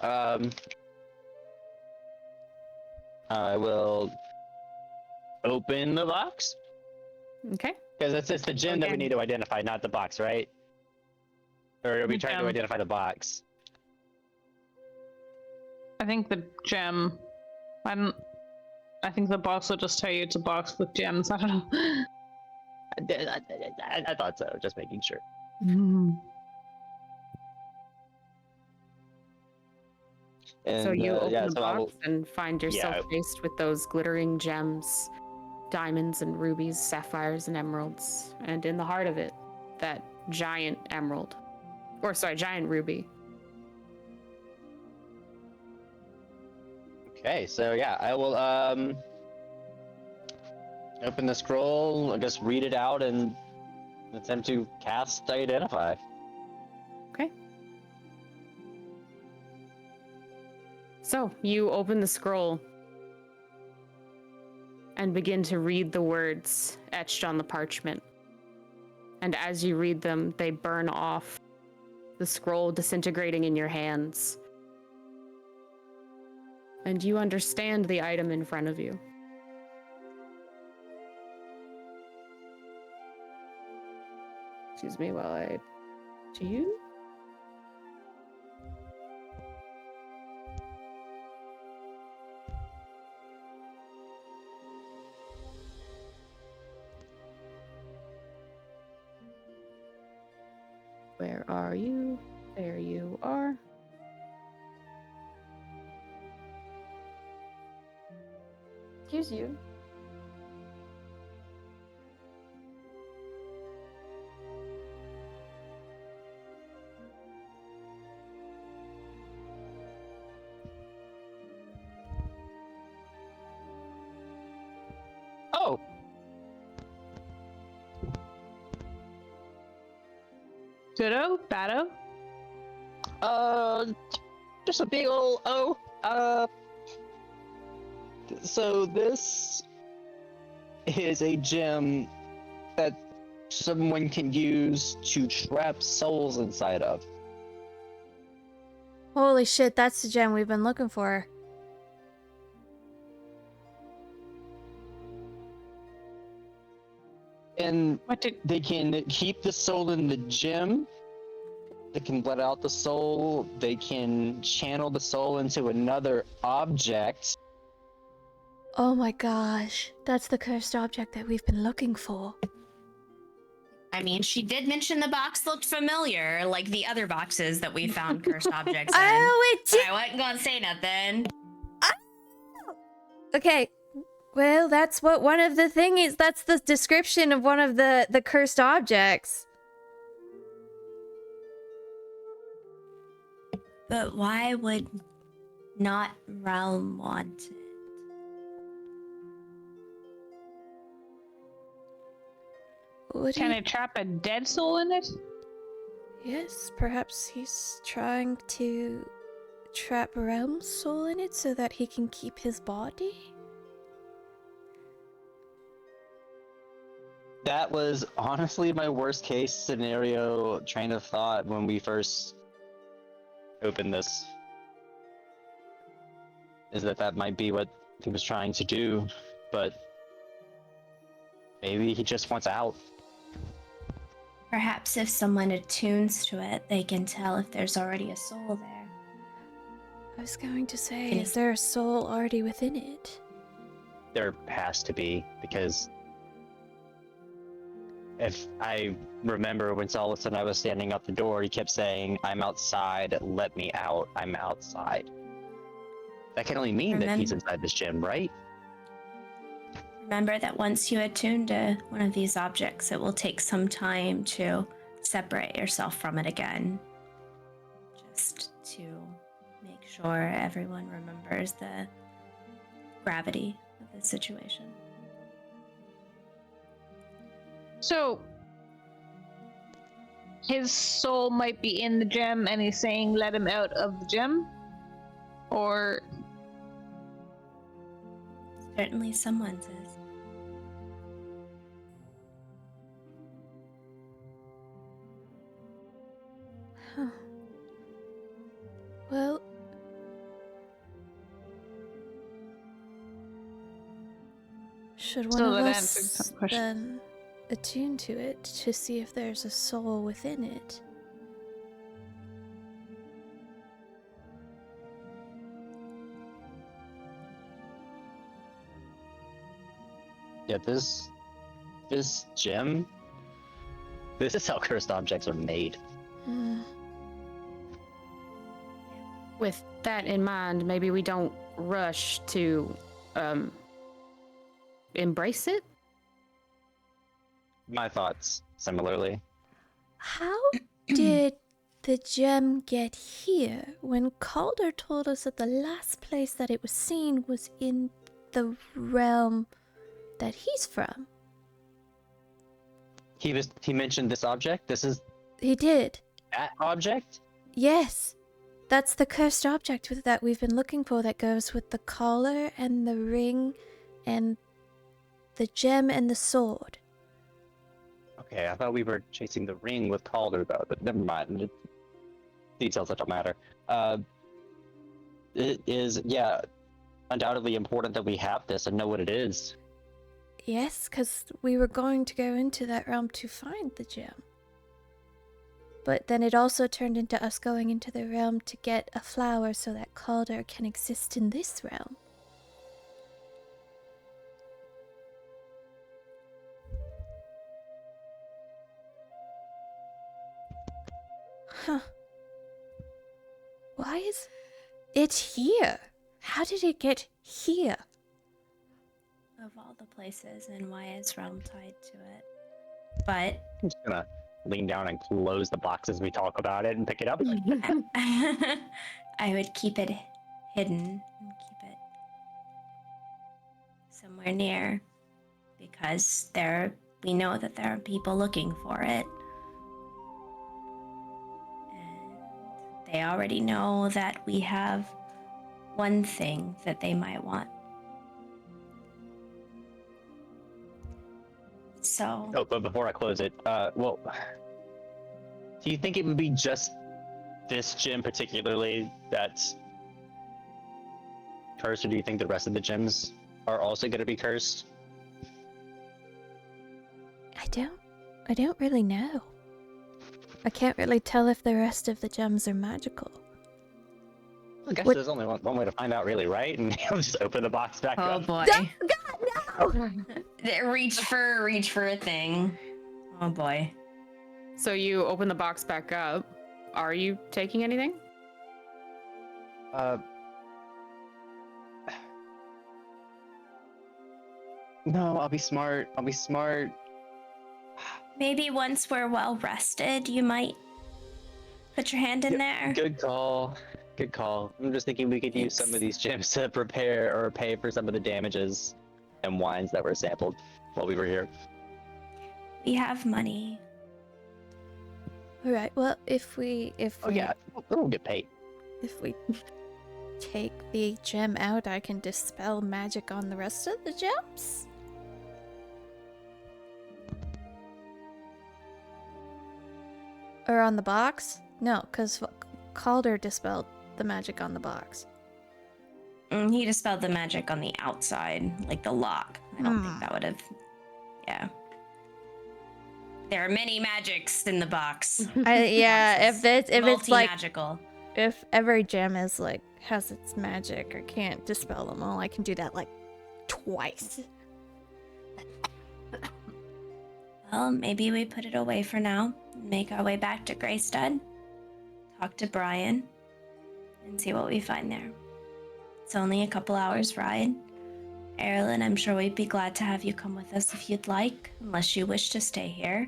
I will open the box Okay. because it's the gem that we Again. need to identify, not the box, right? Or are we trying to Gem. identify the box? I think the gem. I think the box will just tell you it's a box with gems. I don't know. I thought so. Just making sure. And, So you open yeah, the so I will- box and find yourself Yeah. faced with those glittering gems, diamonds and rubies, sapphires and emeralds, and in the heart of it, that giant emerald. Or sorry, giant ruby. Okay, so yeah, I will open the scroll, I guess read it out and attempt to cast identify. Okay. So you open the scroll and begin to read the words etched on the parchment. And as you read them, they burn off, the scroll disintegrating in your hands. And you understand the item in front of you. Excuse me while I... Do you? Where are you? There you are. Excuse you. Good-o? Bad-o? Just a big ol' O. So this is a gem that someone can use to trap souls inside of. Holy shit, that's the gem we've been looking for. And What did... they can keep the soul in the gem. They can let out the soul. They can channel the soul into another object. Oh my gosh, that's the cursed object that we've been looking for. I mean, she did mention the box looked familiar, like the other boxes that we found cursed objects in. Oh, it But did! I wasn't gonna say nothing. Okay, well, that's what one of the thing is. That's the description of one of the cursed objects. But why would not Realm want it? Would Can he... I trap a dead soul in it? Yes, perhaps he's trying to trap Realm's soul in it so that he can keep his body? That was honestly my worst case scenario train of thought when we first opened this. Is that might be what he was trying to do, but maybe he just wants out. Perhaps if someone attunes to it, they can tell if there's already a soul there. I was going to say, Can is there a soul already within it? There has to be, because if I remember when Solace and I was standing out the door, he kept saying, "I'm outside, let me out, I'm outside." That can only mean that he's inside this gym, right? Remember that once you attune to one of these objects, it will take some time to separate yourself from it again. Just to make sure everyone remembers the gravity of the situation. So, his soul might be in the gem and he's saying let him out of the gem? Or... Certainly someone says. Huh. Well... should one So of that answered us some question. then attune to it to see if there's a soul within it? Yeah, this gem, this is how cursed objects are made. Hmm. With that in mind, maybe we don't rush to embrace it. My thoughts, similarly. How did the gem get here when Calder told us that the last place that it was seen was in the realm that he's from? He mentioned this object. This is He did. that object. Yes. That's the cursed object that we've been looking for that goes with the collar and the ring and the gem and the sword. Okay, I thought we were chasing the ring with Calder though, but never mind. Details that don't matter. It is, yeah, undoubtedly important that we have this and know what it is. Yes, because we were going to go into that realm to find the gem. But then it also turned into us going into the realm to get a flower so that Calder can exist in this realm. Huh. Why is it here? How did it get here? Of all the places, and why is Realm tied to it? But I'm just gonna lean down and close the box as we talk about it and pick it up. I would keep it hidden and keep it somewhere near, because we know that there are people looking for it. They already know that we have one thing that they might want. So, Oh, but before I close it, well, do you think it would be just this gym particularly that's cursed, or do you think the rest of the gyms are also going to be cursed? I don't really know. I can't really tell if the rest of the gems are magical. I guess What- there's only one way to find out, really, right? And I'll just open the box back oh up. boy. Reach for a thing. Oh boy. So you open the box back up. Are you taking anything? No, I'll be smart. Maybe once we're well rested, you might put your hand in there. Good call. I'm just thinking we could use some of these gems to prepare or pay for some of the damages and wines that were sampled while we were here. We have money. Alright, well, if we Oh yeah, we'll get paid. if we take the gem out, I can dispel magic on the rest of the gems? Or on the box? No, because Calder dispelled the magic on the box. He dispelled the magic on the outside, like the lock. I don't think that would have. Yeah. There are many magics in the box. Yeah, if it's like magical. if every gem is like has its magic or can't dispel them all, I can do that like twice. Well, maybe we put it away for now. Make our way back to Greystad. Talk to Brian. And see what we find there. It's only a couple hours ride. Erilyn, I'm sure we'd be glad to have you come with us if you'd like, unless you wish to stay here.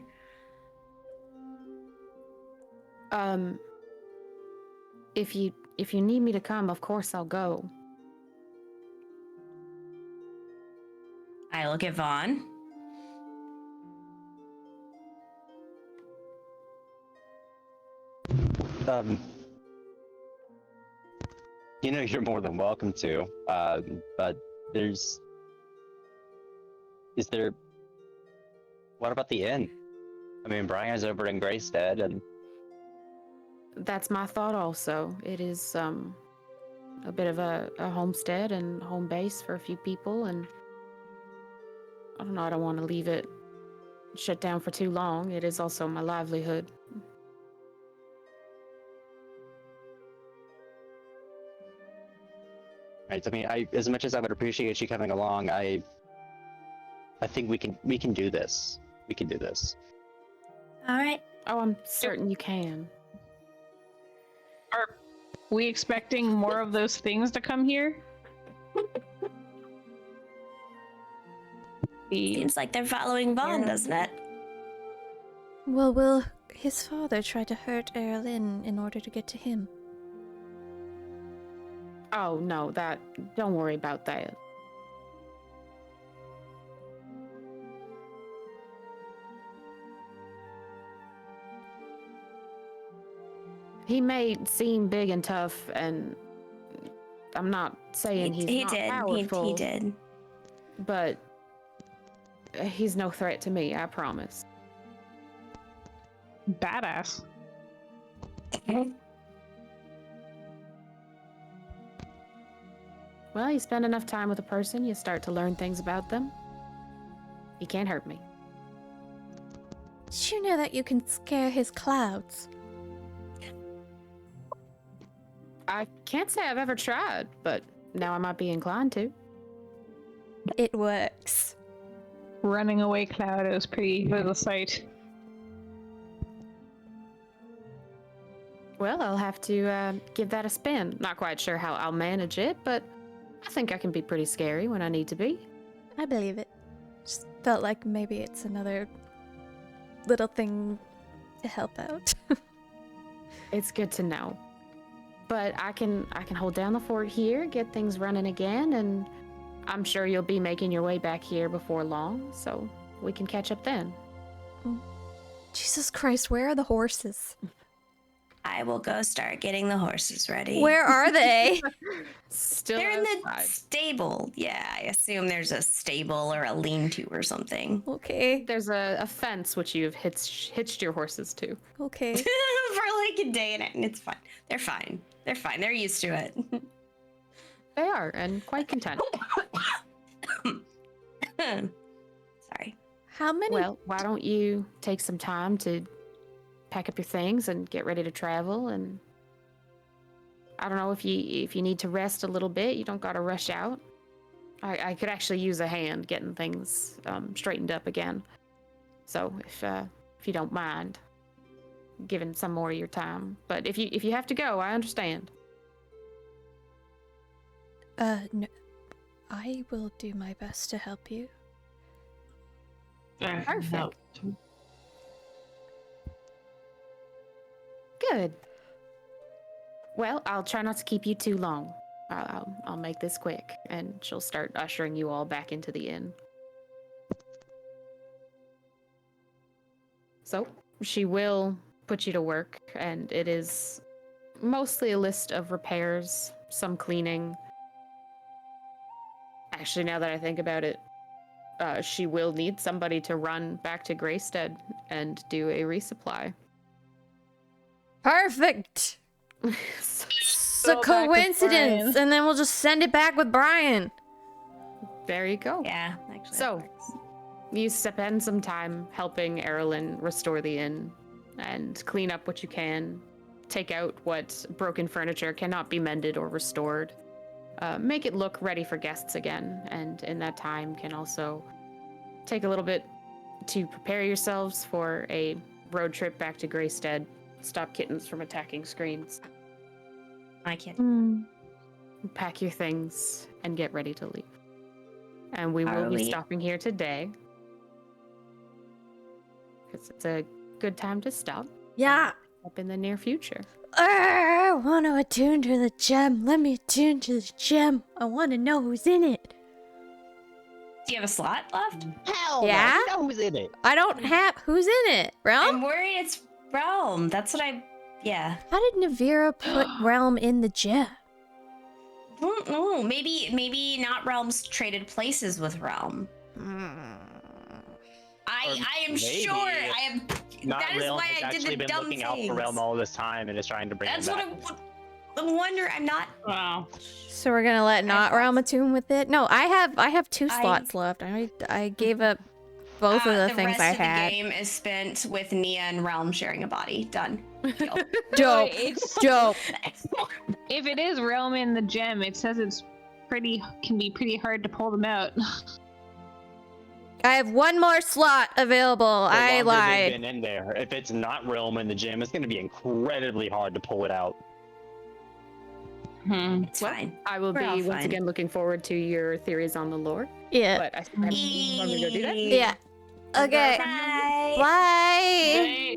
If you need me to come, of course I'll go. I look at Vaughn. You know, you're more than welcome to. But is there? What about the inn? I mean, Brian's over in Greystad, and That's my thought also. It is a bit of a homestead and home base for a few people, and I don't know, I don't want to leave it shut down for too long. It is also my livelihood. right. I mean, as much as I would appreciate you coming along, I think we can do this. We can do this. All right. Oh, I'm certain you can. Are we expecting more of those things to come here? Seems like they're following Vaughn, doesn't it? Well, will his father try to hurt Erilyn in order to get to him? Oh, no, don't worry about that. He may seem big and tough, and I'm not saying he's not powerful. He did. But he's no threat to me, I promise. Badass. Well, you spend enough time with a person, you start to learn things about them. He can't hurt me. Did you know that you can scare his clouds? I can't say I've ever tried, but now I might be inclined to. It works. Running away cloud is pretty for the sight. Well, I'll have to give that a spin. Not quite sure how I'll manage it, but I think I can be pretty scary when I need to be. I believe it. Just felt like maybe it's another little thing to help out. It's good to know. But I can hold down the fort here, get things running again, and I'm sure you'll be making your way back here before long, so we can catch up then. Jesus Christ, where are the horses? I will go start getting the horses ready. Where are they? Still They're in the outside. stable. Yeah, I assume there's a stable or a lean-to or something. Okay. There's a fence which you've hitched your horses to. Okay. For like a day and it's fine. They're fine. They're fine. They're used to it. They are, and quite content. Sorry. How many? Well, why don't you take some time to pack up your things and get ready to travel? And I don't know if you need to rest a little bit. You don't got to rush out. I could actually use a hand getting things straightened up again. So if you don't mind giving some more of your time, but if you have to go, I understand. No. I will do my best to help you. Perfect. Good. Well, I'll try not to keep you too long. I'll make this quick, and she'll start ushering you all back into the inn. So, she will put you to work, and it is mostly a list of repairs, some cleaning. Actually, now that I think about it, she will need somebody to run back to Greystead and do a resupply. Perfect. So- It's a Go back with coincidence, Brian. and then we'll just send it back with Brian. there you go. Yeah, actually. So- that works. You spend some time helping Erilyn restore the inn and clean up what you can, take out what broken furniture cannot be mended or restored, make it look ready for guests again, and in that time can also take a little bit to prepare yourselves for a road trip back to Greystead, stop kittens from attacking screens, My kid. pack your things, and get ready to leave. And we will Are be we- stopping here today. Because it's a good time to stop Yeah. up in the near future. I want to attune to the gem. Let me attune to the gem. I want to know who's in it. Do you have a slot left? Hell Yeah? no, you know who's in it. I don't have. Who's in it? Realm? I'm worried it's Realm. That's what I. Yeah. How did Navira put Realm in the gem? Don't know. Maybe not Realm's traded places with Realm. I am maybe sure. I am. Not That is Realm why has I did actually the been dumb looking out for Realm things. all this time and is trying to bring That's him what back. I'm wondering. I'm not. Wow. So we're gonna let not Realm attune with it? No, I have two I- slots left. I gave up both of the things rest I of had. The game is spent with Nia and Realm sharing a body. Done. Deal. Dope. It's Dope. if it is realm in the gem, it says it's can be pretty hard to pull them out. I have one more slot available. The I longer they've lied. been in there. If it's not Realm in the gym, it's going to be incredibly hard to pull it out. It's Well, fine. I will We're be all once fine. again looking forward to your theories on the lore. Yeah. But I think I'm going to go do that. Yeah. Okay. Bye. Bye. Great.